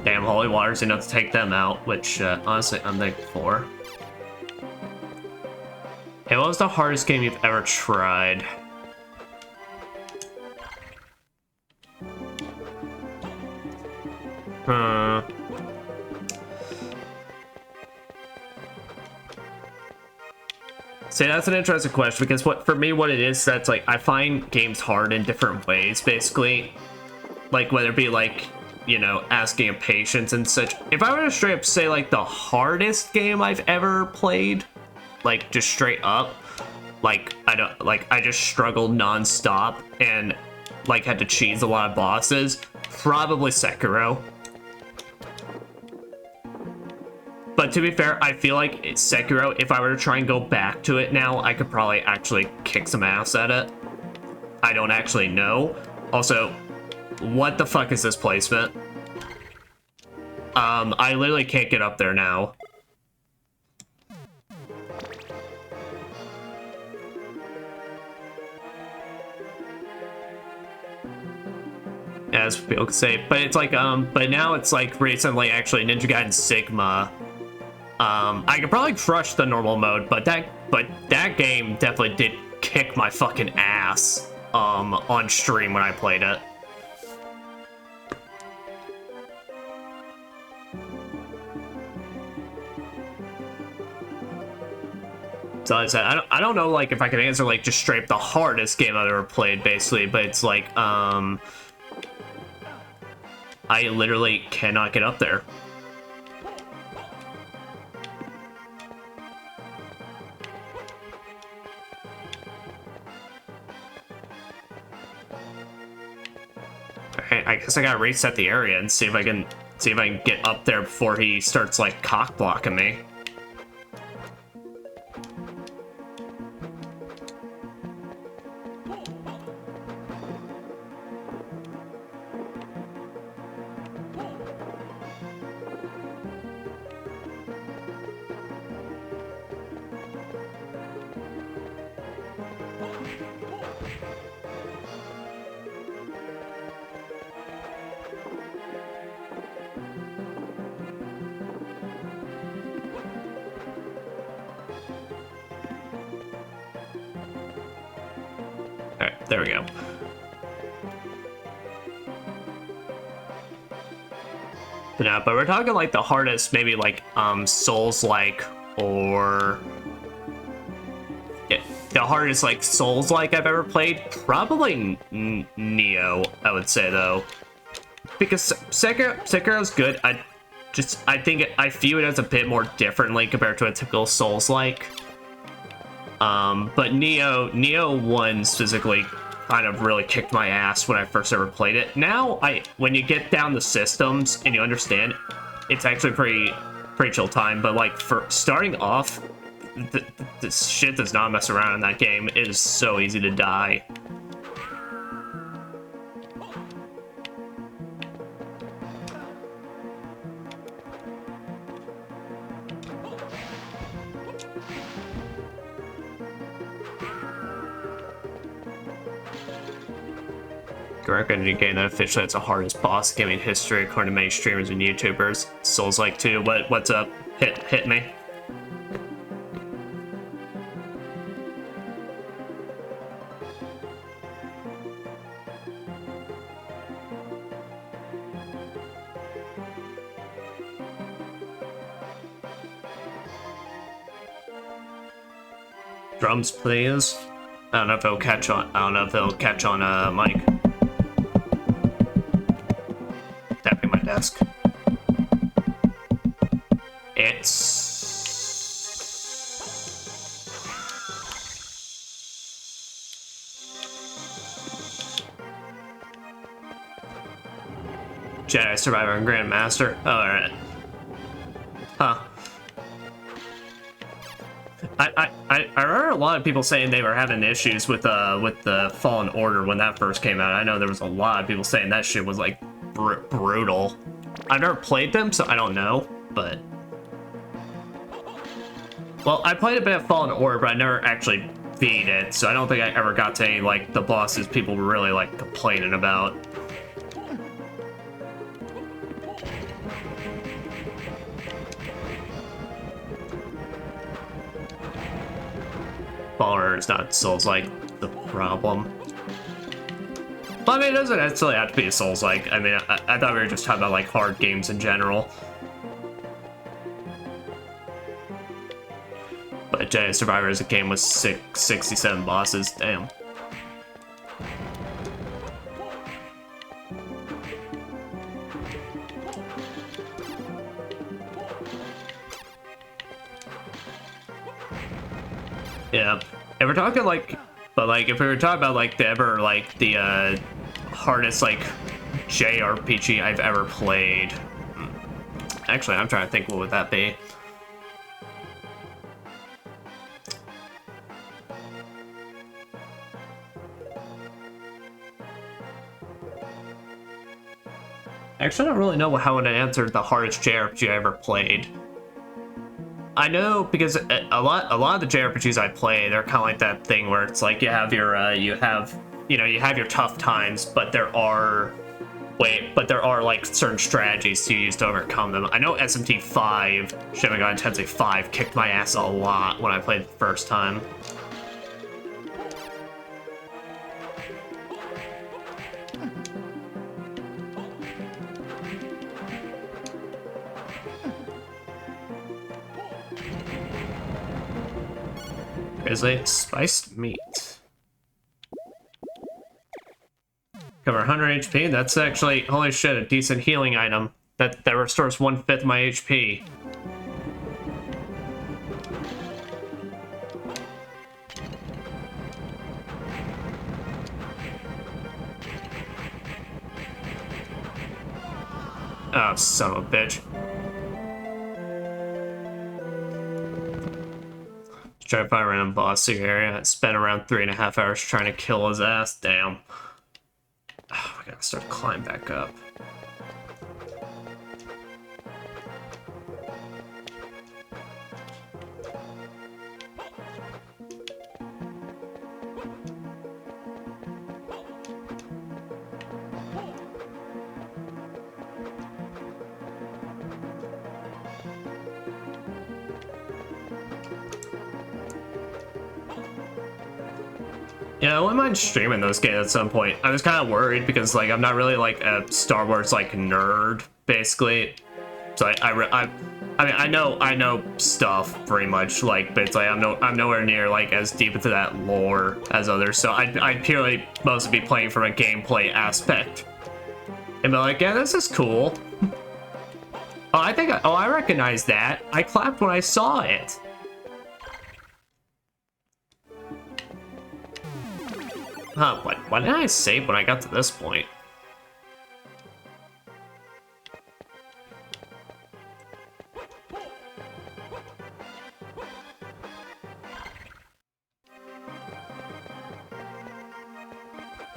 Damn, holy water's enough to take them out, which, honestly, I'm thankful for. Hey, what was the hardest game you've ever tried? See, that's an interesting question, because for me, what it is, that's like, I find games hard in different ways, basically. Like, whether it be like, you know, asking of patience and such. If I were to straight up say, like, the hardest game I've ever played, like, just straight up, like, I just struggled non-stop and, like, had to cheese a lot of bosses, probably Sekiro. But to be fair, I feel like Sekiro, if I were to try and go back to it now, I could probably actually kick some ass at it. I don't actually know. Also, what the fuck is this placement? I literally can't get up there now. As people could say, but it's like, but now it's like recently actually Ninja Gaiden Sigma. I could probably crush the normal mode, but that game definitely did kick my fucking ass, on stream when I played it. So I said, I don't know, like, if I could answer, like, just straight up the hardest game I've ever played, basically, but it's like, I literally cannot get up there. Alright, I guess I gotta reset the area and see if I can get up there before he starts, like, cock blocking me. Alright, there we go. But we're talking like the hardest, maybe like Souls-like, or yeah, the hardest like Souls-like I've ever played. Probably Neo, I would say though, because Sekiro's good. I view it as a bit more differently compared to a typical Souls-like. But Neo 1 specifically kind of really kicked my ass when I first ever played it. Now, when you get down the systems and you understand, it's actually pretty chill time. But like for starting off, this shit does not mess around in that game. It is so easy to die. Recommended game that officially it's the hardest boss game in history according to many streamers and YouTubers. Souls-like too. What's up? Hit me. Drums, please. I don't know if it'll catch on. I don't know if it'll catch on mic. Tapping my desk. It's Jedi Survivor and Grandmaster. Oh, all right. Huh. I remember a lot of people saying they were having issues with the Fallen Order when that first came out. I know there was a lot of people saying that shit was like brutal. I've never played them, so I don't know, but well, I played a bit of Fallen Order, but I never actually beat it, so I don't think I ever got to any like the bosses people were really like complaining about. Fallen Order is not Souls-like the problem. Well, I mean, it doesn't necessarily have to be a Souls-like. I mean, I thought we were just talking about like hard games in general. But Jedi Survivor is a game with 67 bosses. Damn. Yeah. If we're talking like, but like if we were talking about like the hardest like JRPG I've ever played. Actually, I'm trying to think, what would that be? Actually, I don't really know how to answer the hardest JRPG I ever played. I know because a lot of the JRPGs I play, they're kind of like that thing where it's like you have your you have your tough times, but there are like certain strategies to use to overcome them. I know SMT5, Shin Megami Tensei 5, kicked my ass a lot when I played the first time. Grizzly spiced meat. Cover 100 HP. That's actually, holy shit, a decent healing item. That restores 1/5 my HP. Oh, son of a bitch. Try to find a random boss area. I spent around 3.5 hours trying to kill his ass. Damn. Oh, I gotta start to climb back up. Yeah, I wouldn't mind streaming those games at some point. I was kind of worried because, like, I'm not really, like, a Star Wars, like, nerd, basically. So I mean, I know stuff, pretty much, like, but it's like, I'm nowhere near, like, as deep into that lore as others, so I'd purely mostly be playing from a gameplay aspect. And be like, yeah, this is cool. Oh, I recognize that. I clapped when I saw it. Huh, why didn't I save when I got to this point?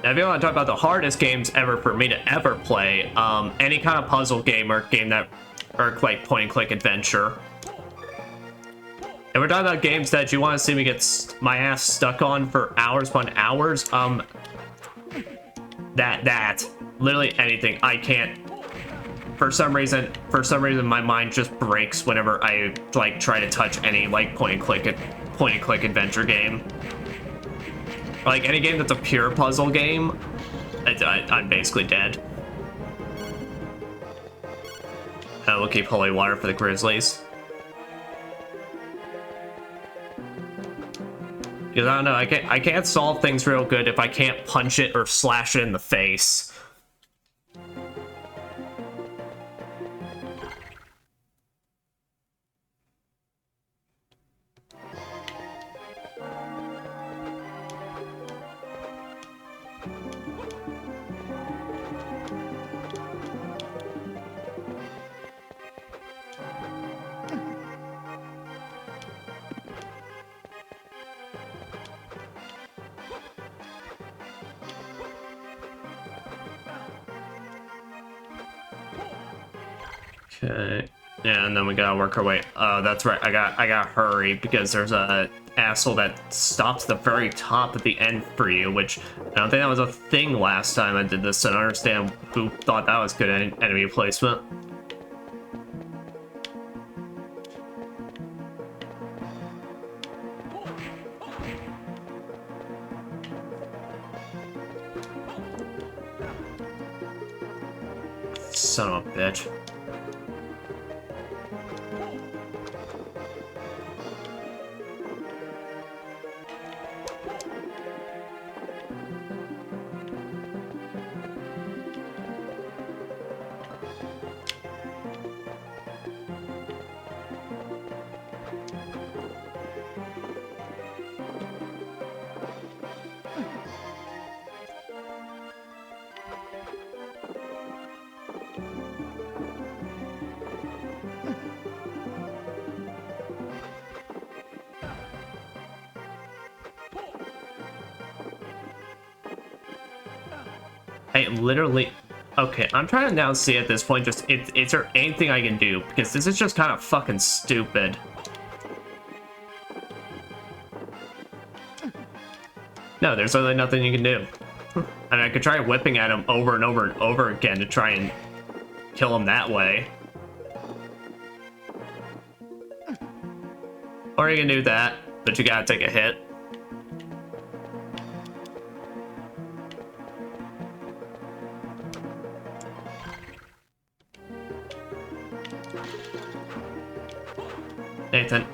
Now, if you want to talk about the hardest games ever for me to ever play, any kind of puzzle game or game that, or like point-and-click adventure. If we're talking about games that you want to see me get my ass stuck on for hours upon hours, that literally anything. I can't. For some reason, my mind just breaks whenever I like try to touch any like point-and-click adventure game. Like any game that's a pure puzzle game, I'm basically dead. We'll keep holy water for the Grizzlies. Because I don't know, I can't solve things real good if I can't punch it or slash it in the face. Okay. Yeah, and then we gotta work our way. Oh, that's right. I got hurry because there's a asshole that stops the very top at the end for you, which I don't think that was a thing last time I did this, so I don't understand who thought that was good enemy placement. Son of a bitch. I literally... Okay, I'm trying to now see at this point, just, is there anything I can do? Because this is just kind of fucking stupid. No, there's really nothing you can do. I mean, I could try whipping at him over and over and over again to try and kill him that way. Or you can do that, but you gotta take a hit. Nathan.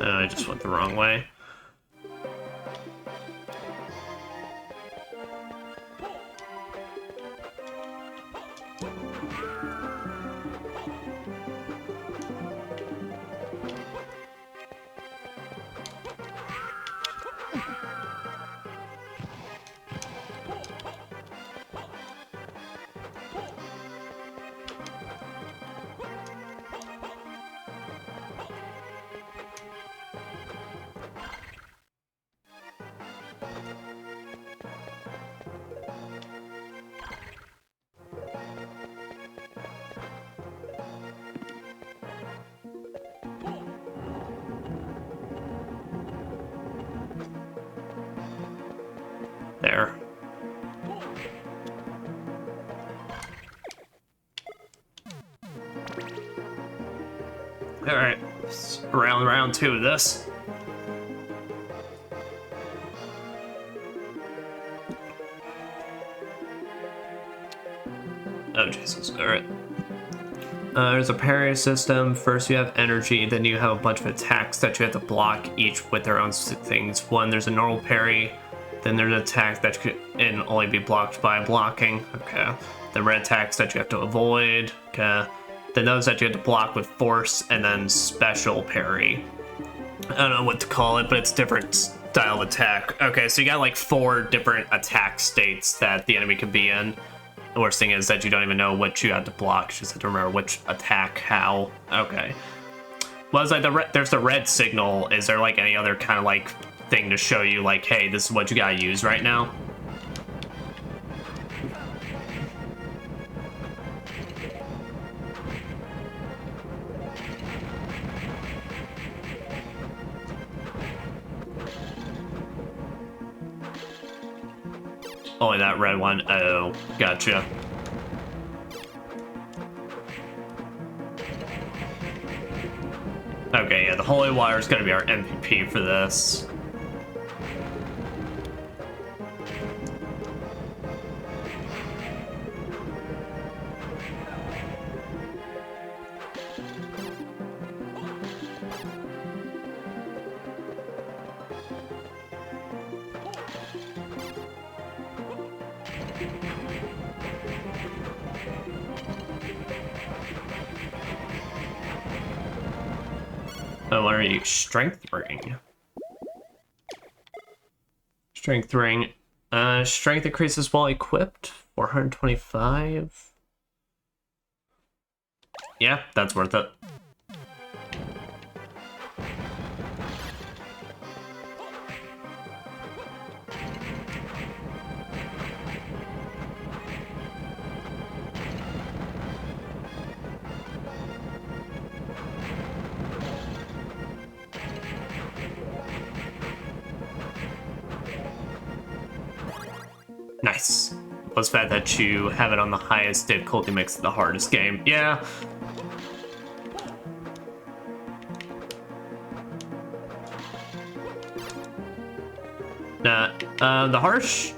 Oh, I just went the wrong way. There. Alright, round two of this. Oh, Jesus. Alright. There's a parry system. First you have energy, then you have a bunch of attacks that you have to block, each with their own things. One, there's a normal parry, then there's an attack that can only be blocked by blocking. Okay. The red attacks that you have to avoid. Okay. Then those that you have to block with force, and then special parry. I don't know what to call it, but it's different style of attack. Okay, so you got like 4 different attack states that the enemy can be in. The worst thing is that you don't even know what you have to block. You just have to remember which attack, how. Okay. Well, it's like there's the red signal. Is there like any other kind of like thing to show you like, hey, this is what you gotta use right now? Only that red one. Oh, gotcha. Okay, yeah, the Holy Water is gonna be our MVP for this. Oh, what are you? Strength ring. Strength ring. Strength increases while equipped. 425. Yeah, that's worth it. Nice. Plus the fact that you have it on the highest difficulty makes it the hardest game. Yeah. Nah, the harsh...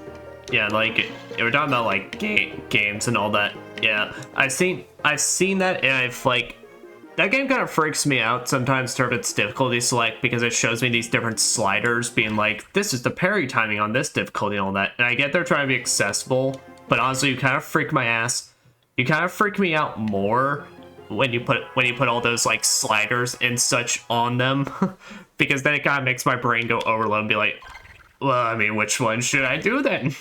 Yeah, like, we're talking about, like, games and all that. Yeah, I've seen that, and I've, like... That game kind of freaks me out sometimes in terms of its difficulty select, because it shows me these different sliders being like, this is the parry timing on this difficulty and all that. And I get they're trying to be accessible, but honestly, you kind of freak my ass. You kind of freak me out more when you put all those like sliders and such on them, because then it kind of makes my brain go overload and be like, Well, I mean, which one should I do then?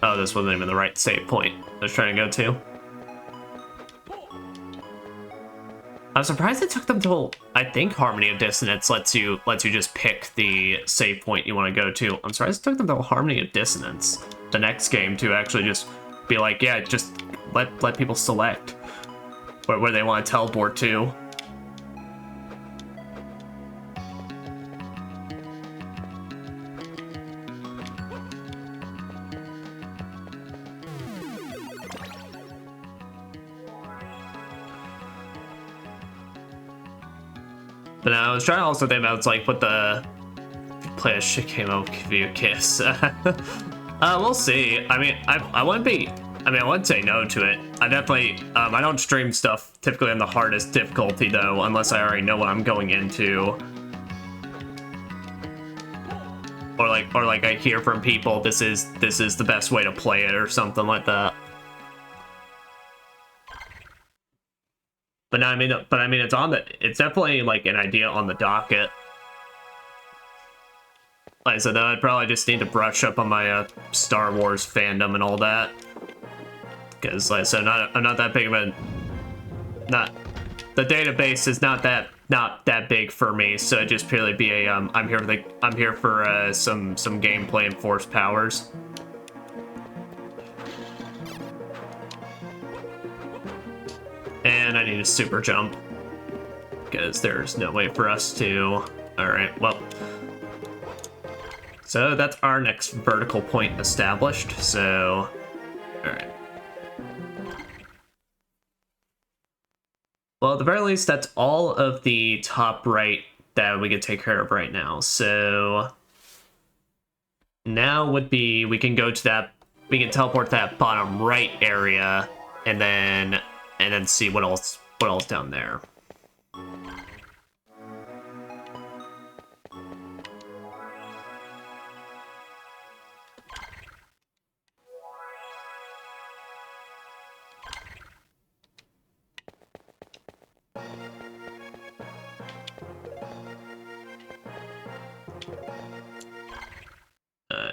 Oh, this wasn't even the right save point I was trying to go to. I'm surprised it took them till, I think Harmony of Dissonance lets you just pick the save point you want to go to. I'm surprised it took them till Harmony of Dissonance, the next game, to actually just be like, yeah, just let people select where they want to teleport to. But I was trying to also think about, it's like, what the play a shit game of give you a kiss. We'll see. I mean, I wouldn't say no to it. I definitely, I don't stream stuff typically on the hardest difficulty though, unless I already know what I'm going into. Or like I hear from people, this is the best way to play it or something like that. But no, I mean, it's definitely like an idea on the docket. Like I said, though, I'd probably just need to brush up on my Star Wars fandom and all that. Because, like I said, I'm not that big of a... The database is not that big for me, so it'd just purely be a, I'm here for some gameplay and force powers. And I need a super jump, because there's no way for us to... Alright, well... So that's our next vertical point established, so... Alright. Well, at the very least, that's all of the top right that we can take care of right now, so... Now would be, we can go to that... We can teleport to that bottom right area, and then see what else down there.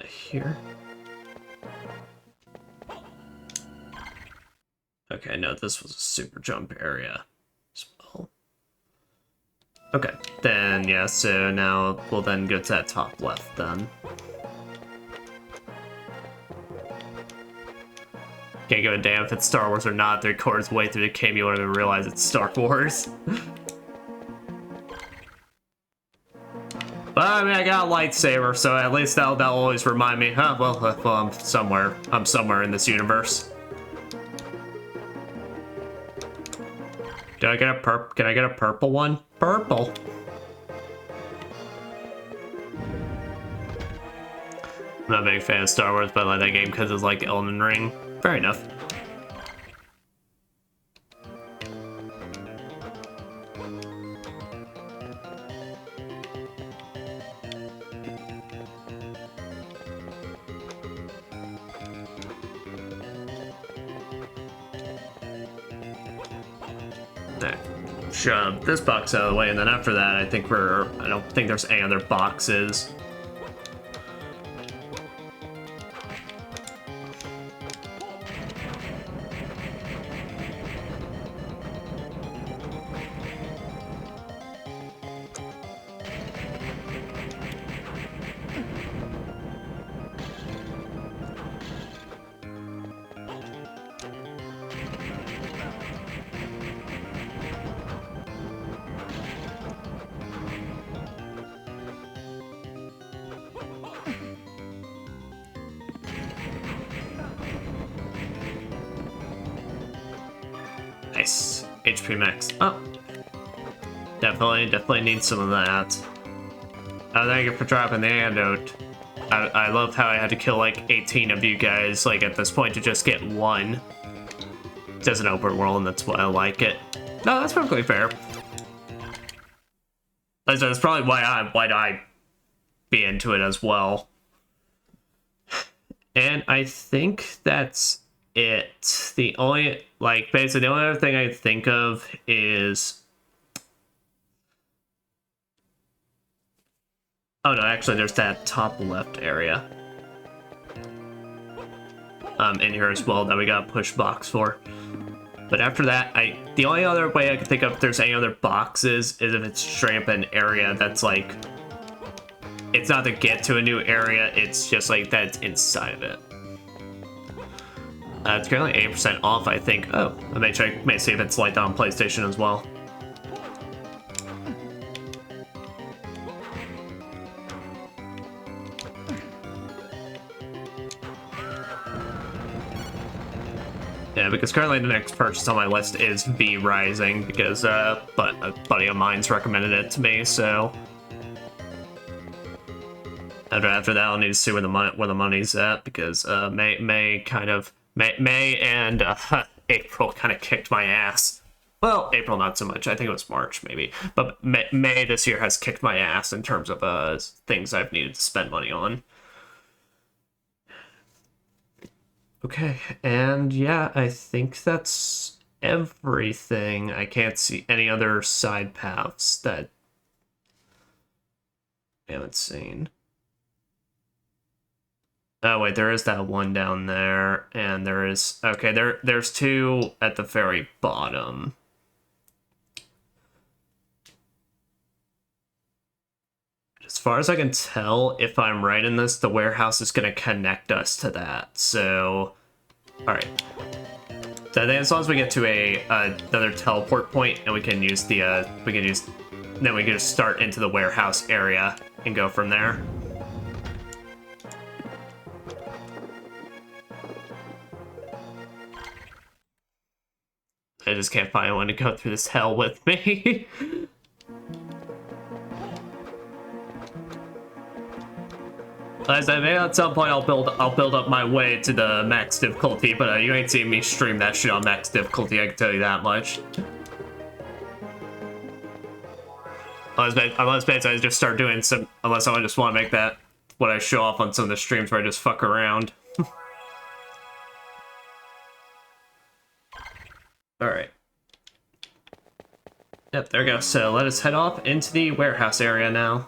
Here. Okay, no, this was a super jump area as well. Okay, then, yeah, so now we'll then go to that top left, then. Can't give a damn if it's Star Wars or not. 3/4 way through the game, you won't even realize it's Star Wars. But, I mean, I got a lightsaber, so at least that'll always remind me, huh, well, I'm somewhere in this universe. Can I get a purple one? Purple. I'm not a big fan of Star Wars, but I like that game because it's like Elden Ring. Fair enough. Shove this box out of the way, and then after that, I don't think there's any other boxes. Nice. HP max. Oh. Definitely need some of that. Thank you for dropping the antidote. I love how I had to kill like 18 of you guys like at this point to just get one. It's an open world, and that's why I like it. No, that's perfectly fair. That's probably why I'd be into it as well. And I think that's it. The only, like, basically, the only other thing I think of is... Oh, no, actually, there's that top left area. In here as well that we got a push box for. But after that, the only other way I can think of if there's any other boxes is if it's straight up an area that's like... It's not to get to a new area, it's just like that it's inside of it. It's currently 80% off, I think. Oh, I may check, may see if it's like on PlayStation as well. Yeah, because currently the next purchase on my list is V Rising, because but a buddy of mine's recommended it to me, so after that I'll need to see where the money's at, because May and April kind of kicked my ass. Well, April not so much. I think it was March maybe, but May this year has kicked my ass in terms of things I've needed to spend money on. Okay, and yeah, I think that's everything. I can't see any other side paths that I haven't seen. Oh wait, there is that one down there, and there is... Okay, there's two at the very bottom. As far as I can tell, if I'm right in this, the warehouse is going to connect us to that. So, all right. So I think as long as we get to another teleport point, and we can use the then we can just start into the warehouse area and go from there. I just can't find anyone to go through this hell with me. As I may at some point I'll build up my way to the max difficulty, but you ain't seen me stream that shit on max difficulty, I can tell you that much. Unless basically I just start doing some, unless I just want to make that what I show off on some of the streams where I just fuck around. Alright. Yep, there we go. So let us head off into the warehouse area now.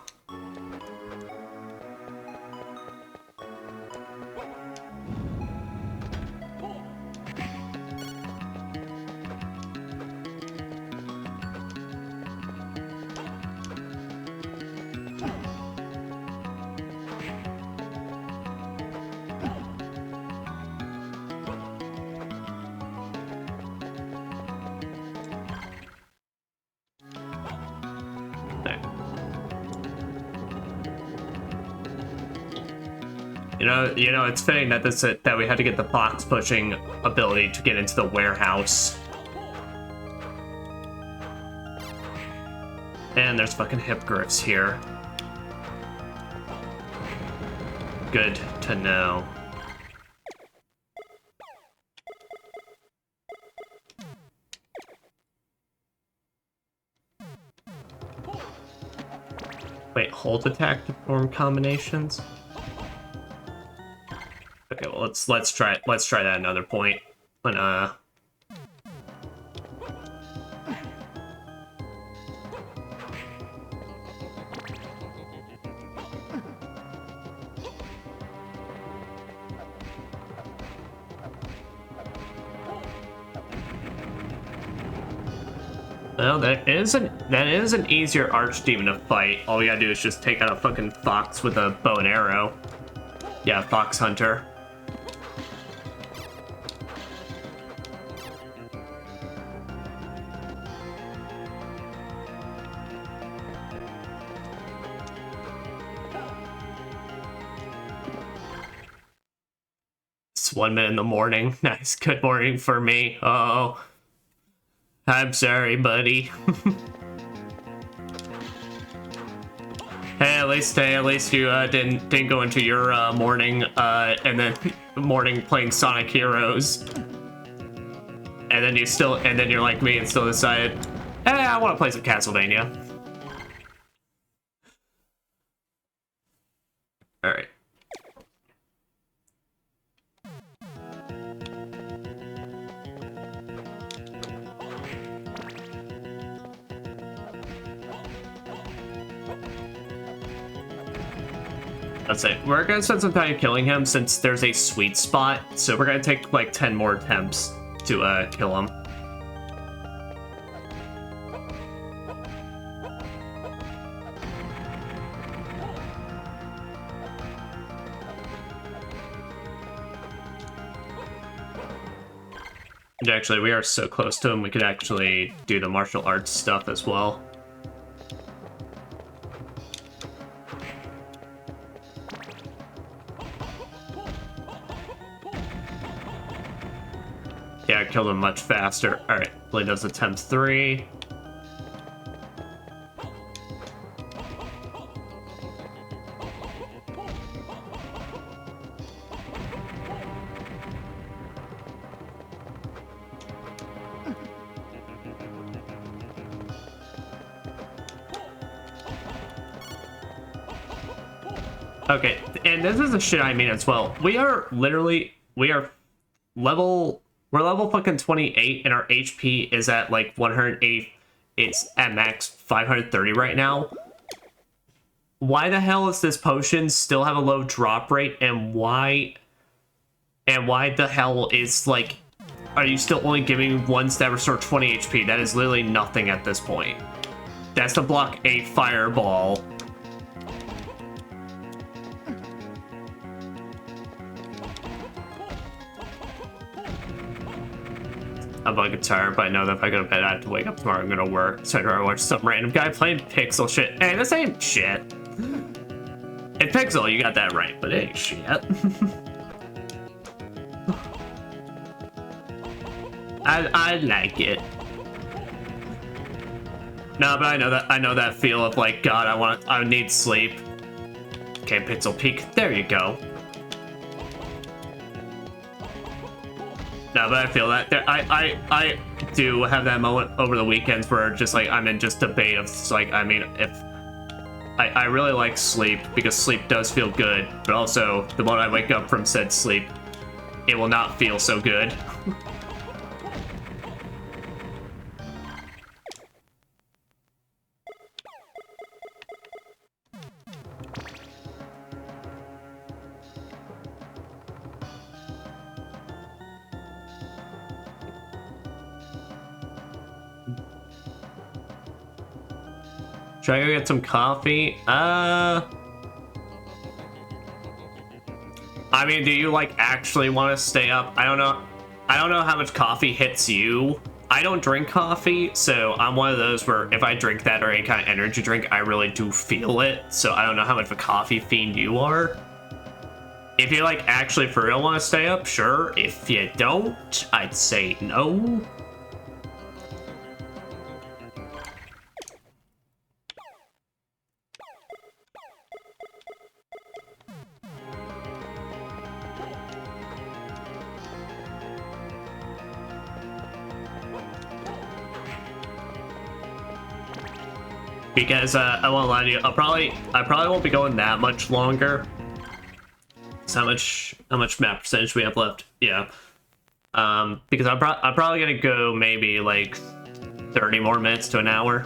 You know, it's fitting that that we had to get the box pushing ability to get into the warehouse. And there's fucking hippogriffs here. Good to know. Wait, hold attack to form combinations? Okay, well let's try that another point. When well, that is an easier archdemon to fight. All we gotta do is just take out a fucking fox with a bow and arrow. Yeah, fox hunter. It's 1 minute in the morning. Nice, good morning for me. Oh, I'm sorry, buddy. Hey, at least you didn't go into your morning and then morning playing Sonic Heroes, and then you're like me and still decided, hey, I want to play some Castlevania. All right. Let's say we're gonna spend some time killing him since there's a sweet spot. So we're gonna take like 10 more attempts to kill him. And actually, we are so close to him, we could actually do the martial arts stuff as well. Yeah, I killed him much faster. Alright, Blade does attempt 3. Okay, and this is the shit I mean as well. We're level fucking 28 and our HP is at like 180. It's at max 530 right now. Why the hell is this potion still have a low drop rate, and why the hell is like, are you still only giving ones that restore 20 HP? That is literally nothing at this point. That's to block a fireball. I'm fucking tired, but I know that if I go to bed, I have to wake up tomorrow. I'm gonna work. So I'd rather watch some random guy playing Pixel shit. Hey, this ain't shit. In Pixel, you got that right, but it ain't shit. I like it. No, but I know that feel of like, God, I need sleep. Okay, Pixel Peak. There you go. No, but I feel that I do have that moment over the weekends where just like I'm in just debate of like, I mean, if I really like sleep because sleep does feel good, but also the moment I wake up from said sleep, it will not feel so good. Should I go get some coffee? I mean, do you like actually want to stay up? I don't know how much coffee hits you. I don't drink coffee, so I'm one of those where if I drink that or any kind of energy drink, I really do feel it. So I don't know how much of a coffee fiend you are. If you like actually for real want to stay up, sure. If you don't, I'd say no. Because I won't lie to you, I probably won't be going that much longer. So how much map percentage we have left? Yeah. Because I'm probably gonna go maybe like 30 more minutes to an hour.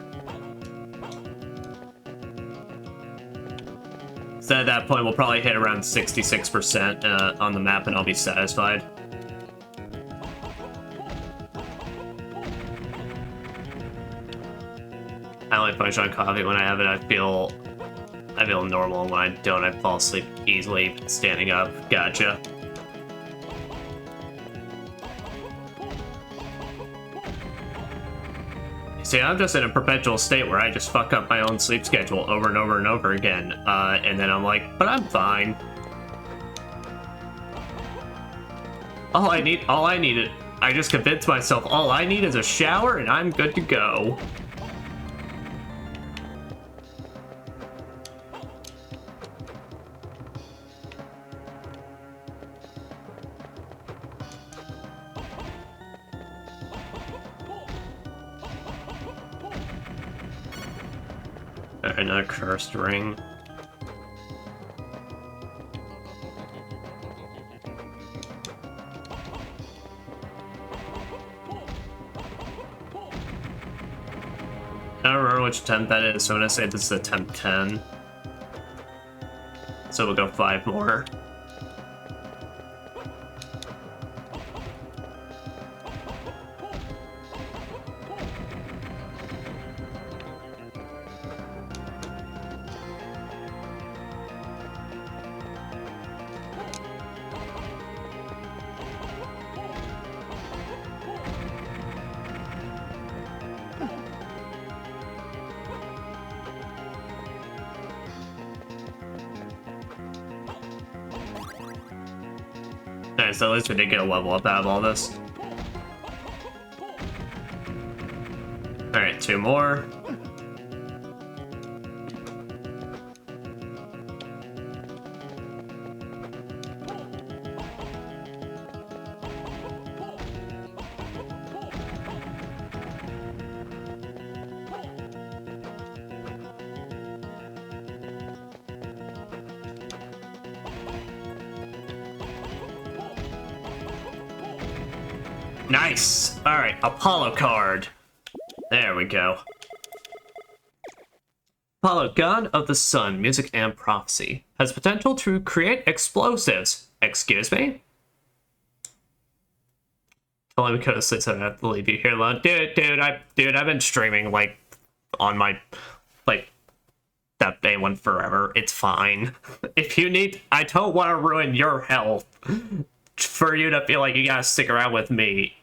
So at that point, we'll probably hit around 66% on the map, and I'll be satisfied. I only push on coffee when I have it. I feel normal. When I don't, I fall asleep easily standing up. Gotcha. See, I'm just in a perpetual state where I just fuck up my own sleep schedule over and over and over again, and then I'm like, but I'm fine. I just convinced myself all I need is a shower and I'm good to go. Another cursed ring. I don't remember which attempt that is, so I'm gonna say this is attempt 10. So we'll go 5 more. Alright, so at least we did get a level up out of all this. Alright, 2 more. Nice! Alright, Apollo card. There we go. Apollo, god of the sun, music and prophecy. Has potential to create explosives. Excuse me? Only because I said I have to leave you here alone. Dude, I've been streaming, like, on my, like, that day one forever. It's fine. If you need, I don't want to ruin your health for you to feel like you gotta stick around with me.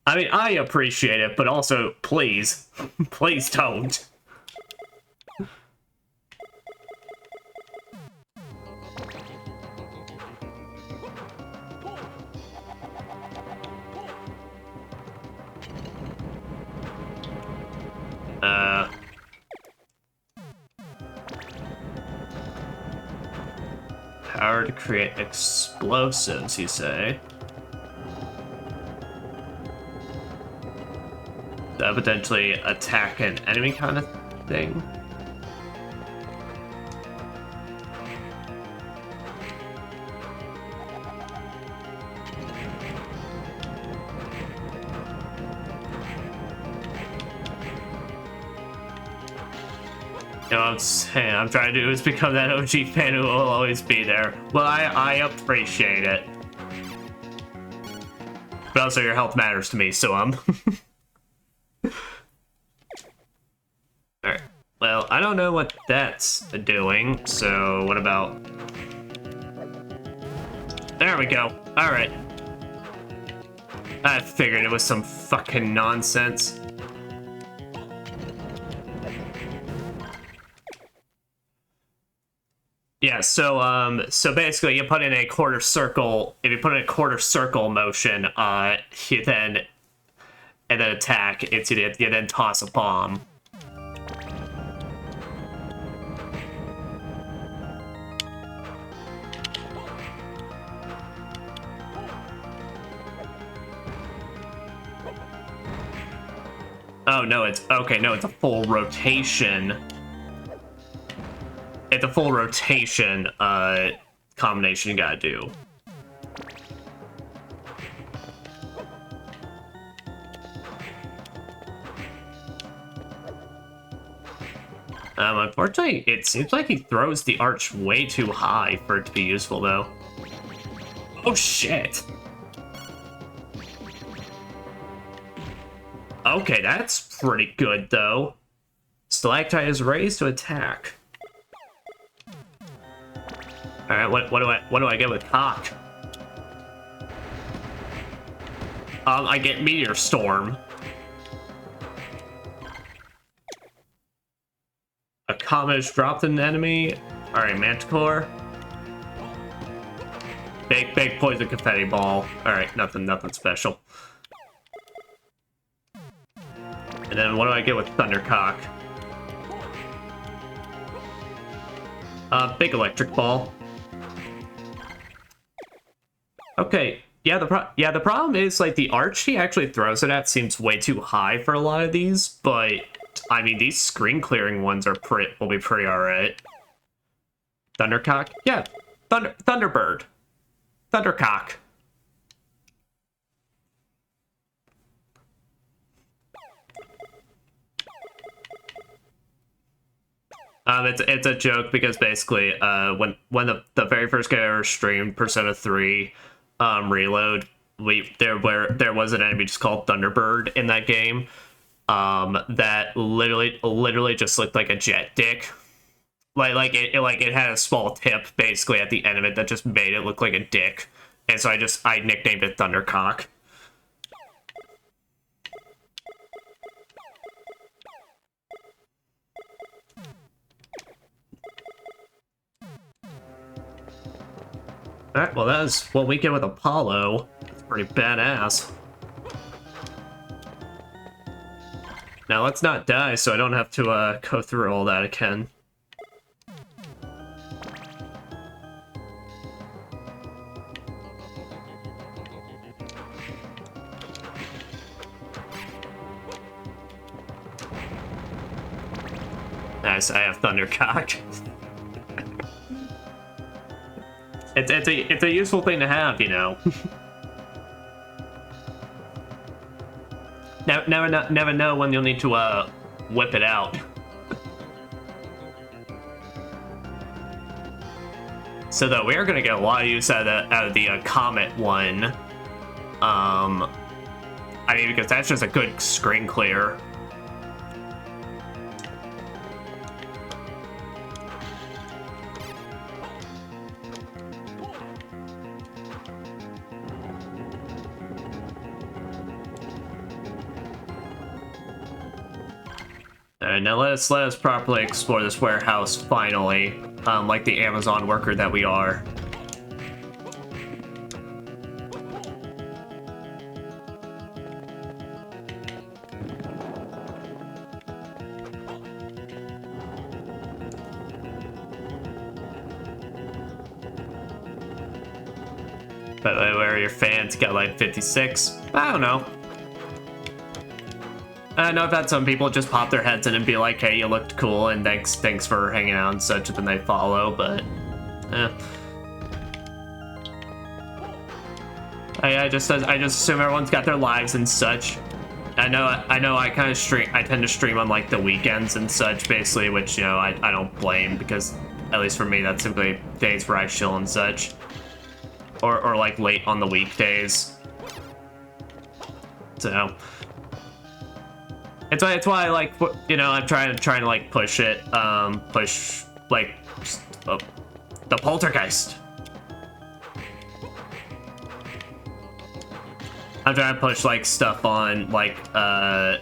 I mean, I appreciate it, but also, please, please don't. Power to create explosives, you say? That potentially attack an enemy kind of thing? You know what I'm saying? I'm trying to do is become that OG fan who will always be there. Well, I appreciate it. But also your health matters to me, so Alright. Well, I don't know what that's doing, so what about... There we go. Alright. I figured it was some fucking nonsense. Yeah, so basically you put in a quarter circle, if you put in a quarter circle motion, you then, and then attack, it's you then toss a bomb. Oh no, it's, okay, no, it's a full rotation. It's a full rotation combination you gotta do. Unfortunately, it seems like he throws the arch way too high for it to be useful, though. Oh, shit! Okay, that's pretty good, though. Stalactite is raised to attack. Alright, what do I get with cock? I get Meteor Storm. A comet is dropped in an enemy. Alright, Manticore. Big poison confetti ball. Alright, nothing special. And then what do I get with Thundercock? Big electric ball. Okay, yeah, the problem is, like, the arch he actually throws it at seems way too high for a lot of these, but, I mean, these screen-clearing ones are will be pretty alright. Thundercock? Yeah, Thunderbird. Thundercock. It's a joke because basically, when the very first game I ever streamed, Persona 3, Reload, there was an enemy just called Thunderbird in that game, that literally just looked like a jet dick. It had a small tip basically at the end of it that just made it look like a dick, and so I nicknamed it Thundercock. Alright, well that was what we get with Apollo. It's pretty badass. Now let's not die so I don't have to go through all that again. Nice, I have Thundercock. It's a useful thing to have, you know. Never know when you'll need to whip it out. So though we are gonna get a lot of use out of the Comet one. I mean, because that's just a good screen clear. Alright, now let us properly explore this warehouse finally, like the Amazon worker that we are. But where are your fans? Got like 56? I don't know. I know I've had some people just pop their heads in and be like, hey, you looked cool, and thanks for hanging out and such, and then they follow, but I just assume everyone's got their lives and such. I know I kind of I tend to stream on like the weekends and such, basically, which, you know, I don't blame, because at least for me that's simply days where I chill and such. Or like late on the weekdays. So it's why I like, you know, I'm trying to like push it, push like the poltergeist. I'm trying to push like stuff on like on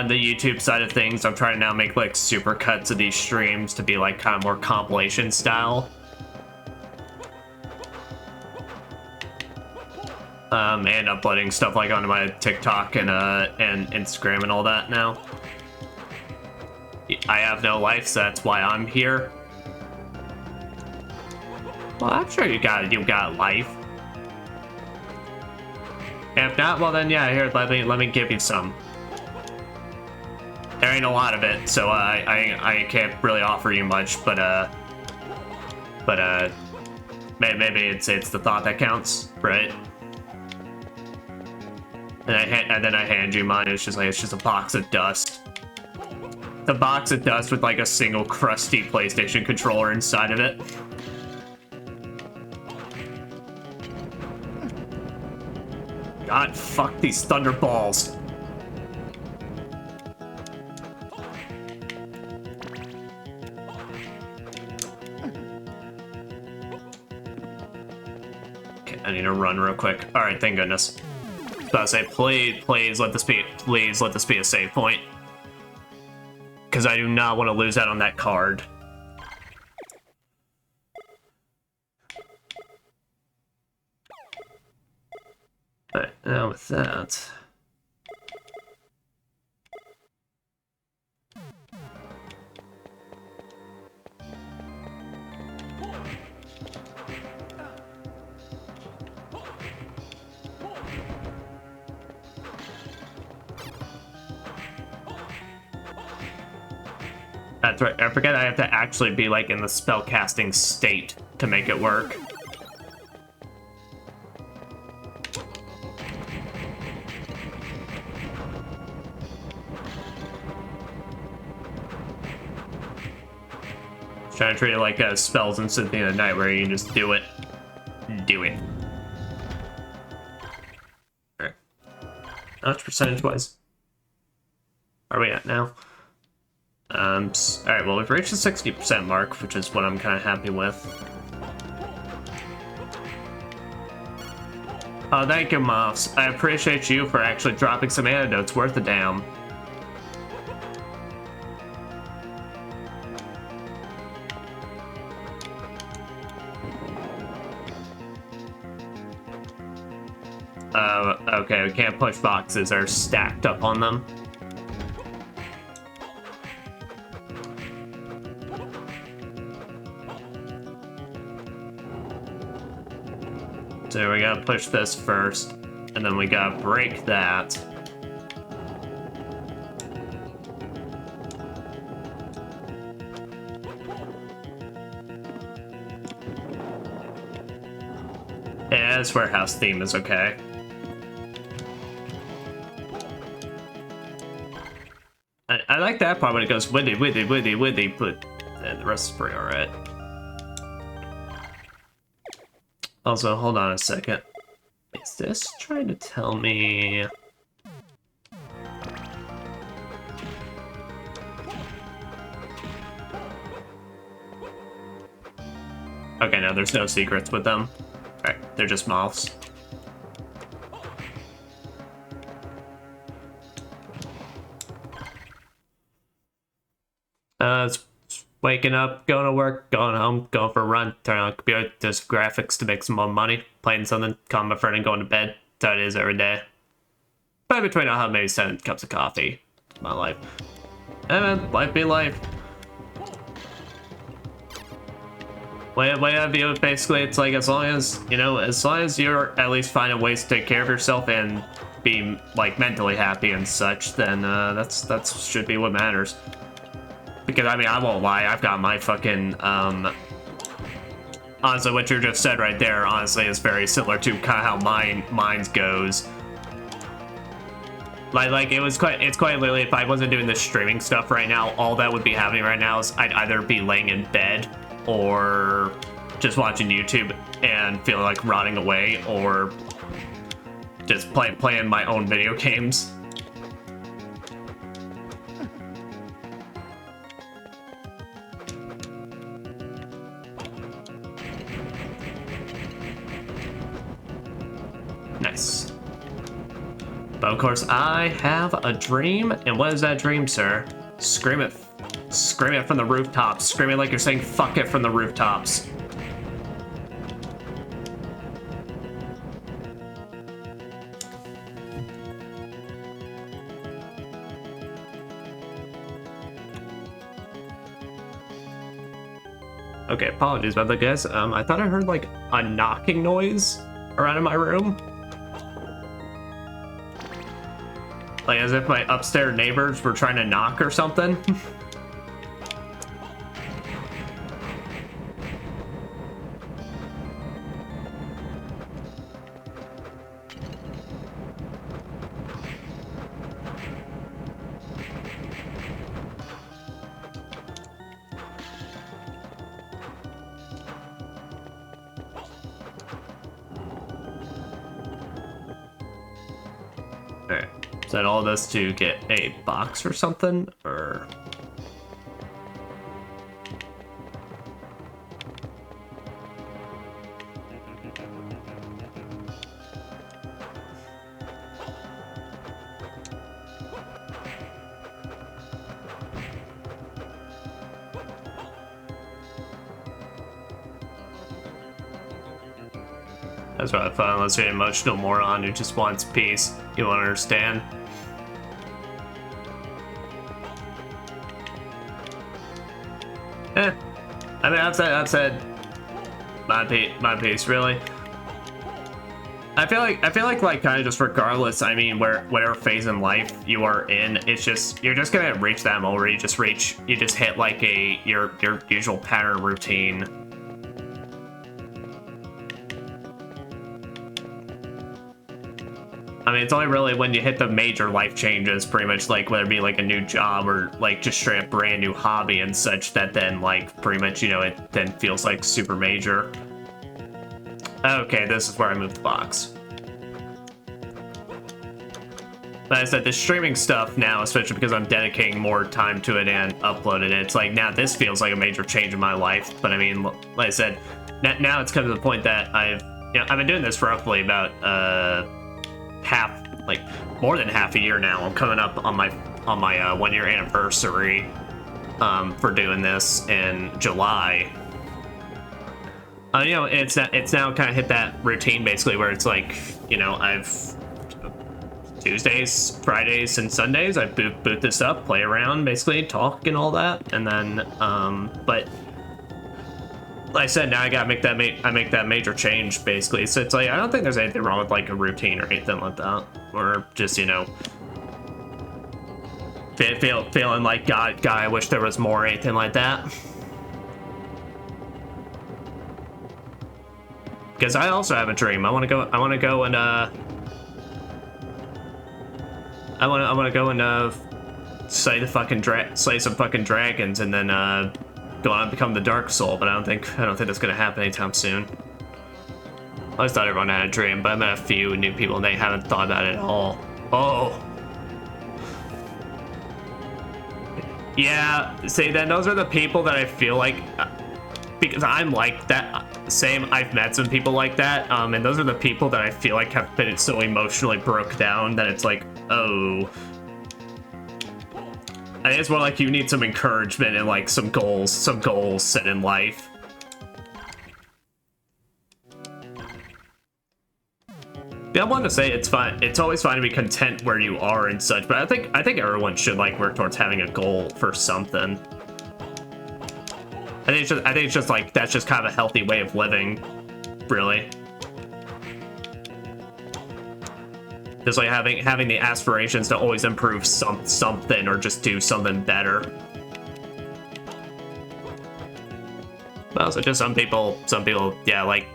the YouTube side of things. I'm trying to now make like super cuts of these streams to be like kind of more compilation style. And uploading stuff like onto my TikTok and Instagram and all that now. I have no life, so that's why I'm here. Well, I'm sure you got life. And if not, well then yeah, here, let me give you some. There ain't a lot of it, so I can't really offer you much, but maybe it's the thought that counts, right? And then I hand you mine. It's just a box of dust. It's a box of dust with like a single crusty PlayStation controller inside of it. God, fuck these thunderballs. Okay, I need to run real quick. All right, thank goodness. I was about to say, please let this be a save point, because I do not want to lose out on that card. But now with that, that's right. I forget I have to actually be like in the spellcasting state to make it work. Trying to treat it like spells in Symphony of the Night, where you can just do it. Do it. Alright. How much percentage-wise are we at now? Alright, well, we've reached the 60% mark, which is what I'm kind of happy with. Oh, thank you, Moffs. I appreciate you for actually dropping some antidotes worth a damn. Okay, we can't push boxes. They're stacked up on them. So we gotta push this first, and then we gotta break that. Yeah, this warehouse theme is okay. I like that part when it goes witty, witty, witty, witty, but the rest is pretty alright. Also, hold on a second. Is this trying to tell me... Okay, no, there's no secrets with them. Alright, they're just moths. It's waking up, going to work, going home, going for a run, turning on the computer, just graphics to make some more money, playing something, calling my friend and going to bed. That's how it is every day. But between I'll have maybe 7 cups of coffee. My life. And man, life be life. Way I view it, basically, it's like as long as you're at least finding ways to take care of yourself and be like mentally happy and such, then that should be what matters. Because, I mean, I won't lie, I've got my fucking, honestly, what you just said right there, honestly, is very similar to kind of how mine goes. Like, it's quite literally, if I wasn't doing this streaming stuff right now, all that would be happening right now is I'd either be laying in bed, or just watching YouTube and feeling like rotting away, or just playing my own video games. Nice. But of course, I have a dream, and what is that dream, sir? Scream it from the rooftops. Scream it like you're saying fuck it from the rooftops. Okay, apologies about that, guys. I thought I heard like a knocking noise around in my room. Like as if my upstairs neighbors were trying to knock or something. Alright. Is that all this to get a box or something? Or... That's what I thought, unless you're an emotional moron who just wants peace. You won't understand. I mean, I've said my piece, really. I feel like kind of just regardless, I mean, whatever phase in life you are in, it's just, you're just gonna reach that moment where you just hit like your usual pattern routine. I mean, it's only really when you hit the major life changes, pretty much, like, whether it be, like, a new job or, like, just straight up brand new hobby and such, that then, like, pretty much, you know, it then feels, like, super major. Okay, this is where I moved the box. But as I said, the streaming stuff now, especially because I'm dedicating more time to it and uploading it, it's like, now this feels like a major change in my life. But I mean, like I said, now it's come to the point that I've been doing this for roughly about more than half a year now. I'm coming up on my 1 year anniversary for doing this in July. You know, it's now kind of hit that routine basically where it's like, you know, I've Tuesdays, Fridays, and Sundays I boot this up, play around, basically talk and all that, and then but like I said, now I gotta make that major change basically. So it's like, I don't think there's anything wrong with like a routine or anything like that, or just, you know, feeling like God, I wish there was more or anything like that. Because I also have a dream. I want to go and slay some fucking dragons and then go on and become the Dark Soul. But I don't think that's gonna happen anytime soon. I always thought everyone had a dream, but I met a few new people and they haven't thought about it at all. Oh. Yeah, see, then those are the people that I feel like, because I'm like that. Same, I've met some people like that, and those are the people that I feel like have been so emotionally broke down that it's like, oh. I think it's more like you need some encouragement and like some goals set in life. Yeah, I want to say it's fine. It's always fine to be content where you are and such, but I think everyone should like work towards having a goal for something. I think it's just like, that's just kind of a healthy way of living, really. Just like having the aspirations to always improve something or just do something better. But also just some people, yeah, like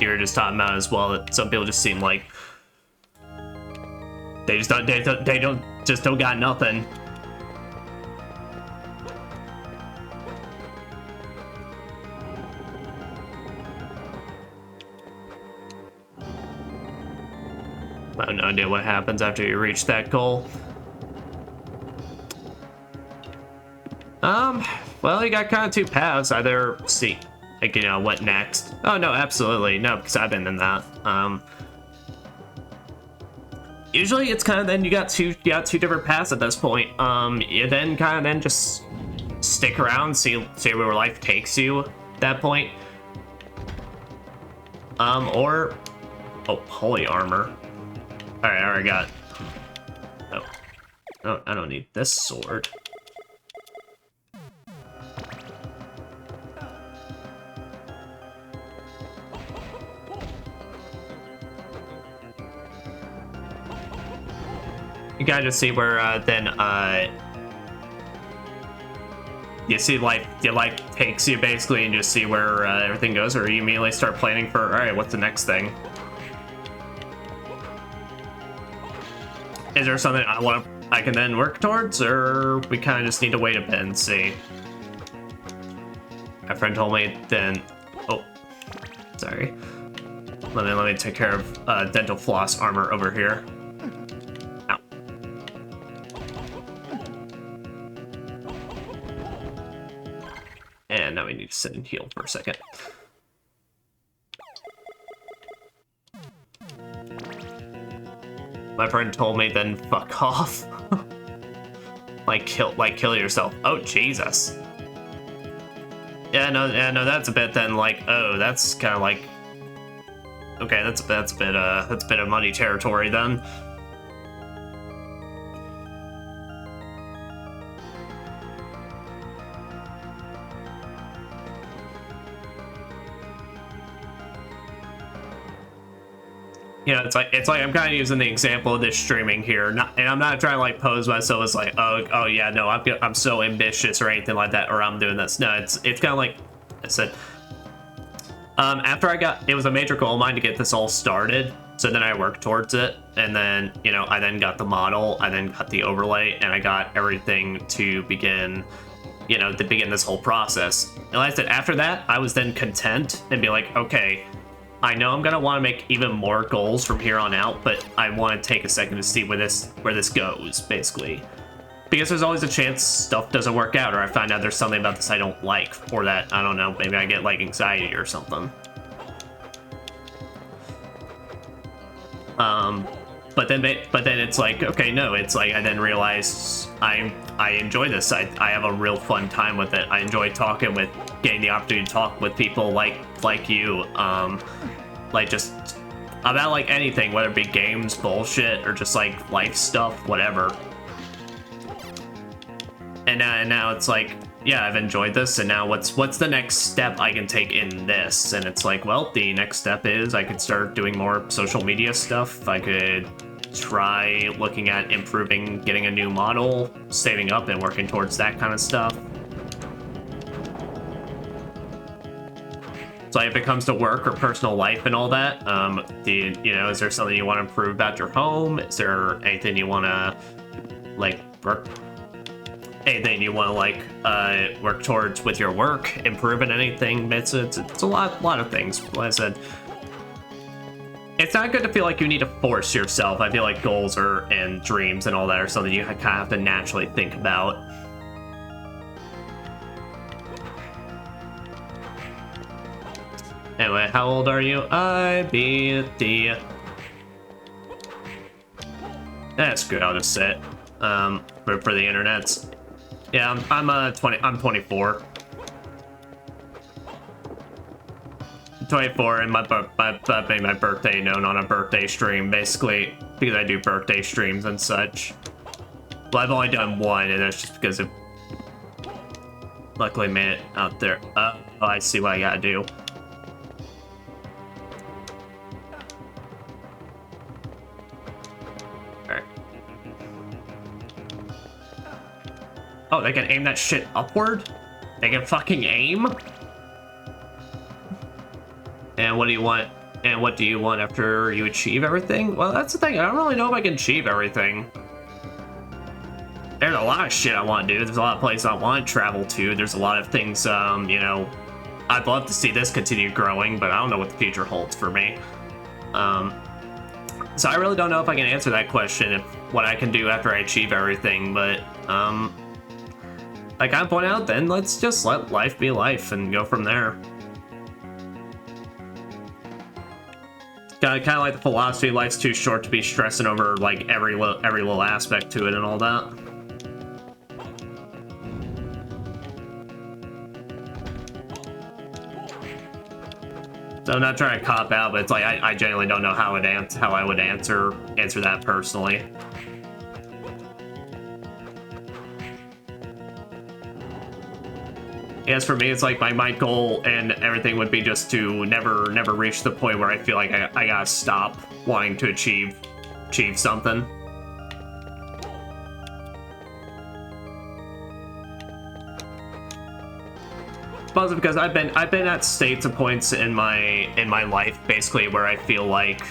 you were just talking about as well, that some people just seem like they don't got nothing. I have no idea what happens after you reach that goal. Well, you got kind of two paths. Either see, like, you know, what next? Oh, no, absolutely. No, because I've been in that. Usually it's kind of then you got two different paths at this point. You then kind of just stick around, see where life takes you at that point. Or, oh, holy armor. Alright, I already got. Oh, I don't need this sword. You gotta just see where then you see your life takes you basically, and just see where everything goes, or you immediately start planning for, all right, what's the next thing? Is there something I can then work towards, or we kind of just need to wait a bit and see? My friend told me then. Oh, sorry. Let me take care of dental floss armor over here. Ow. And now we need to sit and heal for a second. My friend told me then fuck off. like kill yourself. Oh Jesus. Yeah, no, that's a bit then like, oh, that's kind of like, okay, that's a bit of money territory then. You know, it's like I'm kind of using the example of this streaming here, and I'm not trying to like pose myself as like, oh yeah, no, I'm so ambitious or anything like that, or I'm doing this. No, it's kind of like I said. After it was a major goal of mine to get this all started, So then I worked towards it, and then, you know, I then got the model, I then got the overlay, and I got everything to begin, you know, to begin this whole process. And like I said, after that, I was then content and be like, okay, I know I'm gonna want to make even more goals from here on out, but I want to take a second to see where this goes, basically. Because there's always a chance stuff doesn't work out, or I find out there's something about this I don't like, or that, I don't know, maybe I get, like, anxiety or something. But then it's like, okay, no, it's like, I then realized I enjoy this. I have a real fun time with it. I enjoy getting the opportunity to talk with people like you, like, just about, like, anything, whether it be games, bullshit, or just, like, life stuff, whatever. And now it's like, yeah, I've enjoyed this, and now what's the next step I can take in this? And it's like, well, the next step is I could start doing more social media stuff. I could try looking at improving, getting a new model, saving up and working towards that kind of stuff. So if it comes to work or personal life and all that, you know, is there something you want to improve about your home? Is there anything you want to, like, anything you want to, like, work towards with your work, improving anything? It's a lot of things. Like I said, it's not good to feel like you need to force yourself. I feel like goals and dreams and all that are something you kind of have to naturally think about. Anyway, how old are you? I beat the... That's good, I'll just say it. For the internets. Yeah, I'm 24. 24, and I made my birthday known on a birthday stream, basically, because I do birthday streams and such. Well, I've only done one, and that's just because it luckily made it out there. Oh, I see what I gotta do. Alright. Oh, they can aim that shit upward? They can fucking aim? And what do you want? And what do you want after you achieve everything? Well, that's the thing. I don't really know if I can achieve everything. There's a lot of shit I want to do. There's a lot of places I want to travel to. There's a lot of things, you know, I'd love to see this continue growing, but I don't know what the future holds for me. So I really don't know if I can answer that question, if what I can do after I achieve everything, but, like I point out, then let's just let life be life and go from there. Kind of like the philosophy, life's too short to be stressing over like every little aspect to it and all that. So I'm not trying to cop out, but it's like I genuinely don't know how I would answer that personally. Yes, for me, it's like my goal and everything would be just to never reach the point where I feel like I gotta stop wanting to achieve something. Mostly because I've been at states and points in my life basically where I feel like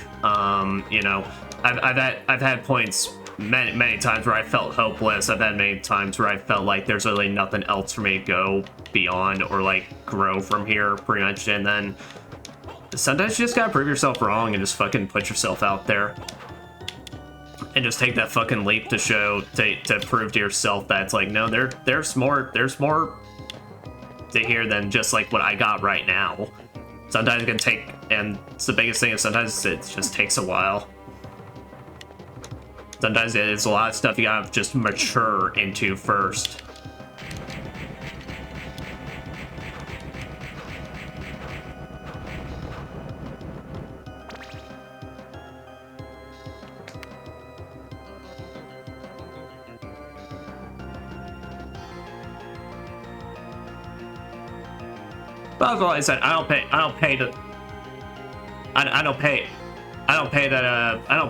you know, I've had points many times where I felt hopeless. I've had many times where I felt like there's really nothing else for me to go beyond or like grow from here, pretty much. And then sometimes you just gotta prove yourself wrong and just fucking put yourself out there and just take that fucking leap to prove to yourself that it's like, no, there's more to here than just like what I got right now. Sometimes it can take, and it's the biggest thing is sometimes it just takes a while. Sometimes it's a lot of stuff you gotta just mature into first. But that's what I said. I don't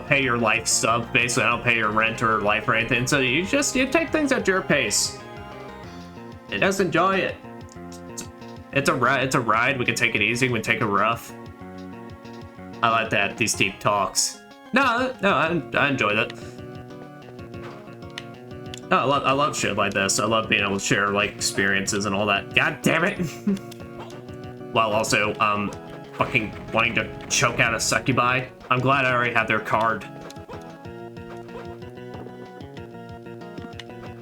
pay your life sub, basically. I don't pay your rent or life or anything. So you take things at your pace. And just enjoy it. It's a ride. We can take it easy. We can take it rough. I like that, these deep talks. No, I enjoy that. No, I love shit like this. I love being able to share, like, experiences and all that. God damn it! While also, fucking wanting to choke out a succubi. I'm glad I already have their card.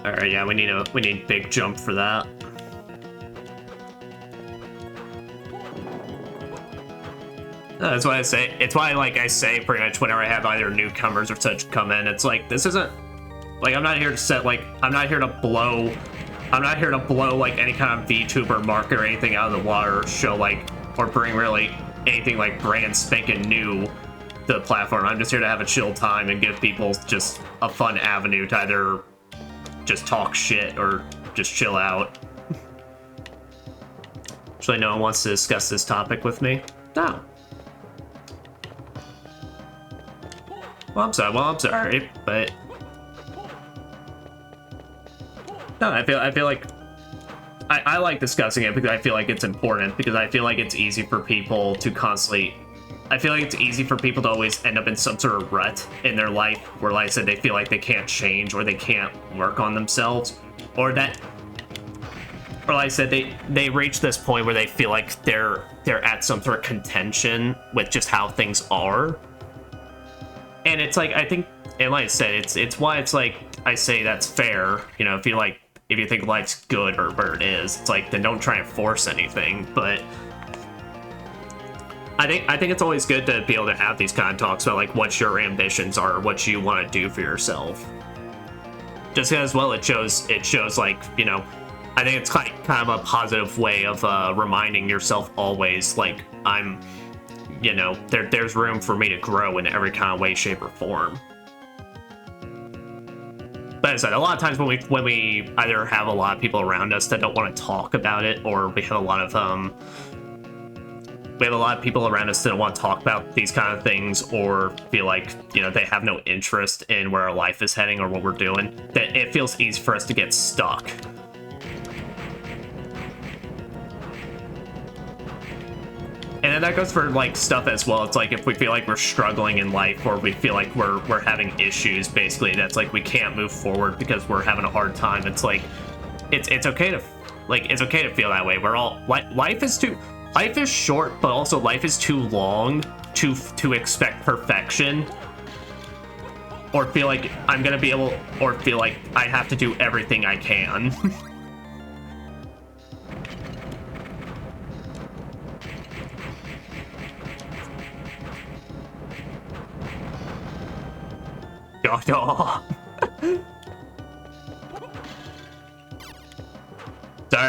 Alright, yeah, we need big jump for that. That's why I say, it's why, like, I say pretty much whenever I have either newcomers or such come in, it's like, this isn't, like, I'm not here to set, like, I'm not here to blow, like, any kind of VTuber market or anything out of the water, or show, like, or bring really anything, like, brand spanking new to the platform. I'm just here to have a chill time and give people just a fun avenue to either just talk shit or just chill out. Actually, no one wants to discuss this topic with me. No. Well, I'm sorry, but no, I feel like I like discussing it because I feel like it's important, because I feel like it's easy for people to constantly, I feel like it's easy for people to always end up in some sort of rut in their life where, like I said, they feel like they can't change or they can't work on themselves, or like I said, they reach this point where they feel like they're at some sort of contention with just how things are. And it's like, I think, and like I said, it's why it's like, I say that's fair, you know, if you think life's good or where it is, it's like, then don't try and force anything. But I think it's always good to be able to have these kind of talks about, like, what your ambitions are, what you want to do for yourself. Just because, well, it shows like, you know, I think it's kind of a positive way of reminding yourself always, like, I'm, you know, there's room for me to grow in every kind of way, shape, or form. But as I said, a lot of times when we either have a lot of people around us that don't want to talk about it, or we have a lot of people around us that don't want to talk about these kind of things, or feel like, you know, they have no interest in where our life is heading or what we're doing, that it feels easy for us to get stuck. And then that goes for, like, stuff as well. It's like, if we feel like we're struggling in life, or we feel like we're having issues, basically, that's like we can't move forward because we're having a hard time. It's like, it's okay to, like, it's okay to feel that way. We're all, life is short, but also life is too long to expect perfection, or feel like I'm gonna be able, or feel like I have to do everything I can. Oh.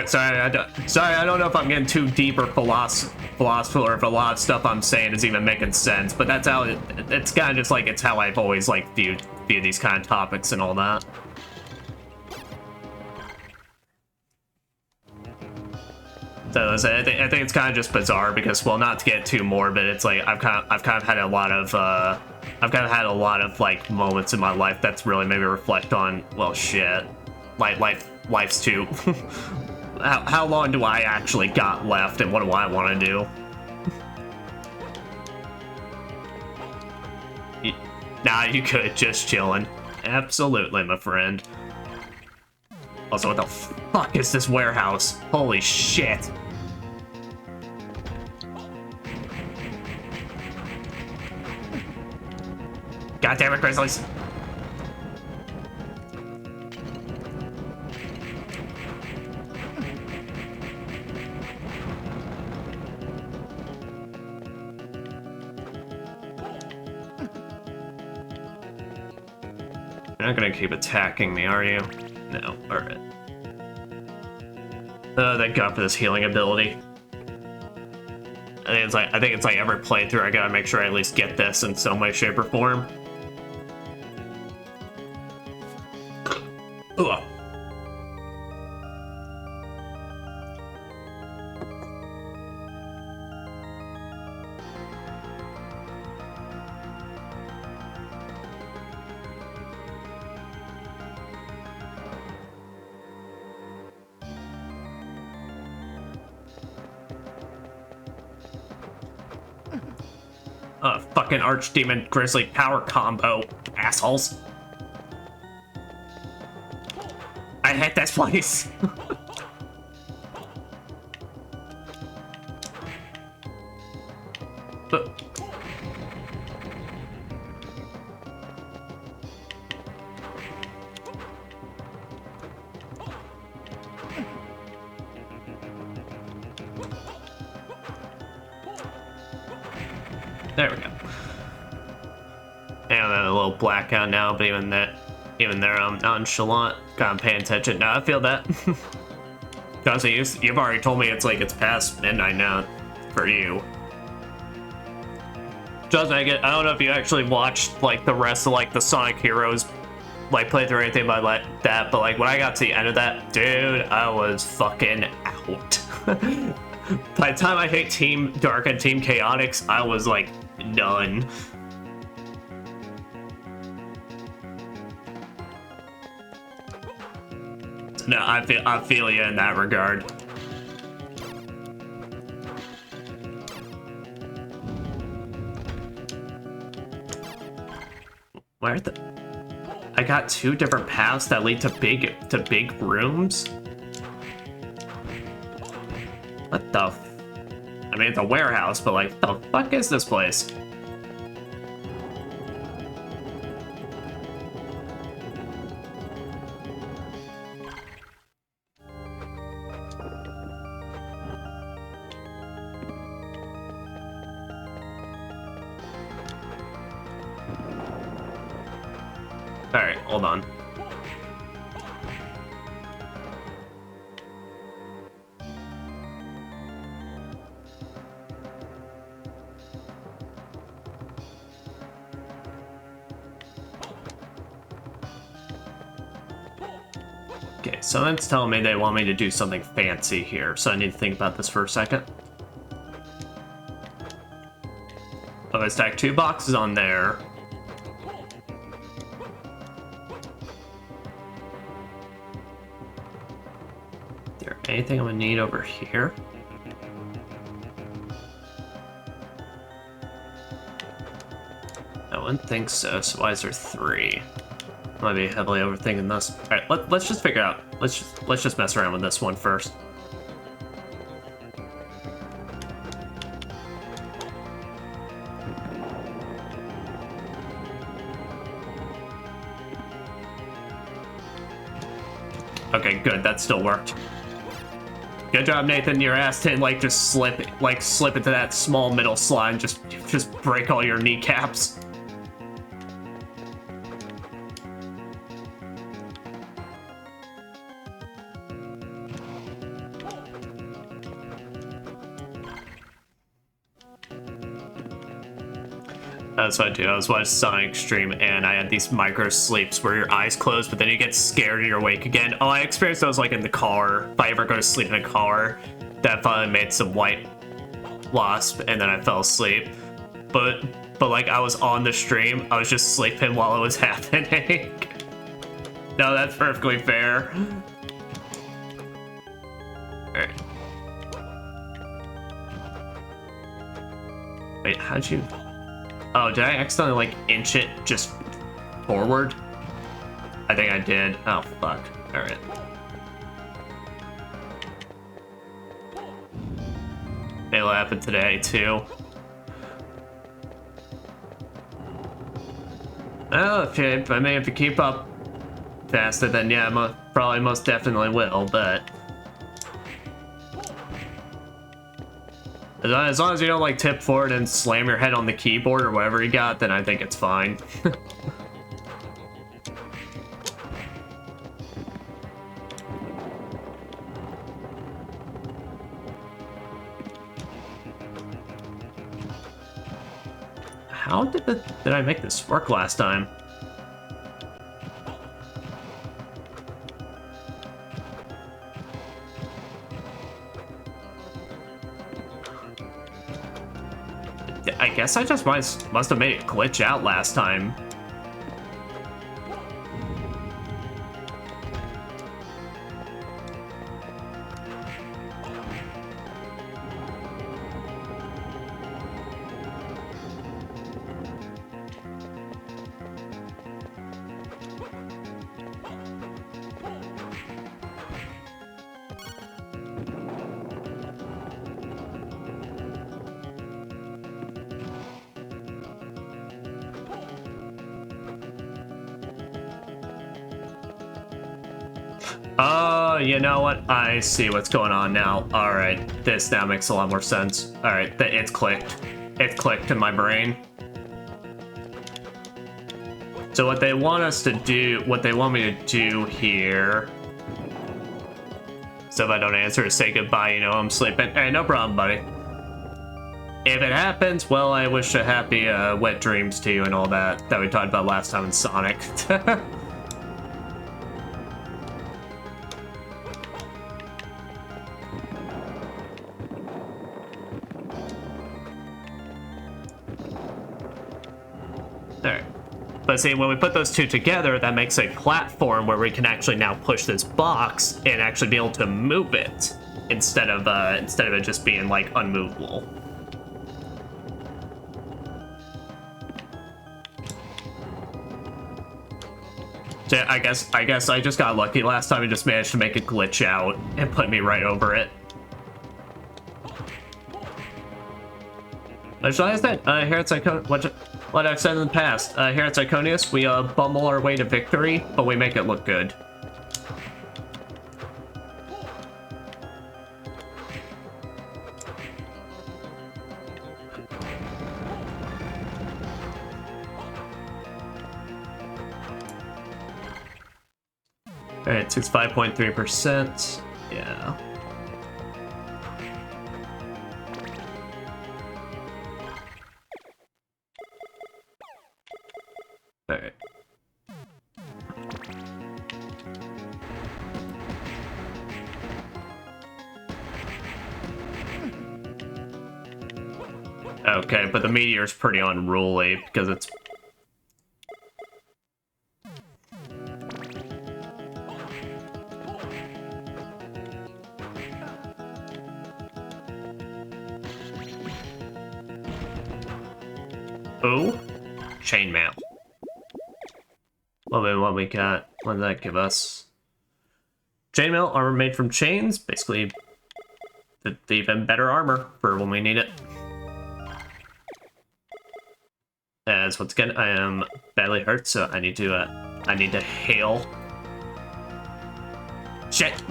Sorry, I don't know if I'm getting too deep or philosophical, or if a lot of stuff I'm saying is even making sense, but that's how it's kind of just like, it's how I've always, like, viewed these kind of topics and all that. So I think it's kind of just bizarre because, well, not to get too morbid, it's like I've kind of had a lot of like moments in my life that's really made me reflect on, well, shit, life's too. How long do I actually got left, and what do I want to do? Nah, you could, just chilling. Absolutely, my friend. Also, what the fuck is this warehouse? Holy shit. God damn it, Grizzlies. You're not gonna keep attacking me, are you? No, alright. Thank God for this healing ability. I think it's like every playthrough I gotta make sure I at least get this in some way, shape, or form. Ugh. fucking Archdemon Grizzly power combo, assholes. I hate this place. There we go. And then a little blackout now, but even there, I'm nonchalant. I'm paying attention. Now I feel that. Because you've already told me it's past midnight now for you. Does make it. I don't know if you actually watched like the rest of like the Sonic Heroes like playthrough or anything like that, but like when I got to the end of that, dude, I was fucking out. By the time I hit Team Dark and Team Chaotix, I was like done. No, I feel you in that regard. Where the? I got 2 different paths that lead to big rooms. What the? I mean, it's a warehouse, but like, the fuck is this place? Alright, hold on. Okay, someone's telling me they want me to do something fancy here, so I need to think about this for a second. So I stacked 2 boxes on there. Anything I'm gonna need over here? I wouldn't think so, so why is there 3? I might be heavily overthinking this. Alright, let's just figure out. Let's just mess around with this one first. Okay, good, that still worked. Good job, Nathan. Your ass didn't like just slip into that small middle slide and just break all your kneecaps. That's what I do. I was watching Sonic Extreme, and I had these micro sleeps where your eyes close, but then you get scared and you're awake again. Oh, I experienced those like in the car. If I ever go to sleep in a car, that finally made some white wasp, and then I fell asleep. But like I was on the stream, I was just sleeping while it was happening. No, that's perfectly fair. Alright. Wait, how'd you... Oh, did I accidentally, like, inch it just forward? I think I did. Oh, fuck. Alright. It'll happen today, too. Well, if you keep up faster, then yeah, probably most definitely will, but... As long as you don't, like, tip forward and slam your head on the keyboard or whatever you got, then I think it's fine. How did I make this work last time? I guess I just must have made it glitch out last time. You know what? I see what's going on now. Alright, this now makes a lot more sense. Alright, it's clicked. It's clicked in my brain. So what they want us to do, what they want me to do here... So if I don't answer, say goodbye, you know, I'm sleeping. Hey, no problem, buddy. If it happens, well, I wish a happy wet dreams to you and all that we talked about last time in Sonic. Alright. But see, when we put those two together, that makes a platform where we can actually now push this box and actually be able to move it instead of it just being like unmovable. So I guess I just got lucky last time and just managed to make it glitch out and put me right over it. Shall I say? Here at Iconius, what I've said in the past. Here at Iconius, we bumble our way to victory, but we make it look good. Alright, 65.3%. Yeah. Alright. Okay, but the meteor's pretty unruly because it's... Ooh, chainmail. What we got? What did that give us? Chainmail, armor made from chains. Basically, the even better armor for when we need it. As once again, I am badly hurt, so I need to hail. Shit.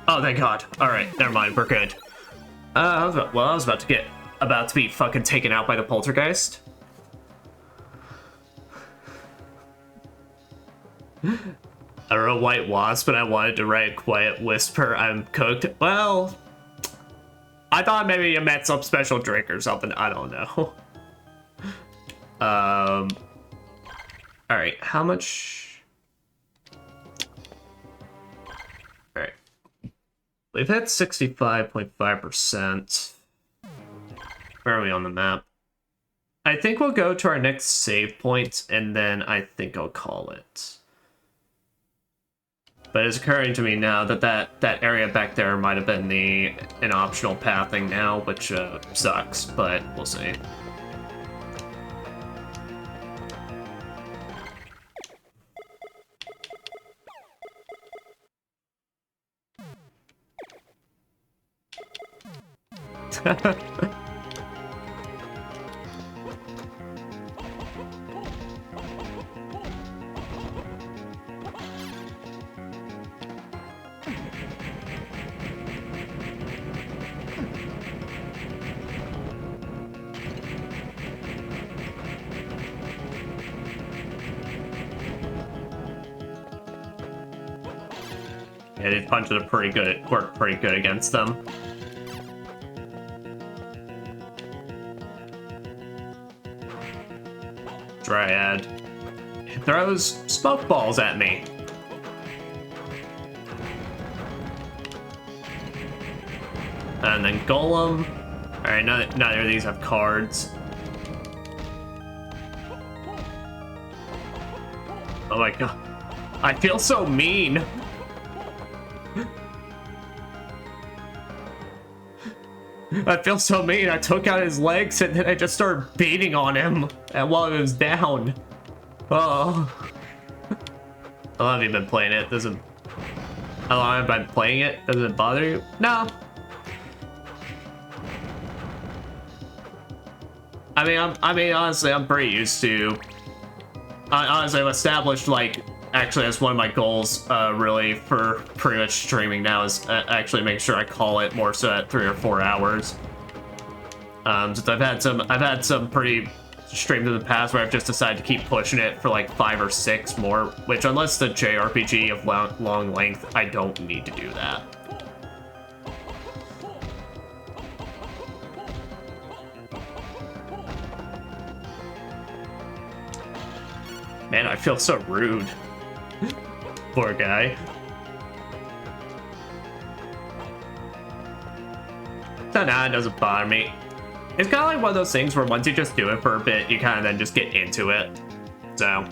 Oh, thank God. All right, never mind. We're good. I was about to be fucking taken out by the poltergeist. I don't know why it was, but I wanted to write a quiet whisper. I'm cooked. Well, I thought maybe you met some special drink or something. I don't know. All right, how much? All right, we've hit 65.5%. Where are we on the map? I think we'll go to our next save point, and then I think I'll call it. But it's occurring to me now that that area back there might have been an optional pathing now, which sucks, but we'll see. Yeah, these punches are work pretty good against them. Dryad. It throws smoke balls at me. And then Golem. Alright, neither of these have cards. Oh my God. I feel so mean. I feel so mean. I took out his legs and then I just started beating on him while he was down. Oh. How long have you been playing it? How long have I been playing it? Does it bother you? No. I mean, honestly, I'm pretty used to honestly, I've established, like, actually that's one of my goals, really, for pretty much streaming now is actually make sure I call it more so at 3 or 4 hours. Since I've had some pretty streams in the past where I've just decided to keep pushing it for like 5 or 6 more, which unless the JRPG of long length, I don't need to do that. Man, I feel so rude. Poor guy. So nah, it doesn't bother me. It's kind of like one of those things where once you just do it for a bit, you kind of then just get into it. So.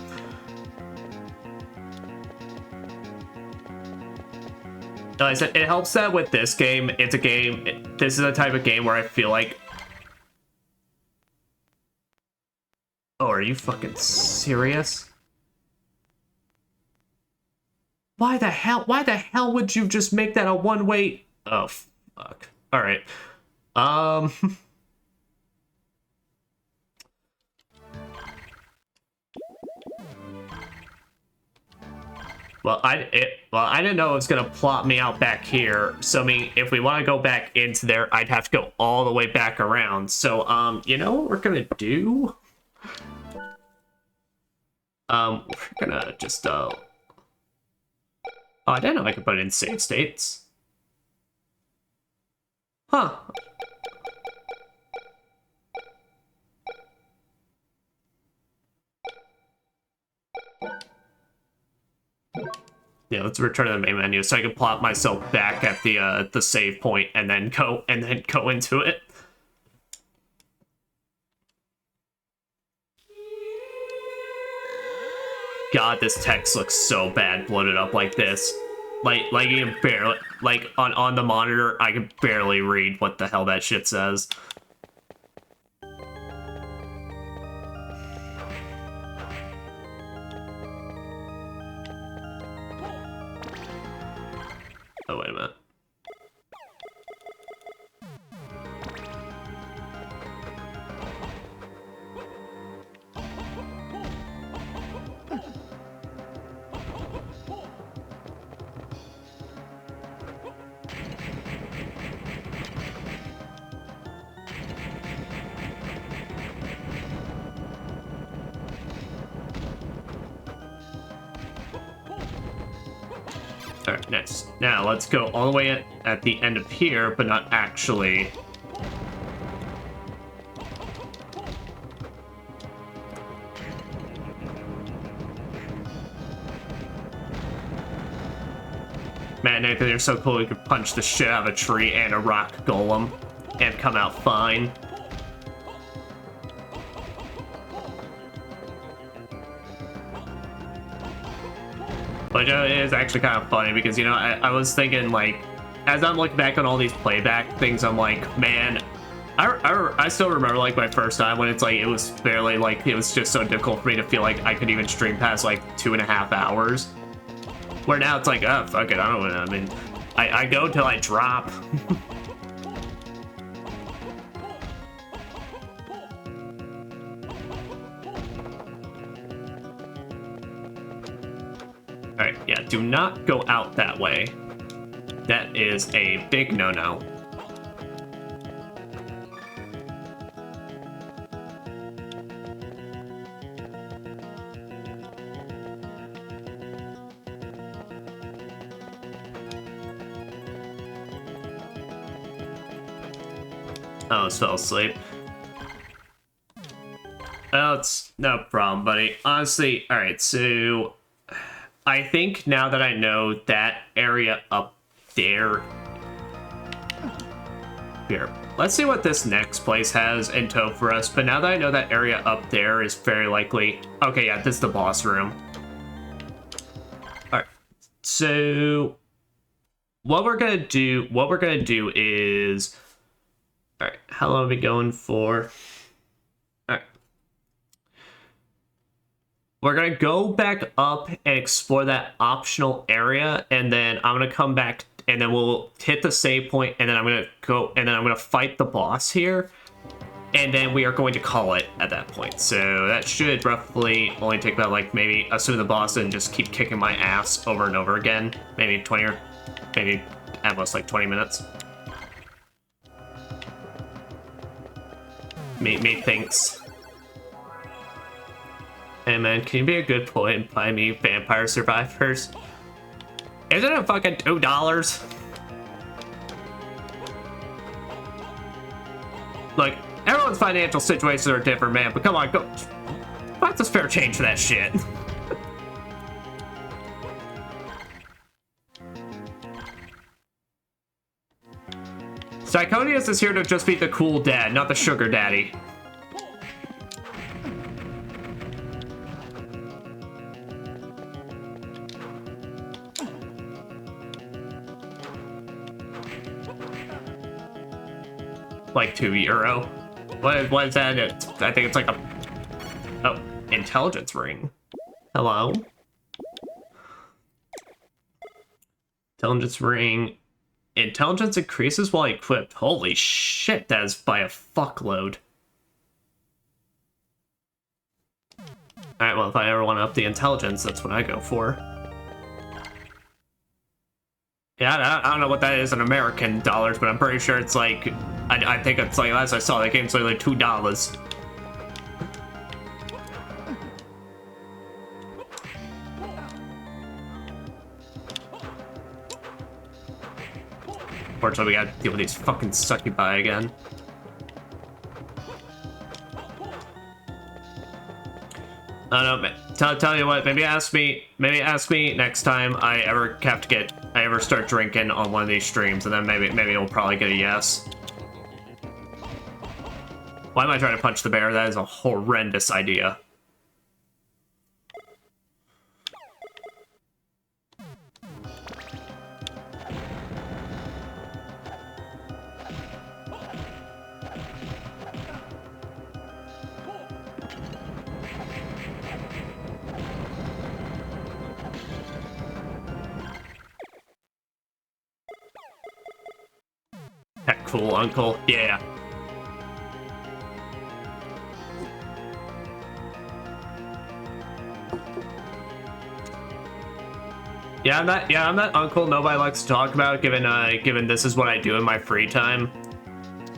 Like I said, it helps that with this game, it's a game, this is a type of game where I feel like... Oh, are you fucking serious? Why the hell would you just make that a one-way? Oh, fuck. Alright. Well, I didn't know it was gonna plot me out back here. So I mean, if we want to go back into there, I'd have to go all the way back around. So you know what we're gonna do? We're gonna just oh, I didn't know I could put it in save states. Huh. Yeah, let's return to the main menu so I can plot myself back at the save point and then go into it. God, this text looks so bad bloated up like this. Like you can barely, like on the monitor, I can barely read what the hell that shit says. Oh, wait a minute. Alright, nice. Now, let's go all the way at the end of here, but not actually. Man, Nathan, you're so cool you could punch the shit out of a tree and a rock golem and come out fine. But it is actually kind of funny because, you know, I was thinking, like, as I'm looking back on all these playback things, I'm like, man, I still remember, like, my first time when it's, like, it was barely, like, it was just so difficult for me to feel like I could even stream past, like, 2.5 hours. Where now it's like, oh, fuck it, I don't know, I mean, I go till I drop. Alright, yeah, do not go out that way. That is a big no-no. I almost fell asleep. Oh, it's no problem, buddy. Honestly, alright, so... I think now that I know that area up there... Here, let's see what this next place has in tow for us, but now that I know that area up there is very likely... Okay, yeah, this is the boss room. Alright, so... What we're gonna do is... Alright, how long are we going for? Alright. We're gonna go back up and explore that optional area, and then I'm gonna come back, and then we'll hit the save point, and then I'm gonna go, and then I'm gonna fight the boss here. and then we are going to call it at that point. So that should roughly only take about, like, maybe, assuming the boss didn't just keep kicking my ass over and over again, maybe 20 or maybe at most like 20 minutes. Me thinks. Hey man, can you be a good boy and buy me Vampire Survivors? Isn't it fucking $2? Like, everyone's financial situations are different, man, but come on, go. Find some spare change for that shit. Psychonius is here to just be the cool dad, not the sugar daddy. Like €2. What is that? I think it's like a... Oh, intelligence ring. Hello? Intelligence ring. Intelligence increases while equipped. Holy shit, that is by a fuckload. Alright, well, if I ever want to up the intelligence, that's what I go for. Yeah, I don't know what that is in American dollars, but I'm pretty sure it's like... I think it's like, as I saw, that game's like $2. Unfortunately, we gotta deal with these fucking succubi again. I don't know, tell you what, maybe ask me next time I ever start drinking on one of these streams, and then maybe it'll probably get a yes. Why am I trying to punch the bear? That is a horrendous idea. Heck, cool, uncle. Yeah. Yeah, I'm that uncle nobody likes to talk about, given this is what I do in my free time.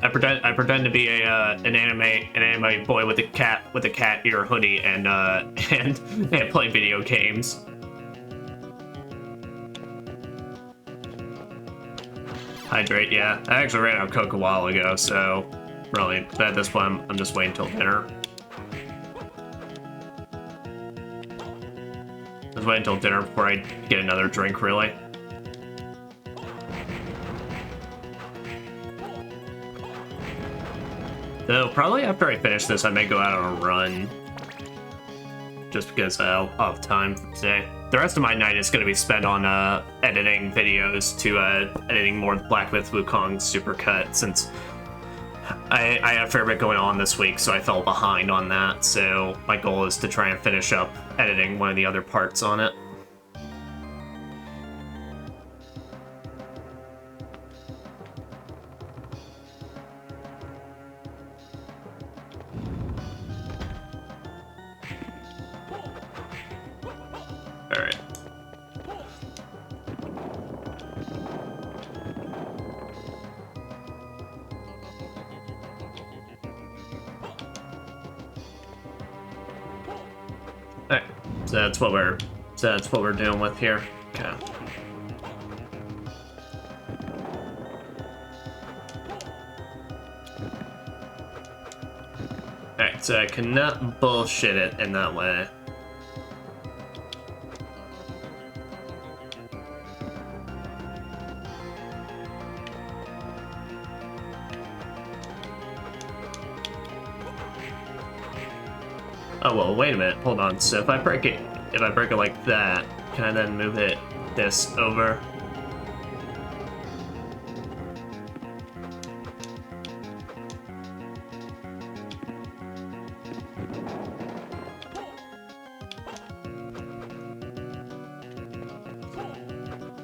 I pretend to be an anime boy with a cat ear hoodie and play video games. Hydrate, yeah. I actually ran out of Coke a while ago, so really at this point I'm just waiting till dinner. Just wait until dinner before I get another drink, really. Though, probably after I finish this, I may go out on a run. Just because I'll have time for today. The rest of my night is going to be spent on editing videos to editing more Black Myth Wukong supercut, since I had a fair bit going on this week, so I fell behind on that. So my goal is to try and finish up editing one of the other parts on it. Alright. Alright, so that's what we're dealing with here. Okay. Alright, so I cannot bullshit it in that way. Oh, well, wait a minute, hold on. So if I break it like that, can I then move this over?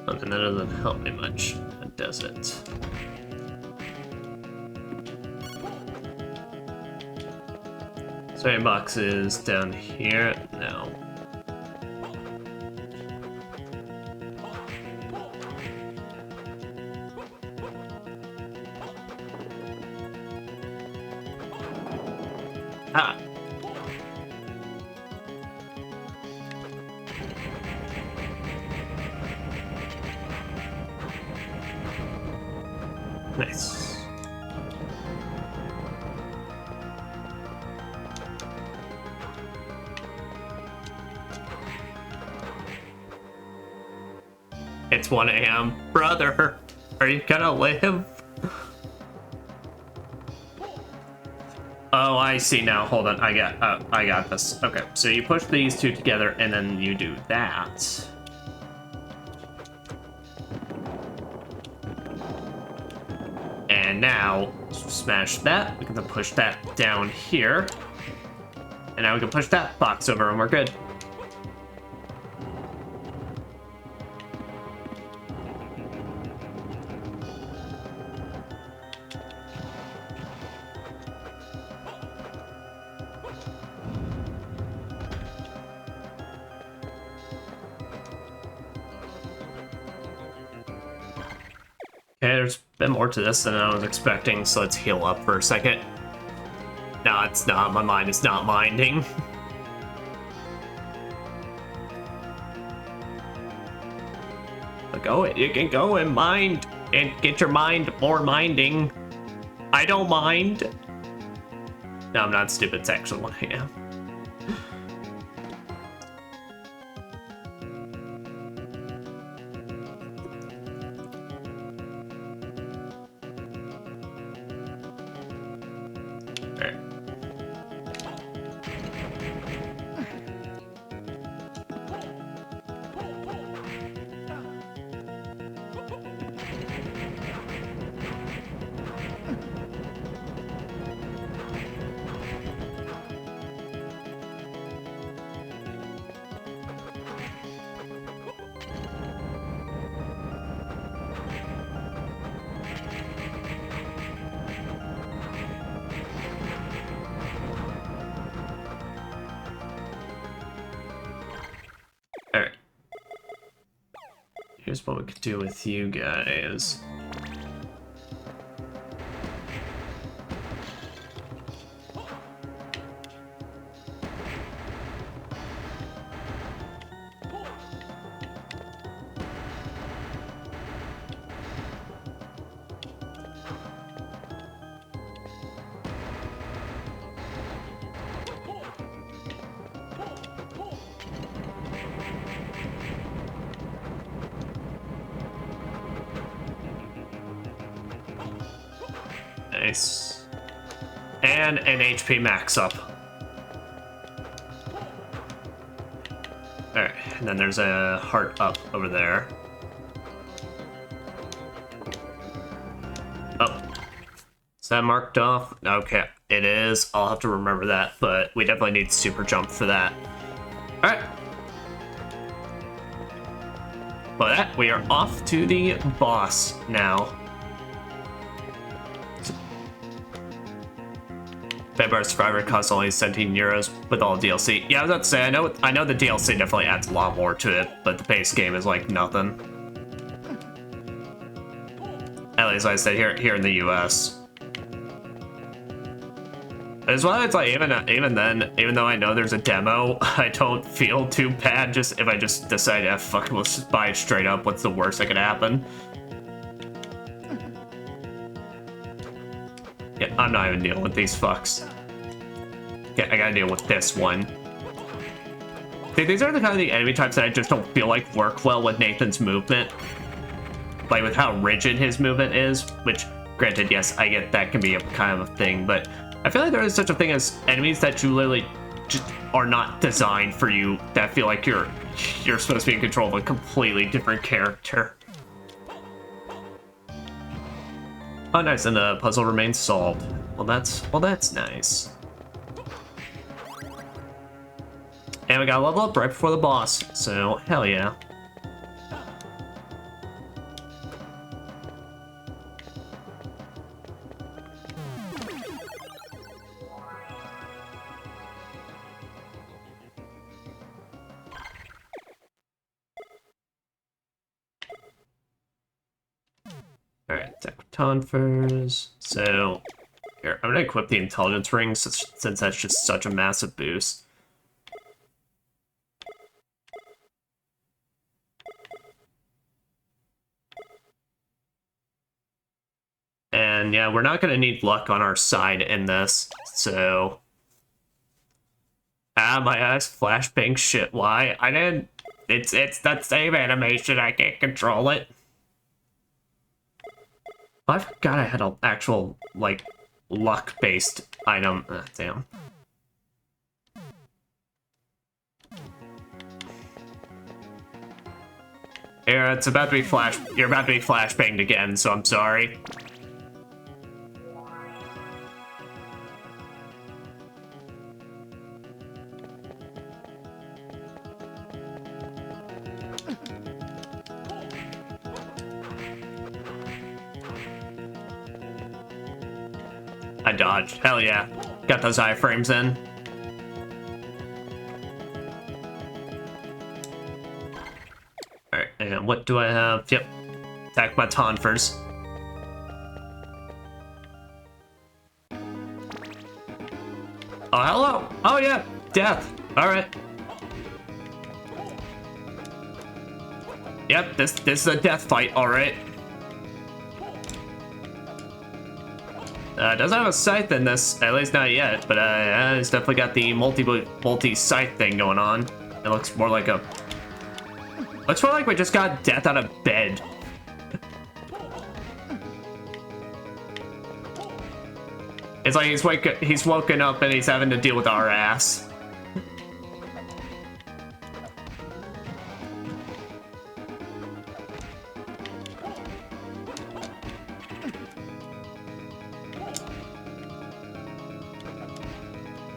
Something that doesn't help me much, does it? Same box is down here. No. Ah. Nice. It's 1 a.m. Brother, are you gonna live? Oh, I see now. Hold on. I got this. Okay, so you push these two together and then you do that. And now, smash that. We can then push that down here. And now we can push that box over and we're good. Okay, there's a bit more to this than I was expecting, so let's heal up for a second. No, it's not. My mind is not minding. Go, you can go and mind and get your mind more minding. I don't mind. No, I'm not stupid. It's actually what I am. Alright. Here's what we could do with you guys. Nice. And an HP max up. Alright, and then there's a heart up over there. Oh. Is that marked off? Okay, it is. I'll have to remember that, but we definitely need super jump for that. Alright. With that, we are off to the boss now. Vampire Survivor costs only 17 euros with all DLC. Yeah, I was about to say, I know the DLC definitely adds a lot more to it, but the base game is like nothing. At least I said here in the US. As well, it's like even then, even though I know there's a demo, I don't feel too bad. Just if I just decide, yeah, fuck it, let's just buy it straight up. What's the worst that could happen? Yeah, I'm not even dealing with these fucks. Yeah, I gotta deal with this one. See, these are the kind of the enemy types that I just don't feel like work well with Nathan's movement. Like with how rigid his movement is, which, granted, yes, I get that can be a kind of a thing, but I feel like there is such a thing as enemies that you literally just are not designed for you, that feel like you're supposed to be in control of a completely different character. Oh, nice, and the puzzle remains solved. Well, that's nice. And we got a level up right before the boss, so hell yeah. Alright, attack with Tonfers. So, here, I'm gonna equip the intelligence ring since that's just such a massive boost. And yeah, we're not gonna need luck on our side in this, so... Ah, my eyes flashbang shit, why? I didn't... It's that same animation, I can't control it. I forgot I had an actual, like, luck-based item. Damn. Yeah, it's about to be you're about to be flashbanged again, so I'm sorry. I dodged. Hell yeah. Got those iframes in. Alright, and what do I have? Yep. Attack my Tonfers. Oh, hello! Oh yeah! Death! Alright. Yep, this is a death fight, alright. Doesn't have a scythe in this, at least not yet, but it's definitely got the multi-scythe thing going on. It looks more like looks more like we just got death out of bed. It's like he's woken up and he's having to deal with our ass.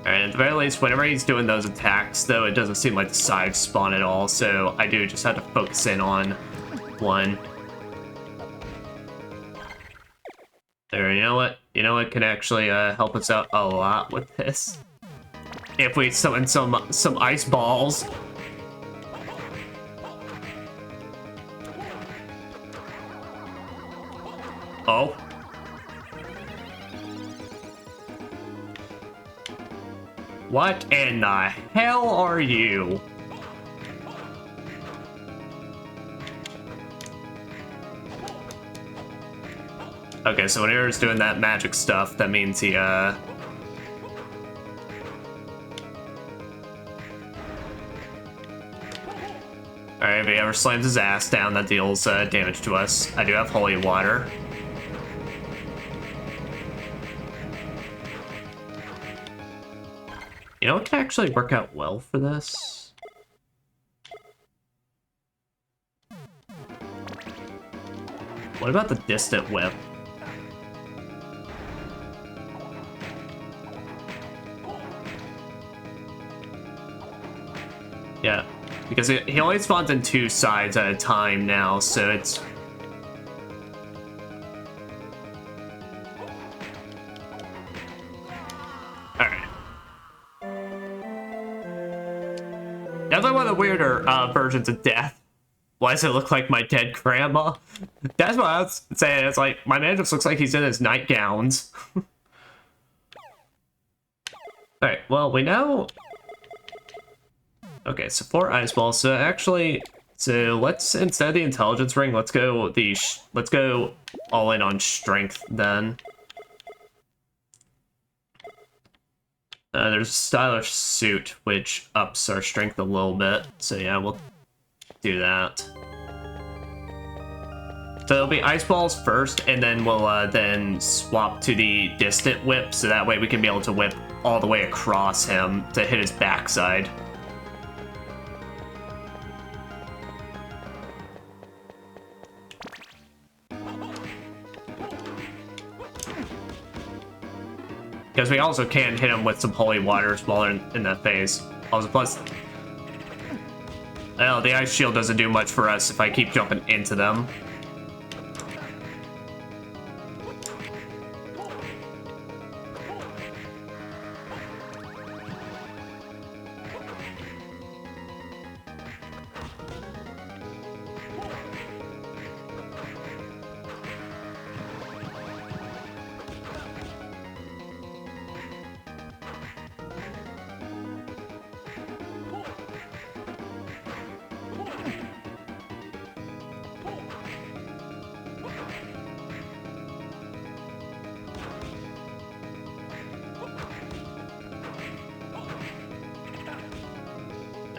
Alright, at the very least, whenever he's doing those attacks, though, it doesn't seem like the sides spawn at all, so I do just have to focus in on one. There, you know what? You know what can actually help us out a lot with this? If we summon some ice balls. Oh. What in the hell are you? Okay, so when Air's doing that magic stuff, that means he, Alright, if he ever slams his ass down, that deals damage to us. I do have holy water. You know what can actually work out well for this? What about the distant whip? Yeah, because he only spawns in 2 sides at a time now, so it's... Alright. Definitely one of the weirder versions of death. Why does it look like my dead grandma? That's what I was saying. It's like, my man just looks like he's in his nightgowns. Alright, well, we know... Okay, so 4 ice balls. So actually, so let's, instead of the intelligence ring, let's go all in on strength then. There's a stylish suit, which ups our strength a little bit. So yeah, we'll do that. So it'll be ice balls first, and then we'll then swap to the distant whip, so that way we can be able to whip all the way across him to hit his backside. Because we also can hit him with some holy waters while in that phase. Also, plus, well, the ice shield doesn't do much for us if I keep jumping into them.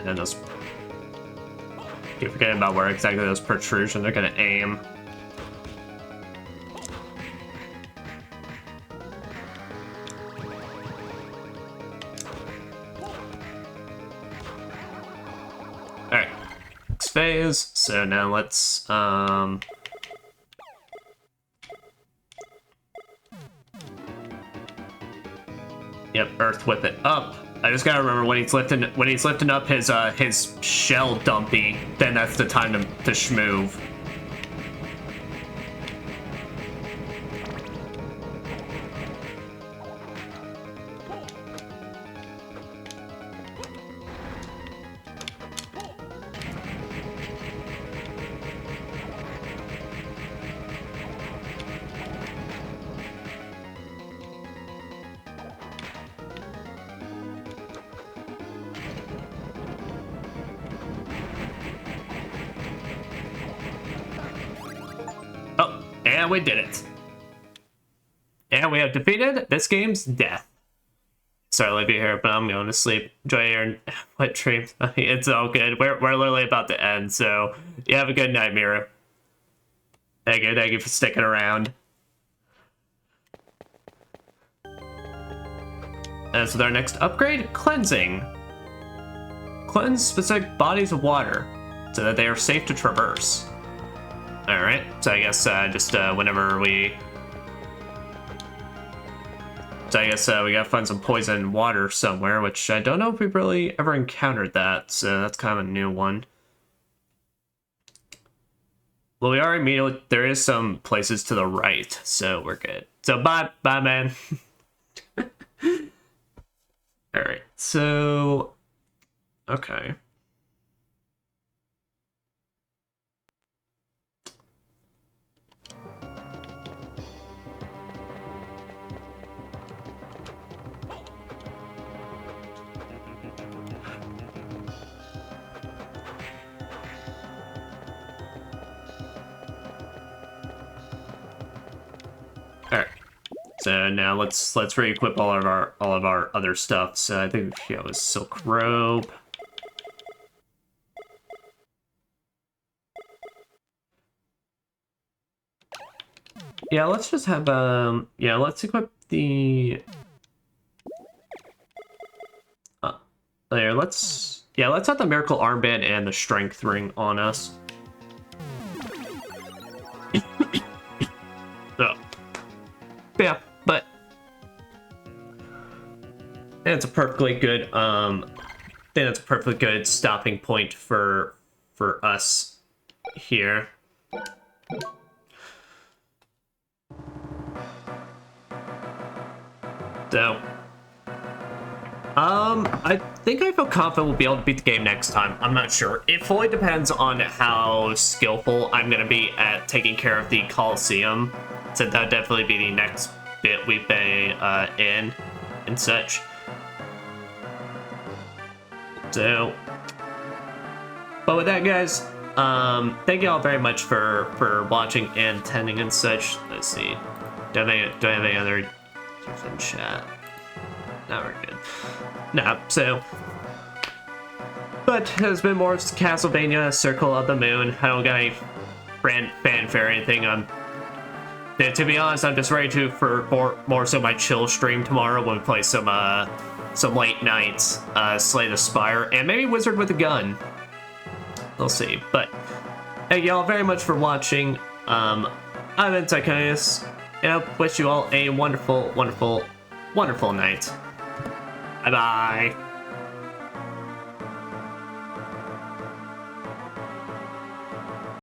then those... Keep forgetting about where exactly those protrusions are gonna aim. Alright. Next phase. So now let's, Yep, Earth Whip it up. I just gotta remember when he's lifting up his shell dumpy, then that's the time to schmoove. Oh, and we did it. And we have defeated this game's death. Sorry to leave you here, but I'm going to sleep. Enjoy your wet dreams. It's all good. We're literally about to end, so you have a good night, Mira. Thank you for sticking around. As with our next upgrade, cleansing. Cleanse specific bodies of water so that they are safe to traverse. Alright, so I guess just whenever we... So I guess we gotta find some poison water somewhere, which I don't know if we've really ever encountered that, so that's kind of a new one. Well, we are immediately... There is some places to the right, so we're good. So bye, man. Alright, so... Okay. Alright. So now let's re-equip all of our other stuff. So I think it was Silk Robe. Yeah, let's just have yeah, let's equip the there, let's have the Miracle Armband and the Strength Ring on us. So, yeah, but it's a perfectly good it's a perfectly good stopping point for us here. So, I think I feel confident we'll be able to beat the game next time. I'm not sure. It fully depends on how skillful I'm gonna be at taking care of the Coliseum, so that'll definitely be the next bit we be in and such. So, but with that, guys, thank you all very much for watching and attending and such. Let's see. Do I have any other in chat? No, we're good. Nah, so... But it's been more Castlevania, Circle of the Moon. I don't got any fanfare or anything. To be honest, I'm just ready for more so my chill stream tomorrow when we play some late nights, Slay the Spire, and maybe Wizard with a Gun. We'll see. But thank you all very much for watching. I'm Anticonus, and I wish you all a wonderful, wonderful, wonderful night. Bye-bye.